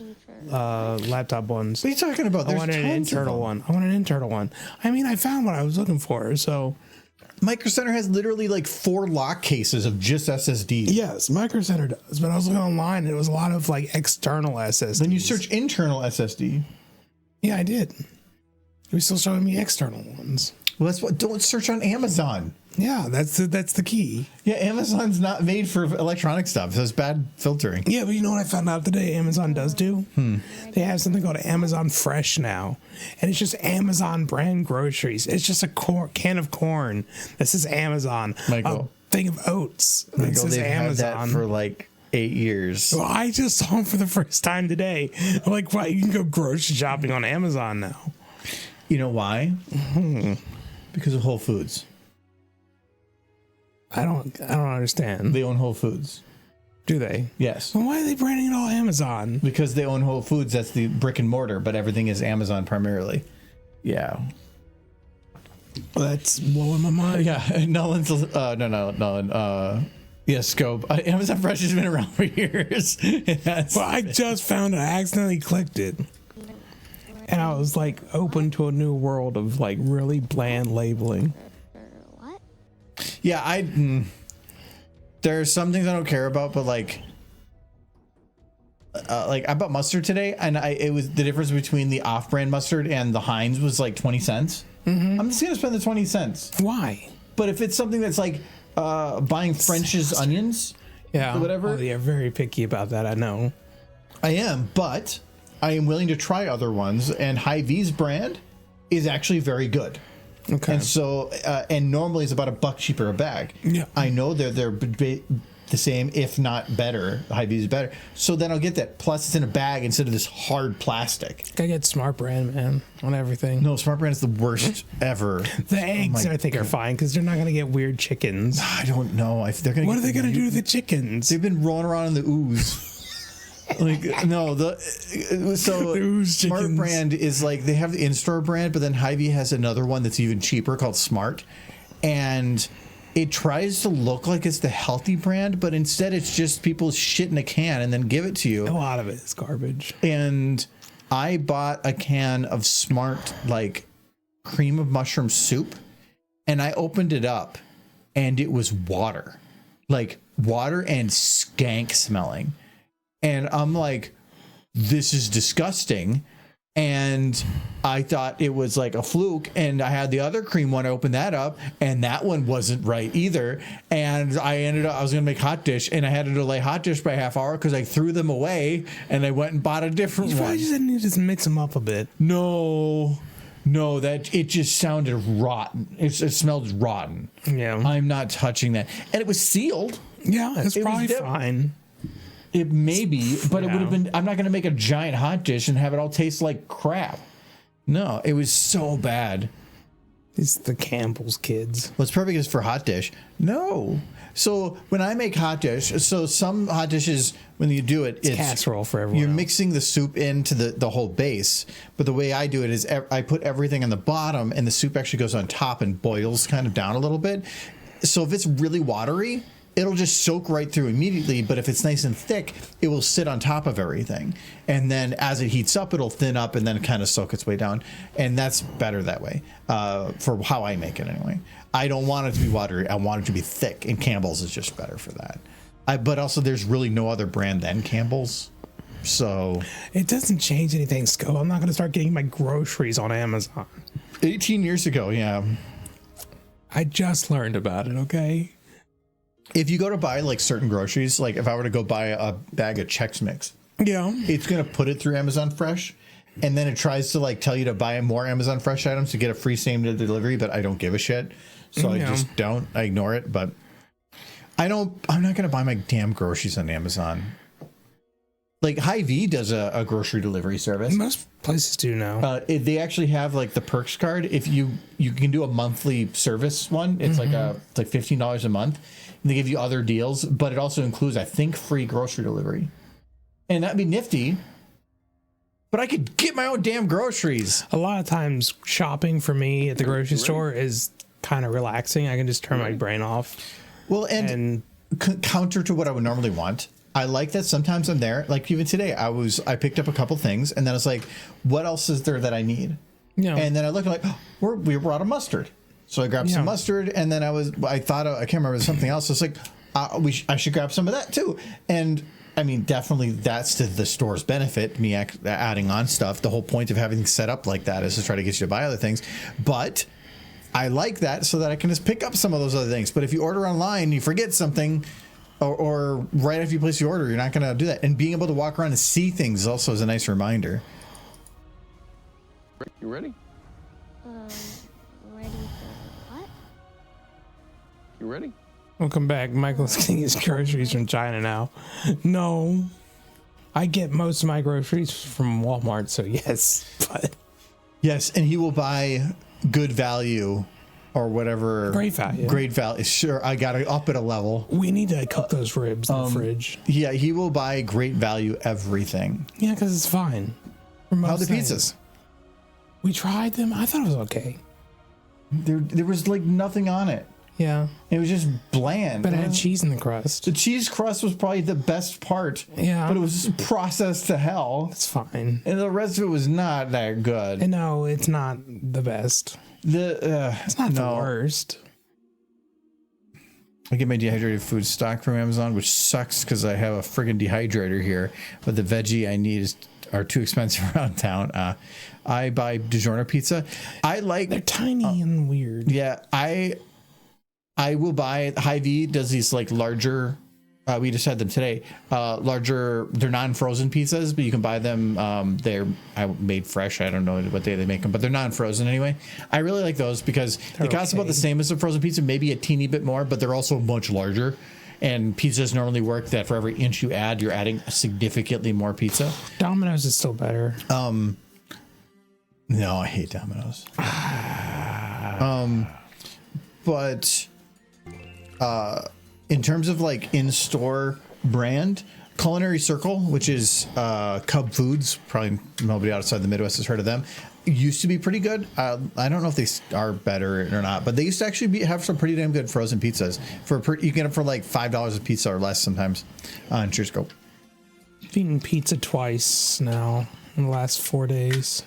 laptop ones. What are you talking about? I wanted an internal one. I want an internal one. I mean, I found what I was looking for, so... Micro Center has literally like 4 lock cases of just SSDs. Yes, Micro Center does, but I was looking online and it was a lot of like external SSDs. Then you search internal SSD. Yeah, I did. It was still showing me external ones. Well, that's what. Don't search on Amazon. Yeah, that's the key. Yeah, Amazon's not made for electronic stuff. So it's bad filtering. Yeah, but you know what I found out today Amazon does do? They have something called Amazon Fresh now. And it's just Amazon brand groceries. It's just a can of corn that says Amazon. Michael. A thing of oats that Michael, says they've Amazon. had that for like 8 years. Well, I just saw them for the first time today. I'm like, wow, you can go grocery shopping on Amazon now. You know why? Because of Whole Foods. I don't understand. They own Whole Foods. Do they? Yes. Well, why are they branding it all Amazon? Because they own Whole Foods. That's the brick and mortar, but everything is Amazon primarily. Yeah. Well, that's blowing my mind. Yeah. Nolan's. Nolan. Yeah, Scope. Amazon Fresh has been around for years. Well, I just found it. I accidentally clicked it. And I was like open to a new world of like really bland labeling. What? Yeah, there are some things I don't care about, but like I bought mustard today, and it was the difference between the off-brand mustard and the Heinz was like 20 cents. I'm just gonna spend the 20 cents. Why? But if it's something that's like buying French's onions, Yeah, or whatever, oh, you're very picky about that. I know. I am, but I am willing to try other ones, and Hy-Vee's brand is actually very good. Okay. And so, and normally it's about $1 cheaper a bag. Yeah. I know they're the same, if not better. Hy-Vee's is better. So then I'll get that. Plus, it's in a bag instead of this hard plastic. Gotta get Smart Brand, man, on everything. No, Smart Brand is the worst ever. The eggs, I think, are fine because they're not gonna get weird chickens. I don't know. They're gonna. What are they gonna do to the chickens? They've been rolling around in the ooze. Like no, Smart chickens. Brand is like they have the in-store brand, but then Hy-Vee has another one that's even cheaper called Smart, and it tries to look like it's the healthy brand, but instead it's just people shit in a can and then give it to you. A lot of it is garbage. And I bought a can of Smart like cream of mushroom soup, and I opened it up, and it was water and skank smelling. And I'm like, this is disgusting. And I thought it was like a fluke. And I had the other cream one, I opened that up, and that one wasn't right either. And I was going to make hot dish, and I had to delay hot dish by a half hour because I threw them away, and I went and bought a different You one. probably just didn't need to mix them up a bit. No, that it just sounded rotten. It smelled rotten. Yeah. I'm not touching that. And it was sealed. Yeah, it's It was probably dip- fine. It may be, but it would have Yeah. been. I'm not going to make a giant hot dish and have it all taste like crap. No, it was so bad. It's the Campbell's kids. What's perfect is for hot dish. No. So when I make hot dish, so some hot dishes, when you do it, it's Casserole for everyone. You're else. mixing the soup into the whole base. But the way I do it is I put everything on the bottom, and the soup actually goes on top and boils kind of down a little bit. So if it's really watery, it'll just soak right through immediately. But if it's nice and thick, it will sit on top of everything. And then as it heats up, it'll thin up and then kind of soak its way down. And that's better that way, for how I make it anyway. I don't want it to be watery. I want it to be thick. And Campbell's is just better for that. But also, there's really no other brand than Campbell's. So It doesn't change anything, Sco. I'm not going to start getting my groceries on Amazon. 18 years ago, yeah. I just learned about it, okay? If you go to buy like certain groceries, like if I were to go buy a bag of Chex Mix, Yeah. it's going to put it through Amazon Fresh, and then it tries to like tell you to buy more Amazon Fresh items to get a free same day delivery, but I don't give a shit. So I just don't. I ignore it, but I'm not going to buy my damn groceries on Amazon. like Hy-Vee does a grocery delivery service. Most places do now. They actually have like the perks card. If you can do a monthly service one, it's like $15 a month. And they give you other deals, but it also includes, I think, free grocery delivery. And that'd be nifty. But I could get my own damn groceries. A lot of times shopping for me at the grocery store is kind of relaxing. I can just turn my brain off. Well, and counter to what I would normally want, I like that sometimes I'm there. Like even today, I picked up a couple things, and then I was like, what else is there that I need? Yeah. And then I looked like, we were out of mustard. So I grabbed some mustard, and then I thought, I can't remember, something else. It's like, I should grab some of that too. And I mean, definitely that's to the store's benefit, me adding on stuff. The whole point of having things set up like that is to try to get you to buy other things. But I like that so that I can just pick up some of those other things. But if you order online, you forget something, or right after you place your order, you're not going to do that. And being able to walk around and see things also is a nice reminder. You ready? Ready for what? You ready? Welcome back. Michael's getting his groceries from China now. No. I get most of my groceries from Walmart, so yes. But yes, and he will buy good value or whatever. Great value. Great value. Sure, I got to up it a level. we need to cook those ribs in the fridge. Yeah, he will buy great value everything. Yeah, because it's fine. How are the pizzas? We tried them. I thought it was okay. There was like nothing on it. Yeah. It was just bland. But it had cheese in the crust. The cheese crust was probably the best part. Yeah. But it was just processed to hell. It's fine. And the rest of it was not that good. And no, it's not the best. It's not the worst. I get my dehydrated food stock from Amazon, which sucks because I have a friggin' dehydrator here. But the veggie I need are too expensive around town. I buy DiGiorno pizza. They're tiny and weird. Yeah, I will buy. Hy-Vee does these like larger. We just had them today. Larger. They're non-frozen pizzas, but you can buy them. They're made fresh. I don't know what day they make them, but they're non-frozen anyway. I really like those because they cost about the same as a frozen pizza, maybe a teeny bit more, but they're also much larger. And pizzas normally work that for every inch you add, you're adding significantly more pizza. Domino's is still better. No, I hate Domino's. But in terms of like in-store brand, Culinary Circle, which is Cub Foods, probably nobody outside the Midwest has heard of them, used to be pretty good. I don't know if they are better or not, but they used to actually have some pretty damn good frozen pizzas. You can get them for like $5 a pizza or less sometimes on Cheersco. I've eaten pizza twice now in the last 4 days.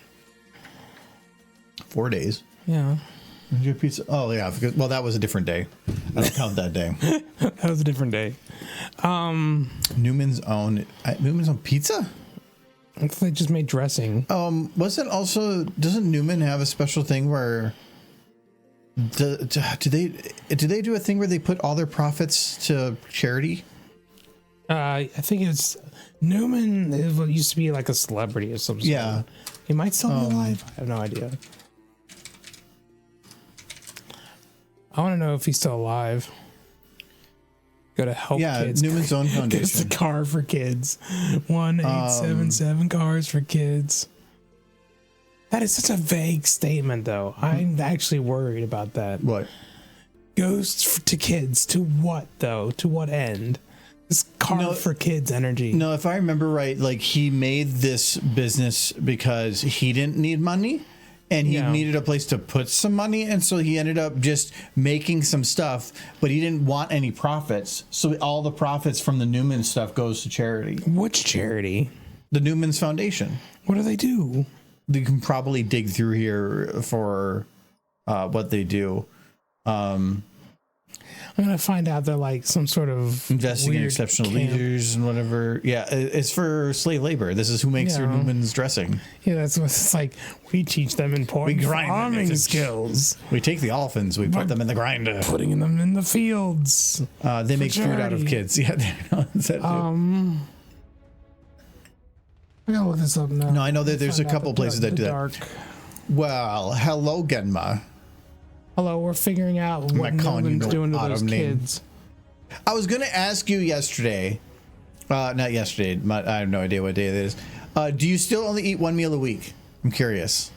4 days? Yeah. Did you have pizza? Oh, yeah. Because, well, that was a different day. I don't count that day. That was a different day. Newman's Own Pizza? I thought they just made dressing. Doesn't Newman have a special thing where do they do a thing where they put all their profits to charity? I think it's Newman. It used to be like a celebrity or something. Yeah. He might still be alive. I have no idea. I want to know if he's still alive. Go to help kids. Newman's Own Foundation. It's the car for kids. 1877 cars for kids. That is such a vague statement, though. I'm actually worried about that. What? Goes to kids. To what, though? To what end? This car for kids energy. No, if I remember right, like he made this business because he didn't need money. And he needed a place to put some money, and so he ended up just making some stuff, but he didn't want any profits. So all the profits from the Newman stuff goes to charity. Which charity? The Newman's Foundation. What do they do? You can probably dig through here for what they do. I'm gonna find out they're like some sort of investing in exceptional leaders and whatever. Yeah, it's for slave labor. This is who makes your Newman's dressing. Yeah, that's what it's like. We teach them important farming skills. We take the elephants, we put them in the grinder, putting them in the fields. They make food out of kids. Yeah, I gotta look this up now. No, I know that there's a couple places that do that. Well, hello, Genma. Hello, we're figuring out what Newman's doing to those kids. I was going to ask you yesterday, Not yesterday. I have no idea what day it is. Do you still only eat one meal a week? I'm curious.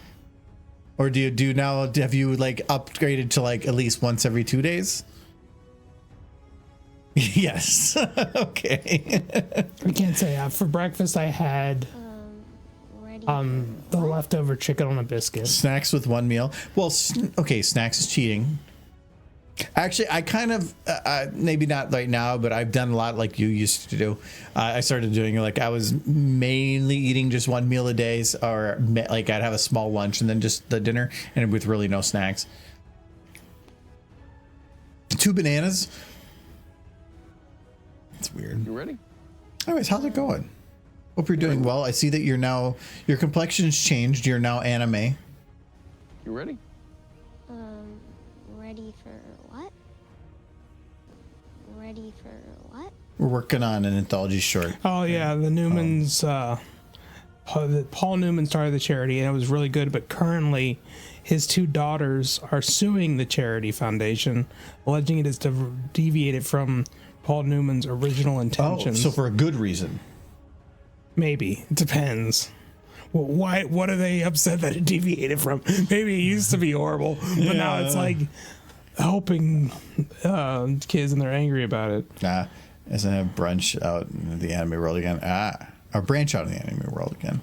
Or do you do now? Have you like upgraded to like at least once every 2 days? Yes. Okay. I can't say. For breakfast, I had Ready the leftover chicken on a biscuit. Snacks with one meal. Well, okay, snacks is cheating. Actually, I kind of maybe not right now, but I've done a lot like you used to do. I started doing like I was mainly eating just one meal a day, or like I'd have a small lunch and then just the dinner, and with really no snacks. 2 bananas. It's weird. You ready? Anyways, how's it going? Hope you're doing well. I see that you're now your complexion's changed. You're now anime. You ready? Ready for what? Ready for what? We're working on an anthology short. Oh yeah, the Newmans. Paul Newman started the charity, and it was really good. But currently, his 2 daughters are suing the charity foundation, alleging it is deviated from Paul Newman's original intentions. Oh, so for a good reason. Maybe it depends. Well, why? What are they upset that it deviated from? Maybe it used to be horrible, but now it's like helping kids, and they're angry about it. Isn't it brunch out in the anime world again? Or branch out in the anime world again.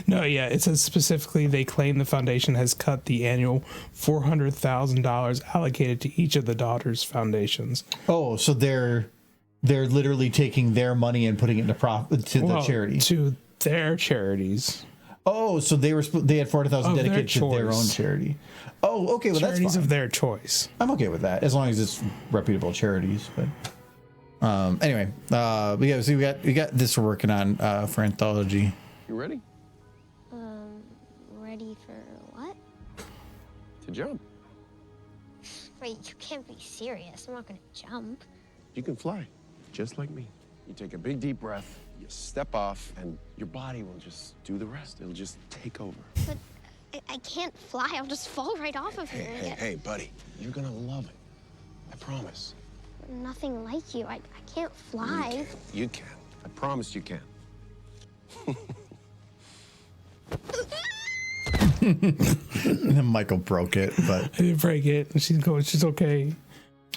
No, yeah, it says specifically they claim the foundation has cut the annual $400,000 allocated to each of the daughters' foundations. Oh, so they're literally taking their money and putting it into profit to the charity. To their charities. Oh, so they had 400,000 dedicated to their own choice. charity. Oh, okay, well Charities that's fine. of their choice. I'm okay with that as long as it's reputable charities. But anyway, yeah, so we got this we're working on for anthology. You ready? Ready for what? To jump. Wait, you can't be serious. I'm not gonna jump. You can fly, just like me. You take a big deep breath, you step off, and your body will just do the rest. It'll just take over. But I can't fly. I'll just fall right off of here. Hey, buddy. You're gonna love it. I promise. Nothing like you. I can't fly. You can. I promise you can. And then Michael broke it, but I didn't break it. She's okay.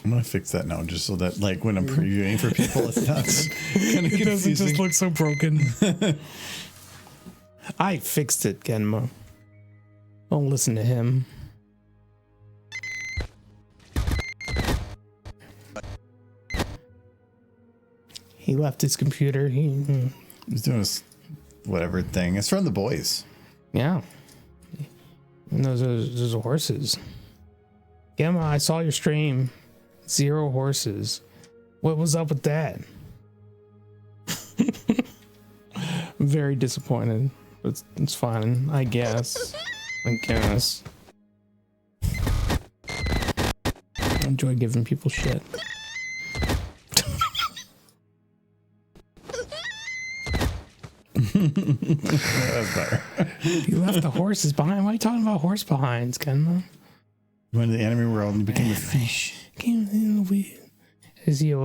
I'm gonna fix that now, just so that like when I'm previewing for people, it's not kind of It doesn't confusing. just look so broken. I fixed it, Genma. Don't listen to him. He left his computer. He's doing this whatever thing. It's from the boys. Yeah. And those are horses. Gemma, I saw your stream. 0 horses. What was up with that? I'm very disappointed. But it's fine, I guess. I enjoy giving people shit. That's better. You left the horses behind. Why are you talking about horse behinds, Genma? You went to the anime world and you became a fish. Is he a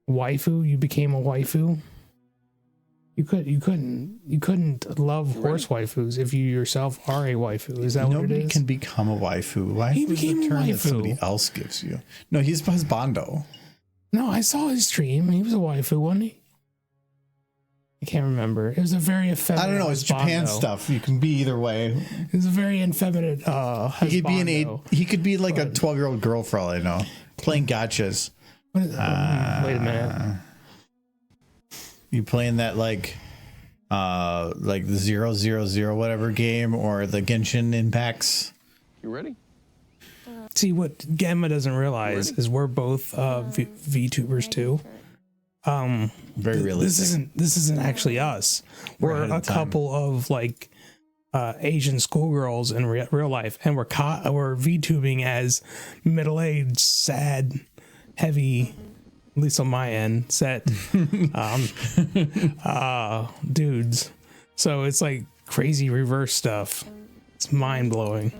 waifu? You became a waifu. You couldn't love horse waifus if you yourself are a waifu. Is that what it Nobody is? can become a waifu. Waifu is became a a term that waifu. somebody else gives you. No, he's Bondo. No, I saw his stream. He was a waifu, wasn't he? I can't remember. It was a very effeminate. I don't know. It's Japan husbando. stuff. You can be either way. It was a very effeminate. He could be husbando. He could be like a 12-year-old girl for all I know, playing gotchas. What is, wait a minute. You playing that like the 000 whatever game or the Genshin Impacts? You ready? See, what Gemma doesn't realize is we're both VTubers too. Very realistic. This isn't actually us. We're ahead a of time. couple of like Asian schoolgirls in real life, and we're VTubing as middle-aged, sad, heavy, at least on my end, set dudes. So it's like crazy reverse stuff. It's mind-blowing.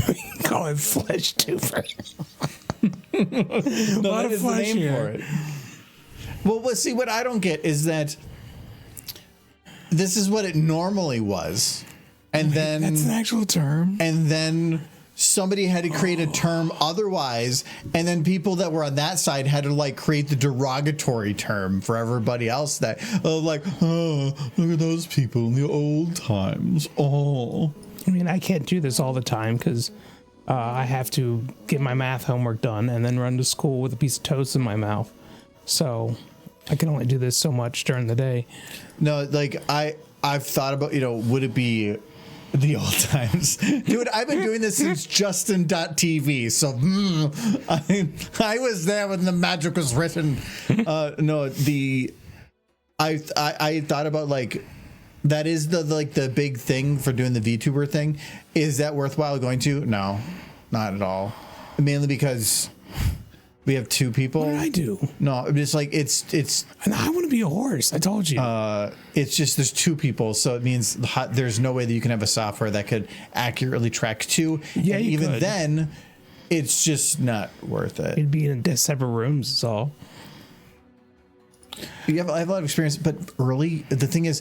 We can call it flesh tuber. No, A lot that of is the flesh name here. for it. Well, see, what I don't get is that this is what it normally was. And then That's an actual term. and then somebody had to create a term otherwise, and then people that were on that side had to like create the derogatory term for everybody else that like, oh, look at those people in the old times. Oh, I mean, I can't do this all the time because I have to get my math homework done and then run to school with a piece of toast in my mouth. So I can only do this so much during the day. no, like I've thought about, would it be the old times? Dude, I've been doing this since Justin.tv, so I was there when the magic was written. I thought about like, that is the big thing for doing the VTuber thing. Is that worthwhile going to? No, not at all. Mainly because we have two people. What did I do? No, it's like it's And I want to be a horse. I told you. it's just there's two people, so it means there's no way that you can have a software that could accurately track two. Yeah, and you even could. then, it's just not worth it. It'd be in separate rooms. Is all. I have a lot of experience, but early, the thing is,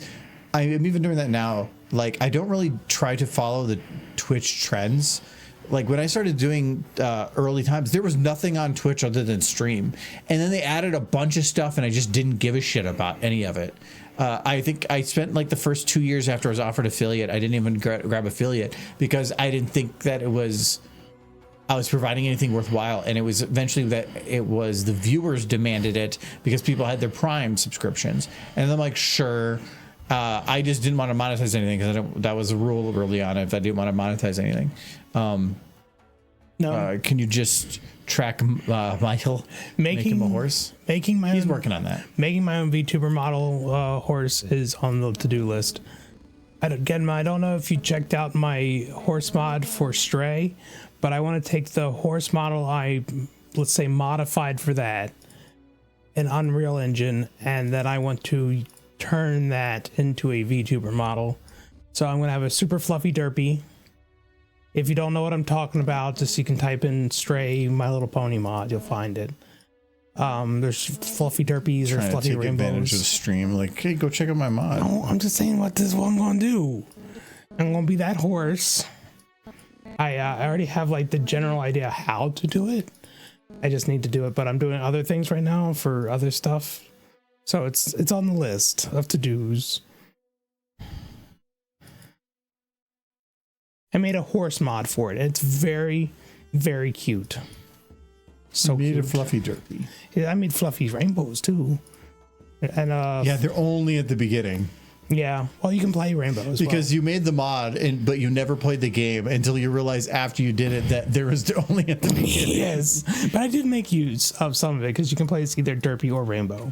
I'm even doing that now. Like, I don't really try to follow the Twitch trends. Like, when I started doing early times, there was nothing on Twitch other than stream. And then they added a bunch of stuff, and I just didn't give a shit about any of it. I think I spent like the first 2 years after I was offered affiliate, I didn't even grab affiliate because I didn't think that I was providing anything worthwhile. And it was eventually that it was the viewers demanded it because people had their Prime subscriptions. And I'm like, sure. I just didn't want to monetize anything because that was a rule early on if I didn't want to monetize anything. No. Can you just track Michael, make him a horse? Making my He's own, working on that. Making my own VTuber model horse is on the to-do list. I don't know if you checked out my horse mod for Stray, but I want to take the horse model let's say modified for that, an Unreal Engine, and then I want to turn that into a VTuber model. So I'm going to have a super fluffy derpy. If you don't know what I'm talking about, just you can type in Stray My Little Pony mod, you'll find it. There's fluffy derpies or Trying to fluffy take advantage of the rainbows. stream. Like, hey, go check out my mod. No, I'm just saying what I'm going to do. I'm going to be that horse. I already have like the general idea how to do it. I just need to do it, but I'm doing other things right now for other stuff. So it's on the list of to-dos. I made a horse mod for it. It's very, very cute. So you need a cute. fluffy derpy. Yeah, I made fluffy rainbows too. And Yeah, they're only at the beginning yeah. Well, you can play rainbows because you made the mod, but you never played the game until you realized after you did it that there was only at the beginning. Yes, but I did make use of some of it because you can play as either derpy or rainbow.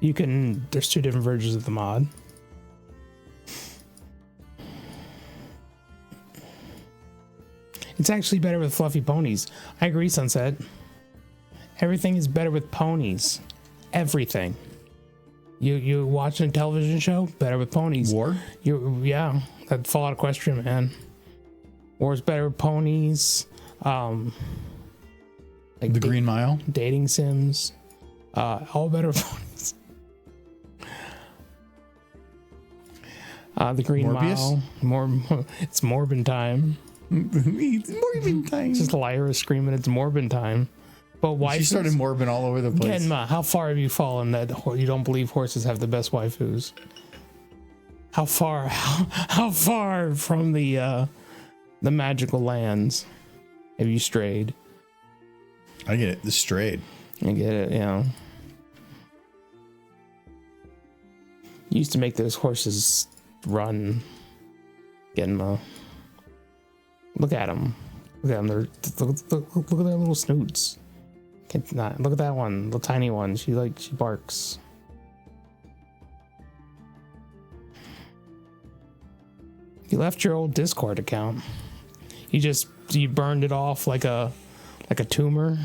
There's two different versions of the mod. It's actually better with fluffy ponies. I agree, Sunset. Everything is better with ponies. Everything. You watching a television show? Better with ponies. War? Yeah, that Fallout Equestrian, man. War's better with ponies. Like The Green Mile? dating sims. All better with ponies. The Green Morbius? Mile. It's Morbin time. It's Morbin time. Just Lyra screaming, it's Morbin time. But waifus? She started morbing all over the place. Genma, how far have you fallen that you don't believe horses have the best waifus? How far from the magical lands have you strayed? I get it. The strayed. I get it, yeah. You used to make those horses run. Genma. Look at them. Look at them. Look at their little snoots. Look at that one, the tiny one. She barks. You left your old Discord account. You burned it off like a tumor.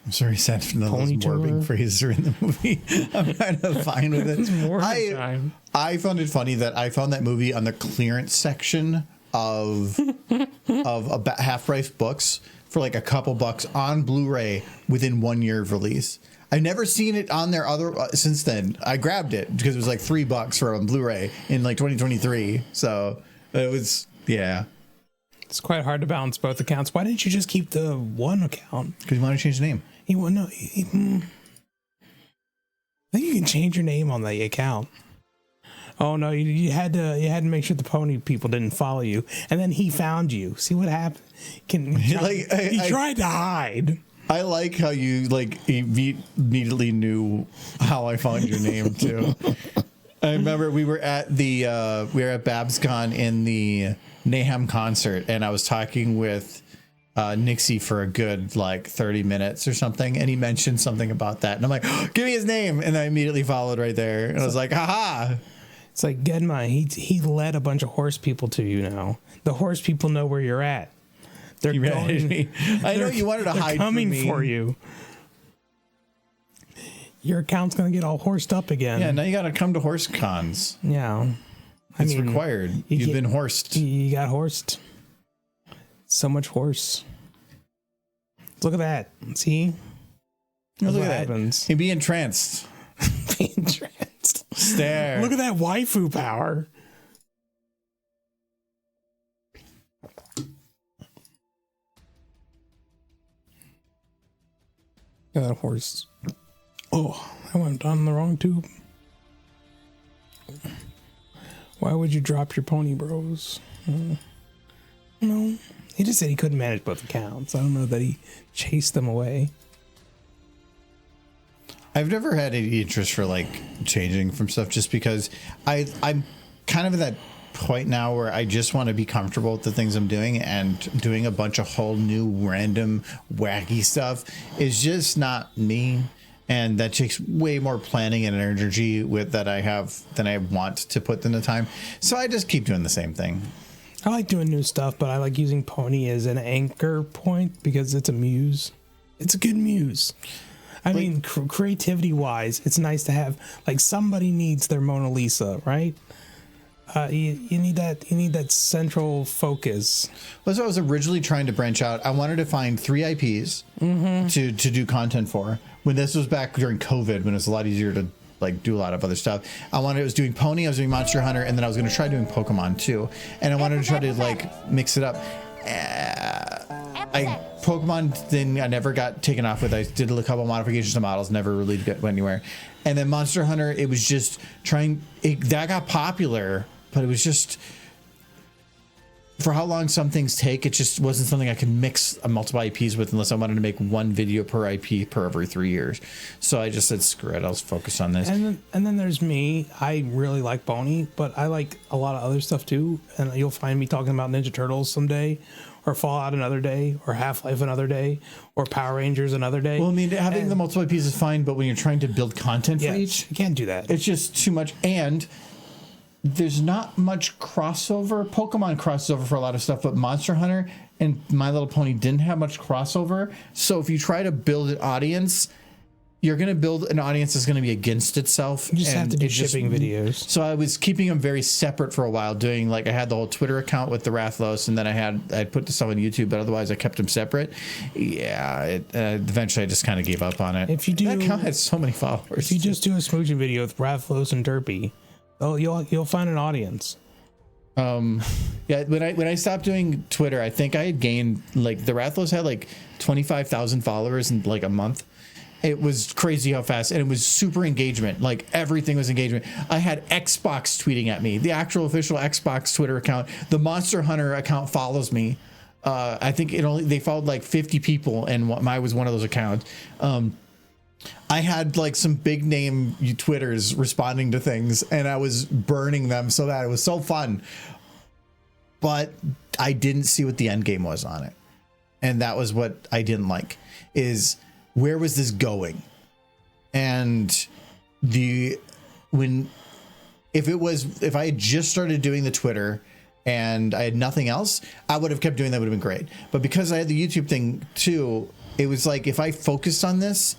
I'm sorry, Seth, for those Pony morbing tumor. phrases are in the movie. I'm kind of fine with It's it. more time. I found it funny that I found that movie on the clearance section of about half price books for like a couple bucks on Blu-ray within 1 year of release. I've never seen it on there since then. I grabbed it because it was like $3 for a Blu-ray in like 2023. So it was, yeah. It's quite hard to balance both accounts. Why didn't you just keep the one account? Because you want to change the name. I think you can change your name on the account. Oh no, you had to make sure the pony people didn't follow you, and then he found you. See what happened? He tried to hide. I like how you like immediately knew how I found your name too. I remember we were at BabsCon in the Naham concert, and I was talking with Nixie for a good like 30 minutes or something, and he mentioned something about that, and I'm like, oh, give me his name, and I immediately followed right there, and I was like, haha. It's like Genma, he led a bunch of horse people to you now. The horse people know where you're at. They're going, I know you wanted to hide coming from me. for you. Your account's gonna get all horsed up again. Yeah, now you gotta come to horse cons. Yeah. It's required. You've been horsed. You got horsed. So much horse. Look at that. See? Look what at happens. He'd be entranced. Be entranced. Stare. Look at that waifu power. Look at that horse. Oh, I went down the wrong tube. Why would you drop your pony bros? No. He just said he couldn't manage both accounts. I don't know that he chased them away. I've never had any interest for like changing from stuff just because I'm kind of at that point now where I just want to be comfortable with the things I'm doing, and doing a bunch of whole new random wacky stuff is just not me. And that takes way more planning and energy than I want to put in the time. So I just keep doing the same thing. I like doing new stuff, but I like using Pony as an anchor point because it's a muse. It's a good muse. I mean, creativity wise, it's nice to have, like, somebody needs their Mona Lisa, right? You need that central focus. Well, so I was originally trying to branch out. I wanted to find 3 IPs to do content for. When this was back during COVID, when it was a lot easier to like do a lot of other stuff. I was doing Pony, I was doing Monster Hunter, and then I was going to try doing Pokemon too. And I wanted to try to like mix it up. Pokemon then I never got taken off with. I did a couple modifications to models, never really went anywhere. And then Monster Hunter, it was just that got popular, but it was just, for how long some things take, it just wasn't something I could mix multiple IPs with unless I wanted to make one video per IP per every 3 years. So I just said, screw it, I'll focus on this. And then there's me. I really like Pony, but I like a lot of other stuff too. And you'll find me talking about Ninja Turtles someday, or Fallout another day, or Half-Life another day, or Power Rangers another day. Well, I mean, having the multiple IPs is fine, but when you're trying to build content for each, you can't do that. It's just too much. And there's not much crossover. Pokemon crossover for a lot of stuff, but Monster Hunter and My Little Pony didn't have much crossover. So if you try to build an audience, you're going to build an audience that's going to be against itself. You just have to do shipping videos. So I was keeping them very separate for a while, doing like, I had the whole Twitter account with the Rathlos, and then I'd put this on YouTube, but otherwise I kept them separate. Yeah, eventually I just kind of gave up on it. If you do, that account had so many followers. If you just do a smooching video with Rathlos and Derpy, you'll find an audience. Yeah, when I stopped doing Twitter, I think I had gained, like, the Rathlos had like 25,000 followers in like a month. It was crazy how fast, and it was super engagement. Like, everything was engagement. I had Xbox tweeting at me, the actual official Xbox Twitter account. The Monster Hunter account follows me. I think they followed like 50 people, and mine was one of those accounts. I had like some big name Twitters responding to things, and I was burning them so that it was so fun. But I didn't see what the end game was on it. And that was what I didn't like, is where was this going? And if I had just started doing the Twitter and I had nothing else, I would have kept doing that, would have been great. But because I had the YouTube thing too, it was like, if I focused on this,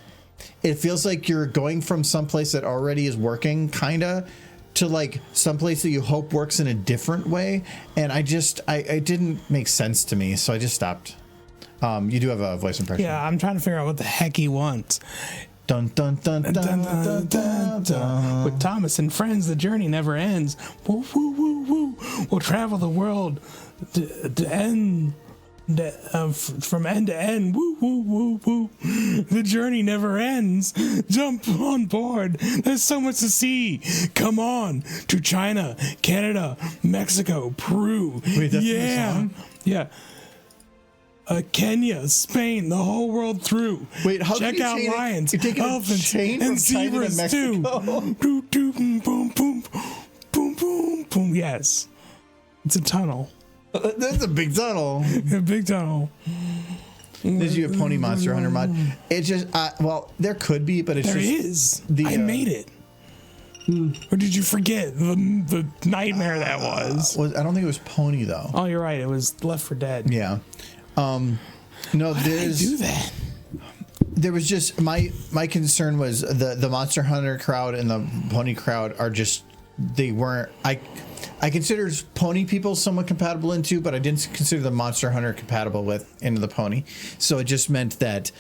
it feels like you're going from someplace that already is working kinda to like someplace that you hope works in a different way. And it didn't make sense to me. So I just stopped. You do have a voice impression. Yeah, I'm trying to figure out what the heck he wants. Dun dun dun dun dun dun dun dun. With Thomas and friends, the journey never ends. Woo, woo, woo, woo. We'll travel the world to end. From end to end, woo, woo, woo, woo. The journey never ends. Jump on board. There's so much to see. Come on to China, Canada, Mexico, Peru. Wait, that's the song? Yeah. Kenya, Spain, the whole world through. Wait, how check can you out chain it? lions, You're taking a elephants, chain and from China to zebras too. Mexico? Doo, doo, boom, boom, boom, boom, boom, boom. Yes, it's a tunnel. That's a big tunnel. A big tunnel. Did you a Pony Monster Hunter mod? It's just, well, there could be, but it's There just is. the, I made it. Or did you forget the nightmare that was? I don't think it was Pony though. Oh, you're right. It was Left 4 Dead. Yeah. No, Why did I do that? There was just my concern was the Monster Hunter crowd and the Pony crowd are just they weren't. I considered Pony people somewhat compatible into, but I didn't consider the Monster Hunter compatible with into the Pony. So it just meant that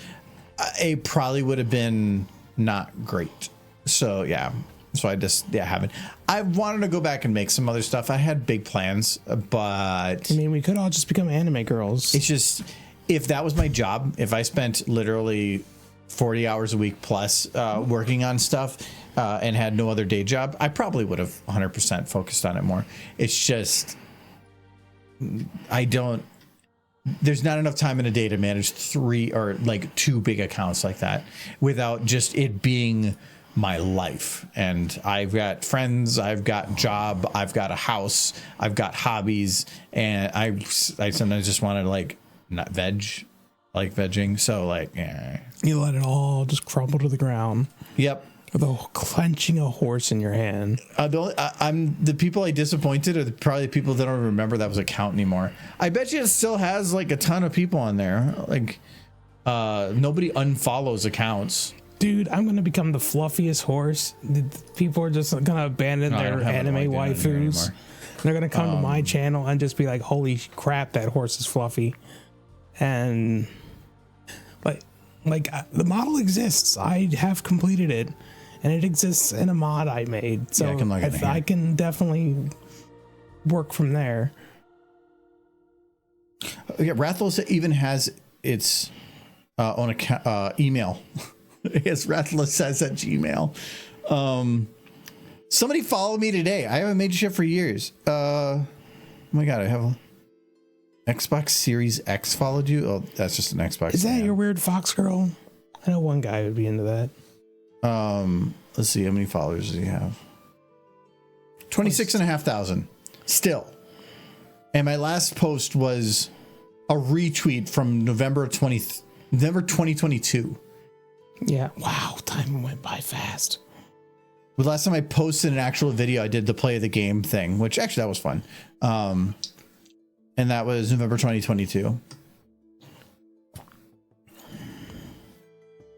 it probably would have been not great. So yeah. So I just haven't. I wanted to go back and make some other stuff. I had big plans, but I mean, we could all just become anime girls. it's just if that was my job, if I spent literally 40 hours a week plus working on stuff and had no other day job, I probably would have 100% focused on it more. It's just there's not enough time in a day to manage 3 or like 2 big accounts like that without just it being my life. And I've got friends, I've got job, I've got a house, I've got hobbies, and I sometimes just want to like not like vegging. So like, yeah. You let it all just crumble to the ground. Yep. With clenching a horse in your hand. The people I disappointed are probably the people that don't remember that was an account anymore. I bet you it still has like a ton of people on there. Like nobody unfollows accounts. Dude, I'm going to become the fluffiest horse. People are just going to abandon their anime waifus. They're going to come to my channel and just be like, holy crap, that horse is fluffy. And like the model exists. I have completed it. And it exists in a mod I made. So I can definitely work from there. Yeah, Rathalos even has its own account, email. Yes, Rathalos says at Gmail. Somebody followed me today. I haven't made shit for years. Oh my god, I have a Xbox Series X followed you. Oh, that's just an Xbox. Is that your weird fox girl? I know one guy would be into that. Let's see, how many followers does he have? 26,500 still. And my last post was a retweet from November 2022. Yeah. Wow. Time went by fast. The last time I posted an actual video, I did the play of the game thing, which actually that was fun. And that was November 2022.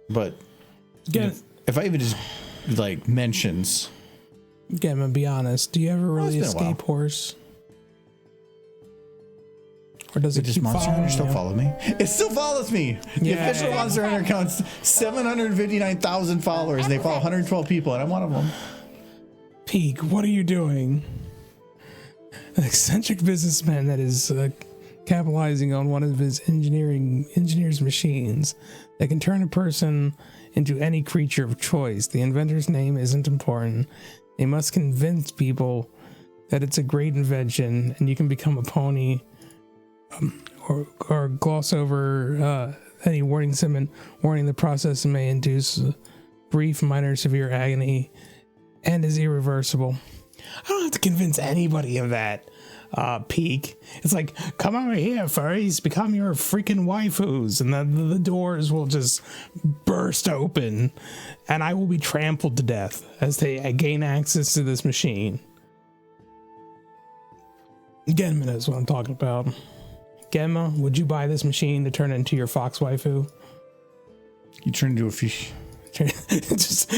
But if I even just like mentions. Okay, I'm gonna be honest. Do you ever really escape horse? Or does it Does keep Monster Hunter still you? follow me? It still follows me. The official Monster Hunter counts 759,000 followers. And they follow 112 people, and I'm one of them. Peak, what are you doing? An eccentric businessman that is capitalizing on one of his engineer's machines that can turn a person into any creature of choice. The inventor's name isn't important. They must convince people that it's a great invention and you can become a pony, or gloss over any warning the process may induce brief, minor, severe agony and is irreversible. I don't have to convince anybody of that. Peak. It's like, come over here, furries, become your freaking waifus, and then the doors will just burst open, and I will be trampled to death as they gain access to this machine. Genma is what I'm talking about. Genma, would you buy this machine to turn into your fox waifu? You turn into a fish. Just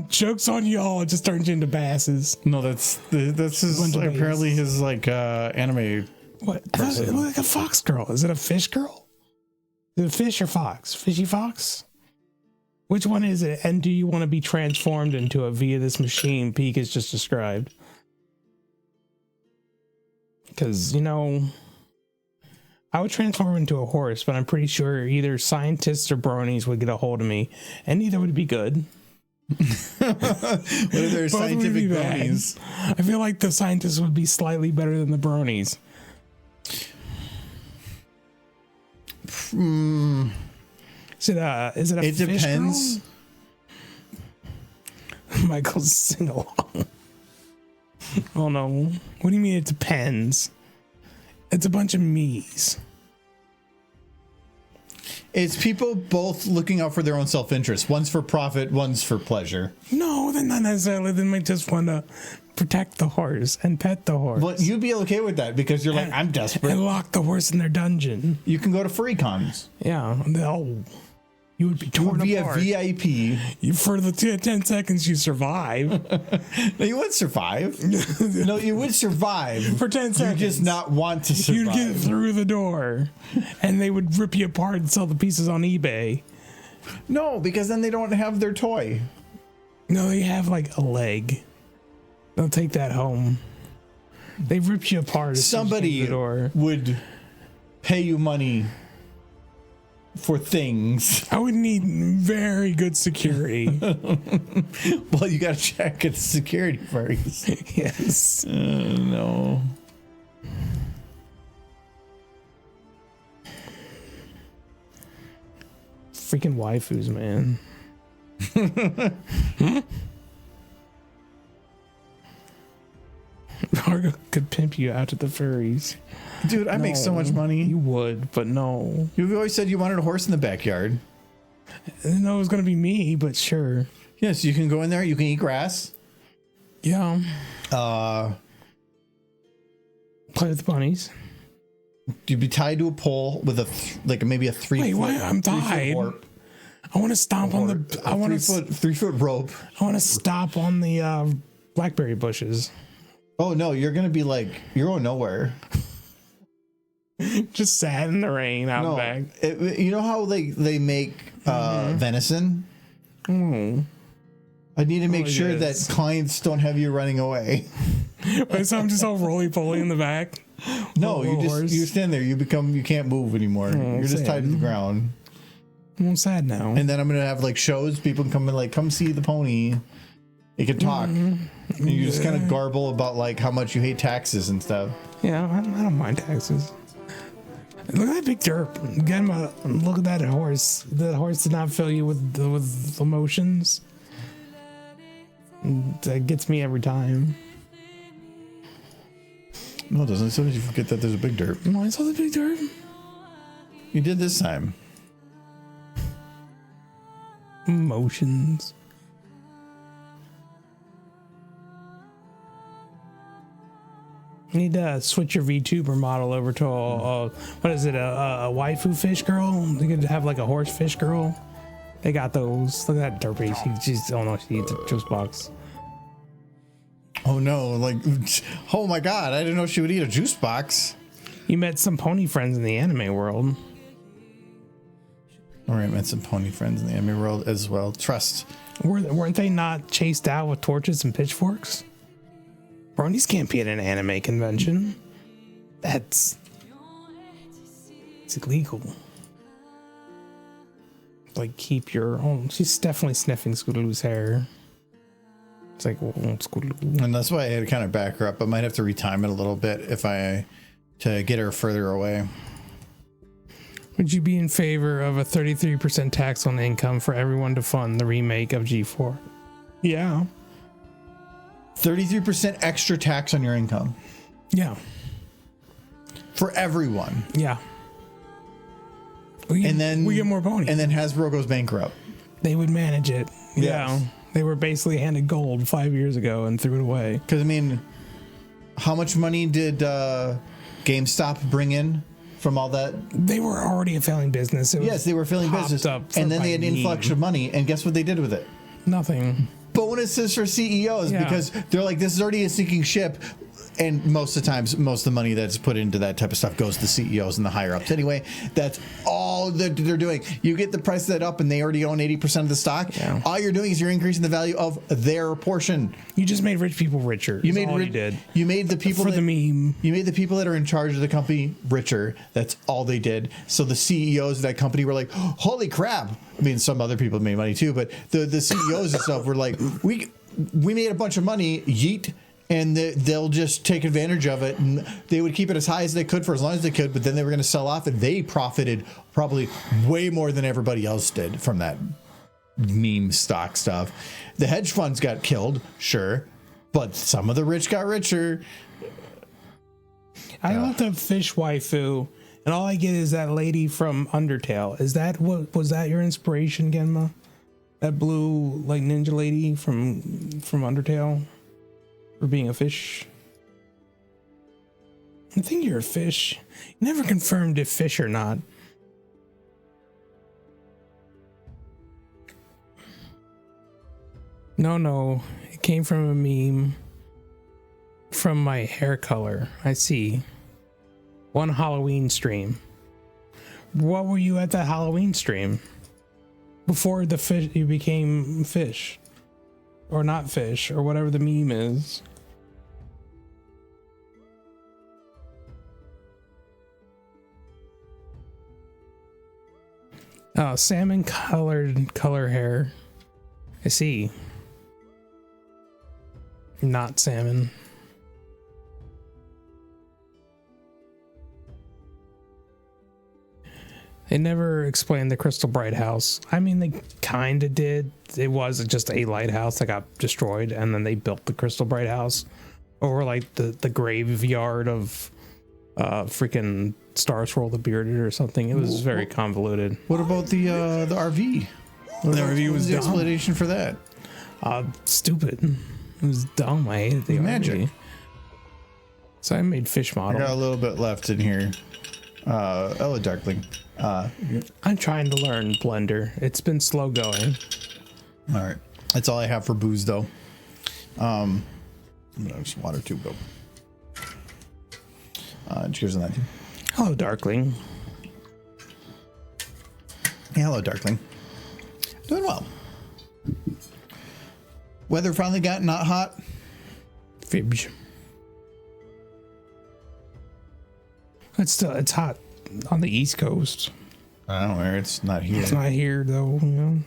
jokes on y'all. It just turns you into basses. No, that's his apparently his like anime. What? I thought it looked like a fox girl. Is it a fish girl? Is it fish or fox? Fishy fox? Which one is it? And do you want to be transformed into it via this machine Peak has just described? Because, you know, I would transform into a horse, but I'm pretty sure either scientists or bronies would get a hold of me, and neither would be good. What are their scientific bronies? I feel like the scientists would be slightly better than the bronies. Is it a It fish depends. Girl? Michael's sing along. Oh no. What do you mean it depends? It's a bunch of me's. It's people both looking out for their own self-interest. One's for profit, one's for pleasure. No, then not necessarily. They might just want to protect the horse and pet the horse. Well, you'd be okay with that because you're like, I'm desperate. And lock the horse in their dungeon. You can go to free cons. Yeah. You would be You torn would be apart. a VIP. For the 10 seconds you survive. No, you would survive. No, you would survive. For 10 seconds. You just not want to survive. You'd get through the door. And they would rip you apart and sell the pieces on eBay. No, because then they don't have their toy. No, they have like a leg. They'll take that home. They rip you apart. As soon as you Somebody get through the door. would pay you money for things. I would need very good security. Well, you got to check its security first. Yes. No. Freaking waifus, man. Margo could pimp you out to the furries. Dude, I make so much money. You would, but no. You've always said you wanted a horse in the backyard. I didn't know it was going to be me, but sure. Yes, you can go in there. You can eat grass. Yeah. Uh, Play with the bunnies. You'd be tied to a pole with maybe a 3 Wait, foot. why? I'm 3 foot tied. warp, I want to stomp on the. I want to. 3 foot rope. I want to stomp on the blackberry bushes. Oh no, you're gonna be like you're going nowhere. Just sat in the rain out back. You know how they make venison? Oh. I need to make sure yes. that clients don't have you running away. Wait, so I'm just all roly-poly in the back? No, Little horse. you stand there. You can't move anymore. You're just tied to the ground. I'm sad now. And then I'm gonna have like shows. People can come and like come see the pony. It can talk. And you just kind of garble about like how much you hate taxes and stuff. Yeah, I don't mind taxes. Look at that big derp. Get him a look at that horse. That horse did not fill you with emotions. That gets me every time. No, it doesn't. As soon as you forget that there's a big derp. No, I saw the big derp. You did this time. Emotions. You need to switch your VTuber model over to what is it, a waifu fish girl? You could have like a horse fish girl. They got those. Look at that derpy. She's oh no, she eats a juice box. Oh no! Like, oh my god! I didn't know she would eat a juice box. You met some pony friends in the anime world. All right, met some pony friends in the anime world as well. Trust. Weren't they not chased out with torches and pitchforks? Bronies can't be at an anime convention. It's illegal. Like, keep your own. She's definitely sniffing Scootaloo's hair. It's like, well, Scootaloo. And that's why I had to kind of back her up. I might have to retime it a little bit to get her further away. Would you be in favor of a 33% tax on income for everyone to fund the remake of G4? Yeah. 33% extra tax on your income Yeah. for everyone. Yeah. And then we get more ponies. And then Hasbro goes bankrupt. They would manage it. Yes. Yeah. They were basically handed gold 5 years ago and threw it away. Because, I mean, how much money did GameStop bring in from all that? They were already a failing business. Yes, they were failing business. And then they had an influx of money. And guess what they did with it? Nothing. Bonuses for CEOs, Yeah. because they're like, this is already a sinking ship. and most of the times, most of the money that's put into that type of stuff goes to CEOs and the higher ups. Anyway, that's all that they're doing. You get the price of that up and they already own 80% of the stock. Yeah. All you're doing is you're increasing the value of their portion. You just made rich people richer. You made all you did. You made the people For the meme. You made the people that are in charge of the company richer. That's all they did. So the CEOs of that company were like, holy crap. I mean, some other people made money too, but the CEOs and stuff were like, we made a bunch of money, yeet, and they'll just take advantage of it. And they would keep it as high as they could for as long as they could, but then they were going to sell off, and they profited probably way more than everybody else did from that meme stock stuff. The hedge funds got killed, sure, but some of the rich got richer. I looked up fish waifu, and all I get is that lady from Undertale. Is that what was that your inspiration, Genma? That blue like ninja lady from Undertale for being a fish? I think you're a fish. You never confirmed if fish or not. No, it came from a meme from my hair color. I see. One Halloween stream. What were you at that Halloween stream? Before the fish, you became fish. Or not fish, or whatever the meme is. Oh, salmon color hair. I see. Not salmon. They never explained the Crystal Bright house. I mean, they kind of did. It was just a lighthouse that got destroyed, and then they built the Crystal Bright house over like the graveyard of freaking Star Swirl the Bearded or something. It was very convoluted. What about the RV? The RV was the explanation for that. Stupid. It was dumb. I hated the Magic. RV. So I made fish I model. got a little bit left in here. Hello, Darkling. I'm trying to learn Blender. It's been slow going. All right. That's all I have for booze, though. Just water tube, go. Cheers on that, too. Hello, Darkling. Hey, hello, Darkling. Doing well. Weather finally got not hot. Fibs. It's hot on the East Coast. I don't know where it's not here. It's not here though, you know.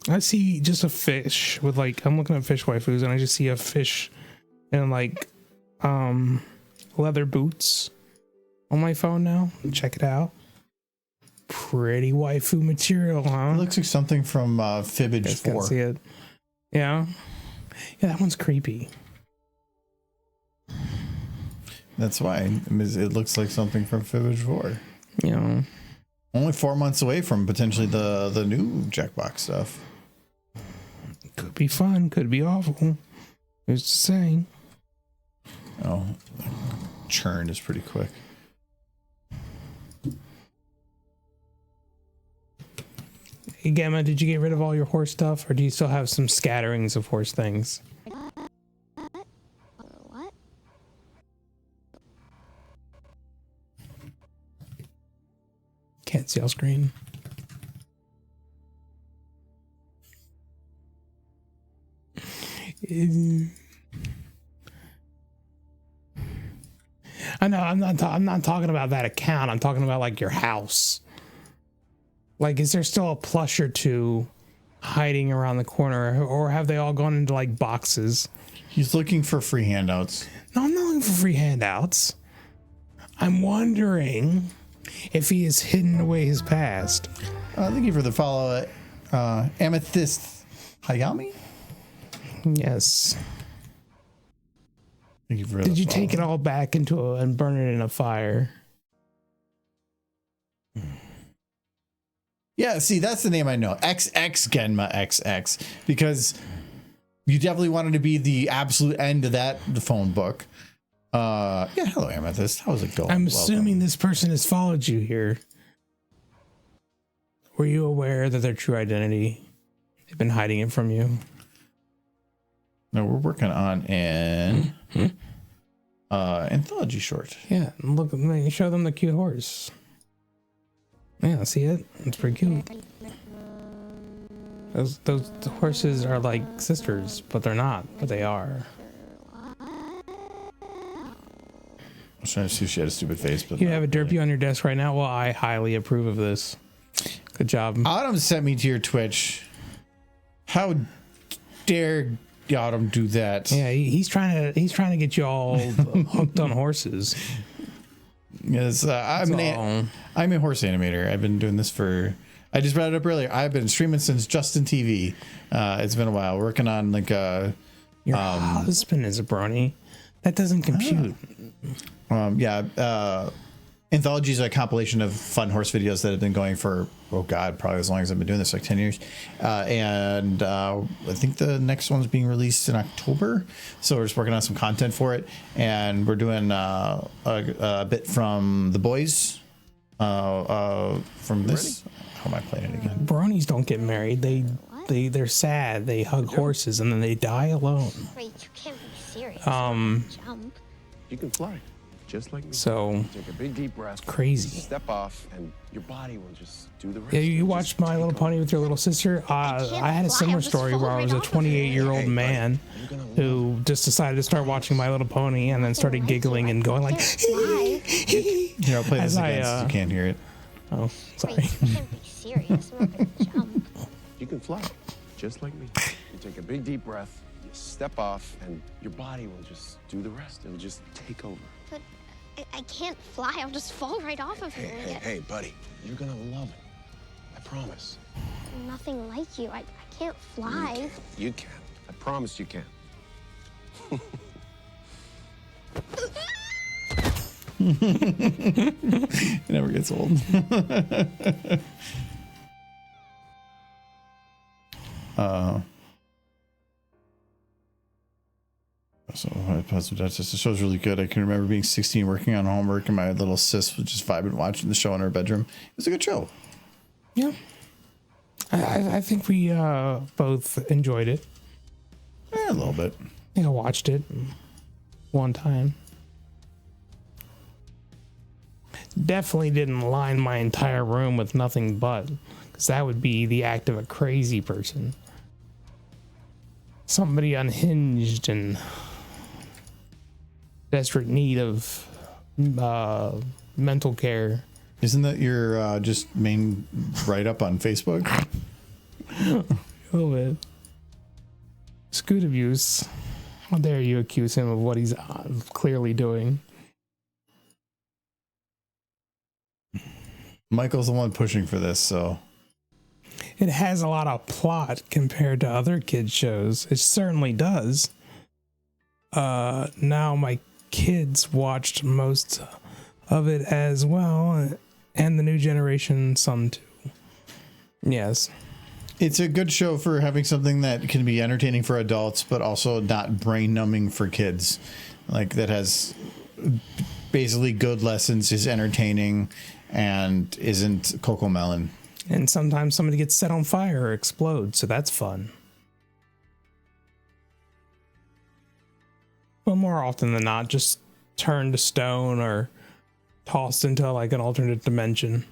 I see just a fish with like, I'm looking at fish waifus and I just see a fish in like leather boots on my phone now. Check it out. Pretty waifu material, huh? It looks like something from Fibbage Guys can't 4. see it. Yeah. Yeah, that one's creepy. That's why it looks like something from Fibbage 4. You know. Only 4 months away from potentially the new Jackbox stuff. Could be fun, could be awful. Who's to say? Oh, churn is pretty quick. Hey, Gamma, did you get rid of all your horse stuff, or do you still have some scatterings of horse things? What? Can't see on screen. I know. I'm not talking about that account. I'm talking about like your house. Like, is there still a plush or two hiding around the corner, or have they all gone into like boxes? He's looking for free handouts. No, I'm not looking for free handouts. I'm wondering if he has hidden away his past. Thank you for the follow. Amethyst Hayami? Yes. Thank you for Did you take it all back and burn it in a fire? Yeah, see, that's the name I know. XX Genma XX. Because you definitely wanted to be the absolute end of that phone book. Yeah, hello, Amethyst. How's it going? I'm assuming this person has followed you here. Were you aware that their true identity? They've been hiding it from you. No, we're working on an anthology short. Yeah, look, show them the cute horse. Yeah, see it? It's pretty cute. Those horses are like sisters, but they're not, but they are. I was trying to see if she had a stupid face, but You have a derpy on your desk right now? Well, I highly approve of this. Good job. Autumn sent me to your Twitch. How dare Autumn do that? Yeah, he's trying to get you all hooked on horses. Yes, I'm a horse animator. I've been doing this I just brought it up earlier. I've been streaming since Justin TV. It's been a while. Working on like Your husband is a brony. That doesn't compute. Anthology is a compilation of fun horse videos that have been going for, probably as long as I've been doing this, like 10 years. And I think the next one's being released in October. So we're just working on some content for it. And we're doing a bit from The Boys. From this. How am I playing it again? Bronies don't get married. They're sad. They hug horses and then they die alone. Wait, you can't be serious. Jump. You can fly, just like me. So Take a big deep breath. crazy. Step off, and your body will just do the rest. Yeah, you It'll watched just My take Little over. Pony with your little sister. I had a fly, similar I'll just story fall where I was right a off of it. 28-year-old man You're gonna love who just decided to start watching My Little Pony and then started giggling and going like, Fly. Here, I'll play this As I, again since you can't hear it. oh, sorry. Wait, you can't be serious. I'm not gonna jump. You can fly, just like me. You take a big deep breath, you step off, and your body will just do the rest. It'll just take over. But I can't fly. I'll just fall right off of here and get Hey, buddy, you're gonna love it. I promise. nothing like you. I can't fly. You can. I promise you can. It never gets old. So the show's really good. I can remember being 16, working on homework, and my little sis was just vibing, watching the show in her bedroom. It was a good show. Yeah. I think we both enjoyed it. A little bit. I think I watched it one time. Definitely didn't line my entire room with nothing but, because that would be the act of a crazy person. Somebody unhinged and desperate need of mental care. Isn't that your just main write up on Facebook? A little bit. Scoot abuse. How dare you accuse him of what he's clearly doing? Michael's the one pushing for this, so. It has a lot of plot compared to other kids shows. It certainly does. Now my kids watched most of it as well, and the new generation some too. Yes. It's a good show for having something that can be entertaining for adults, but also not brain numbing for kids. Like, that has basically good lessons, is entertaining, and isn't Coco Melon. And sometimes somebody gets set on fire or explodes, so that's fun. But more often than not, just turned to stone or tossed into like an alternate dimension.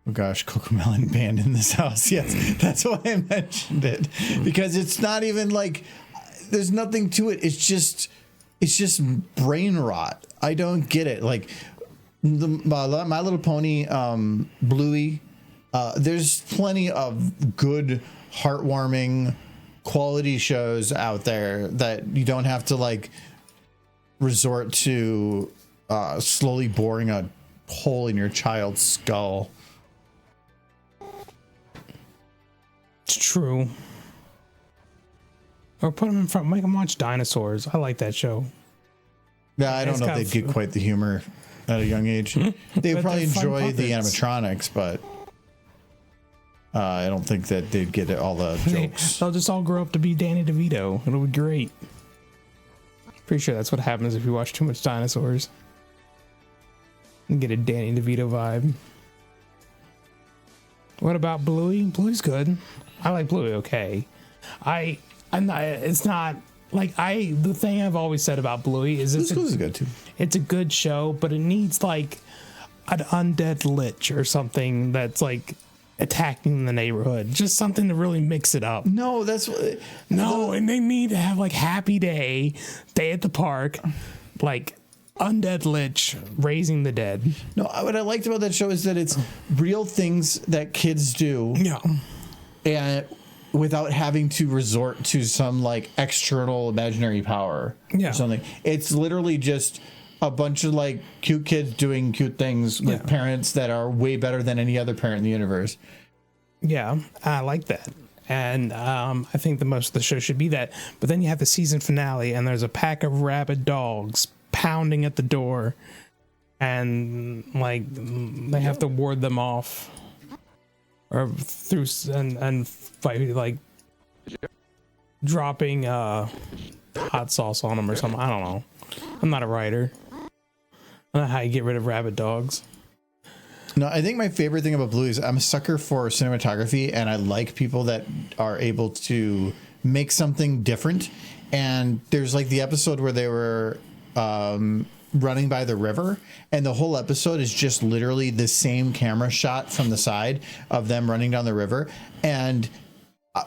Oh gosh, Coco Melon banned in this house. Yes, that's why I mentioned it, because it's not even like there's nothing to it. It's just brain rot. I don't get it. Like My Little Pony, Bluey. There's plenty of good, heartwarming, quality shows out there that you don't have to like resort to slowly boring a hole in your child's skull. It's true. Or put them in front, make them watch Dinosaurs. I like that show. Yeah, I don't know if they'd get quite the humor at a young age. They would probably enjoy the animatronics, but I don't think that they'd get all the jokes. They'll just all grow up to be Danny DeVito. It'll be great. Pretty sure that's what happens if you watch too much Dinosaurs. You get a Danny DeVito vibe. What about Bluey? Bluey's good. I like Bluey. Okay. I'm not. It's not like the thing I've always said about Bluey is This is good too. it's a good show, but it needs like an undead lich or something that's like attacking the neighborhood. Just something to really mix it up. No, that's No, and they need to have like Happy Day at the park, like undead lich raising the dead. no. What I liked about that show is that it's real things that kids do, Yeah. and without having to resort to some like external imaginary power. Yeah. Or something. It's literally just a bunch of like cute kids doing cute things with Yeah. parents that are way better than any other parent in the universe. Yeah, I like that. And I think the most of the show should be that. But then you have the season finale, and there's a pack of rabid dogs pounding at the door, and like they have to ward them off, or through and by like dropping hot sauce on them or something. I don't know. I'm not a writer. I don't know how you get rid of rabid dogs. No, I think my favorite thing about Bluey is I'm a sucker for cinematography, and I like people that are able to make something different. And there's like the episode where they were running by the river, and the whole episode is just literally the same camera shot from the side of them running down the river. And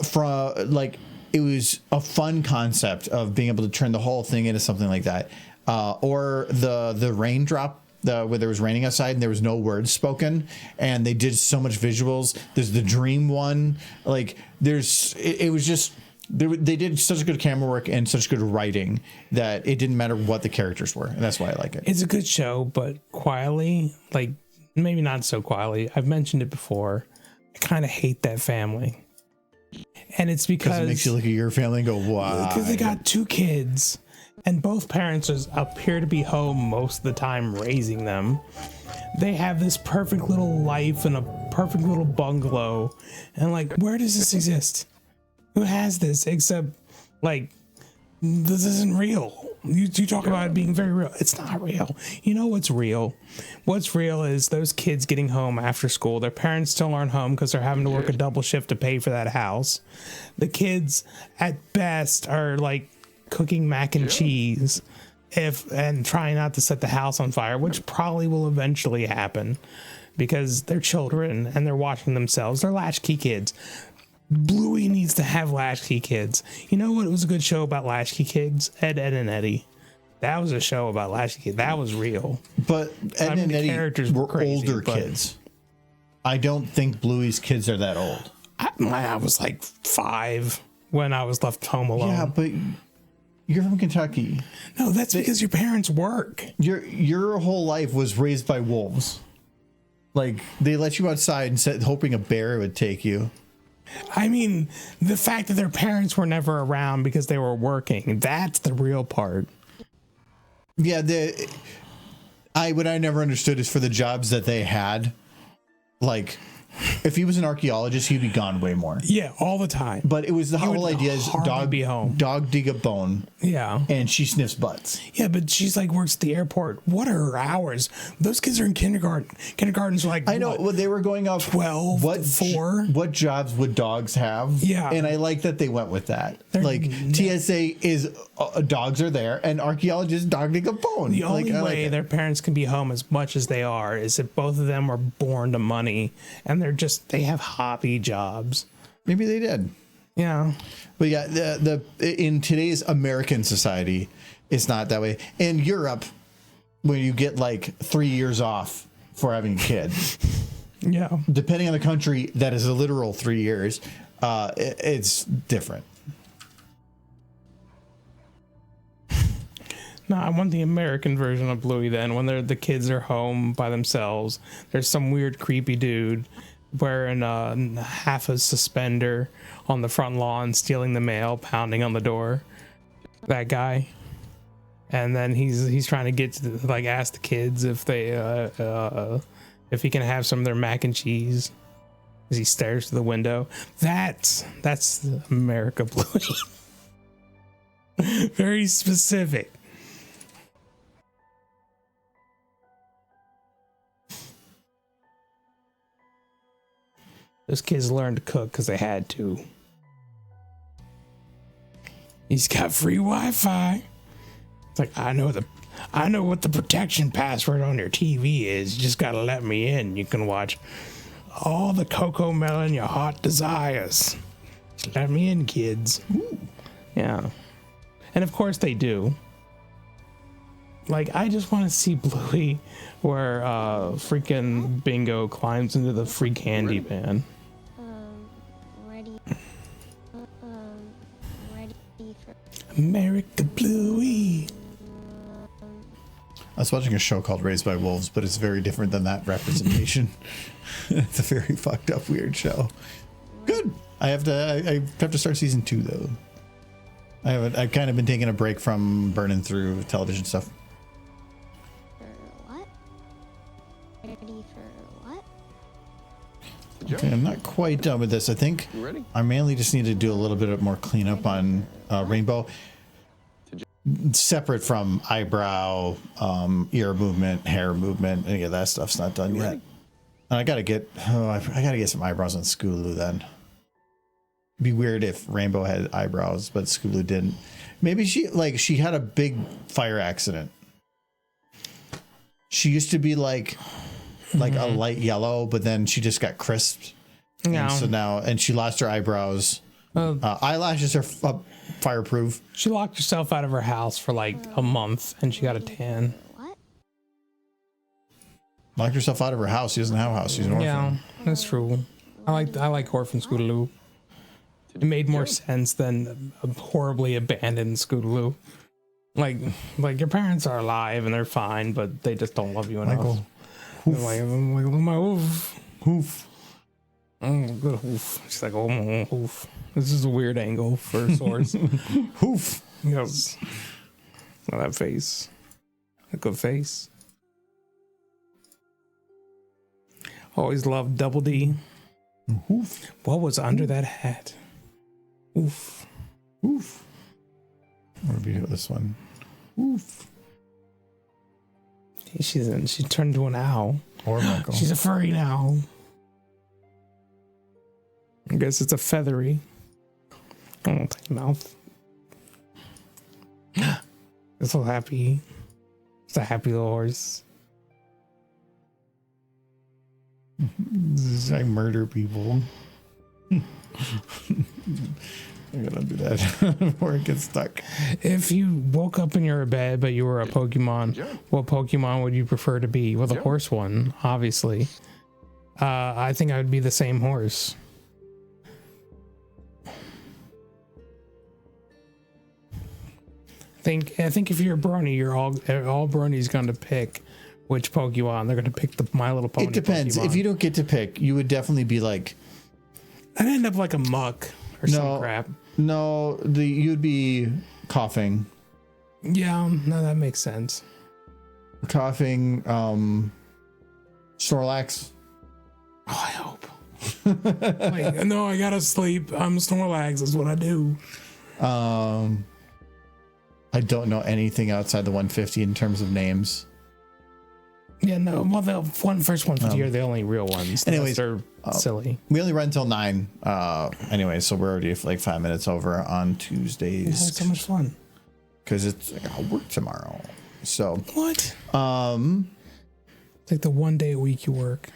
from like, it was a fun concept of being able to turn the whole thing into something like that. Or the raindrop, where there was raining outside and there was no words spoken, and they did so much visuals. There's the dream one, like it was just they did such good camera work and such good writing that it didn't matter what the characters were, and that's why I like it. It's a good show, but quietly, like maybe not so quietly. I've mentioned it before. I kind of hate that family, and it's because it makes you look at your family and go, "Wow!" Because they got 2 kids, and both parents appear to be home most of the time raising them. They have this perfect little life and a perfect little bungalow, and like, where does this exist? Who has this? Except, like, this isn't real. You talk about it being very real. It's not real. You know what's real? What's real is those kids getting home after school. Their parents still aren't home because they're having to work a double shift to pay for that house. The kids, at best, are like cooking mac and cheese and trying not to set the house on fire, which probably will eventually happen because they're children and they're watching themselves. They're latchkey kids. Bluey needs to have latchkey kids. You know what was a good show about latchkey kids? Ed, Edd and Eddy. That was a show about latchkey kids. That was real. But Ed and Eddy characters were crazy, older kids. I don't think Bluey's kids are that old. I was like 5 when I was left home alone. Yeah, but you're from Kentucky. No, that's because your parents work. Your whole life was raised by wolves. Like, they let you outside and said, hoping a bear would take you. I mean, the fact that their parents were never around because they were working, that's the real part. Yeah, what I never understood is for the jobs that they had, like, if he was an archaeologist, he'd be gone way more. Yeah, all the time. But it was the whole idea is be home. Dog dig a bone. Yeah. And she sniffs butts. Yeah, but she's like works at the airport. What are her hours? Those kids are in kindergarten. Kindergarten's like, I know. what, Well, they were going up 12 to 4. What jobs would dogs have? Yeah. And I like that they went with that. They're like TSA is dogs are there, and archaeologists dog dig a bone. The only I way their parents can be home as much as they are is if both of them are born to money and they have hobby jobs. Maybe they did. Yeah. But yeah, the in today's American society, it's not that way. In Europe, when you get like 3 years off for having a kid, Yeah. depending on the country, that is a literal 3 years. It's different. No, I want the American version of Bluey then, when the kids are home by themselves. There's some weird creepy dude wearing half a suspender on the front lawn, stealing the mail, pounding on the door. That guy. And then he's trying to get to like ask the kids if they if he can have some of their mac and cheese as he stares to the window. That's America Bluey. Very specific. Those kids learned to cook because they had to. He's got free Wi-Fi. It's like, I know what the protection password on your TV is. You just gotta let me in. You can watch all the Cocoa Melon your heart desires. Just let me in, kids. Ooh. Yeah. And of course they do. Like, I just want to see Bluey where freaking Bingo climbs into the free candy pan. Ready for... America Bluey. I was watching a show called Raised by Wolves, but it's very different than that representation. It's a very fucked up, weird show. Good. I have to start season 2 though. I've kind of been taking a break from burning through television stuff. For what? Ready for what? Okay, I'm not quite done with this. I think I mainly just need to do a little bit more cleanup on Rainbow. Separate from eyebrow, ear movement, hair movement, any of that stuff's not done yet. And I gotta get some eyebrows on Scootaloo then. It'd be weird if Rainbow had eyebrows, but Scootaloo didn't. Maybe she had a big fire accident. She used to be like a light yellow, but then she just got crisped. Yeah. And she lost her eyebrows. Eyelashes are fireproof. She locked herself out of her house for like a month and she got a tan. What? Locked herself out of her house. She doesn't have a house. She's an orphan. Yeah, that's true. I like Orphan Scootaloo. It made more sense than a horribly abandoned Scootaloo. Like your parents are alive and they're fine, but they just don't love you enough. Michael. I'm like, oh my hoof. Hoof. Oh, good hoof. She's like, oh my hoof. This is a weird angle for a source. Hoof. Yes. Oh, that face. A good face. Always loved Double D. Hoof. What was under that hat? Oof. Oof. I'm gonna be this one. Oof. She turned into an owl. Or Michael. She's a furry now. I guess it's a feathery. Oh, mouth. It's so happy. It's a happy little horse. I murder people. I gotta do that before it gets stuck. If you woke up in your bed but you were a Pokemon, what Pokemon would you prefer to be? Well, the horse one, obviously. I think I would be the same horse. I think if you're a brony, all bronies going to pick which Pokemon. They're going to pick the My Little Pony. It depends. Pokemon. If you don't get to pick, you would definitely be like, I'd end up like a muck or some crap. No, you'd be coughing. Yeah, no, that makes sense. Coughing, Snorlax. Oh, I hope. Like, no, I gotta sleep. I'm Snorlax. That's what I do. I don't know anything outside the 150 in terms of names. Yeah, no. Well, the first 150 are the only real ones. Anyways, they're silly. We only run until 9. Anyway, so we're already like 5 minutes over on Tuesdays. It's so much fun. Because I'll work tomorrow. So what? It's like the one day a week you work.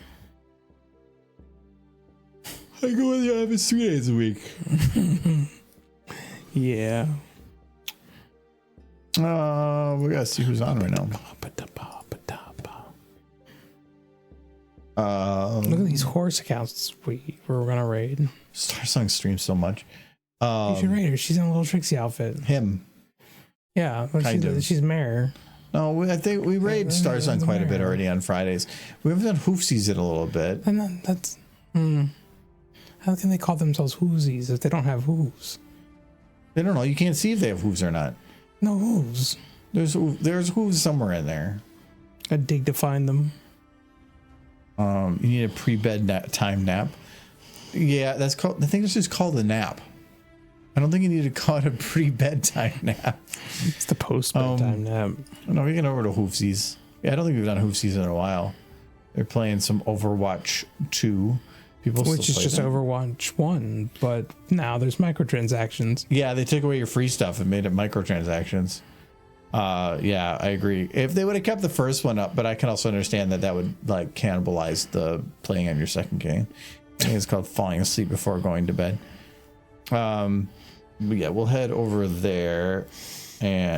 I go in the office 3 days a week. Yeah. We gotta see who's on right now. Look at these horse accounts we're gonna raid. Star Song streams so much. You should raid her. She's in a little Trixie outfit. Him. Yeah, well, she's mayor. No, I think we raid Star Song quite a bit already on Fridays. We haven't done Hoofsies it a little bit. And then that's how can they call themselves Hoosies if they don't have hooves? They don't know. You can't see if they have hooves or not. No hooves. There's hooves somewhere in there. I dig to find them. You need a pre-bed time nap. Yeah, that's called. I think this is called a nap. I don't think you need to call it a pre-bedtime nap. It's the post-bedtime nap. No, we can over to Hoofsies. Yeah, I don't think we've done Hoofsies in a while. They're playing some Overwatch 2. People Which still is play just them. Overwatch 1, but now there's microtransactions. Yeah, they took away your free stuff and made it microtransactions. Yeah, I agree. If they would have kept the first one up, but I can also understand that would like cannibalize the playing on your second game. I think it's called falling asleep before going to bed. But yeah, we'll head over there and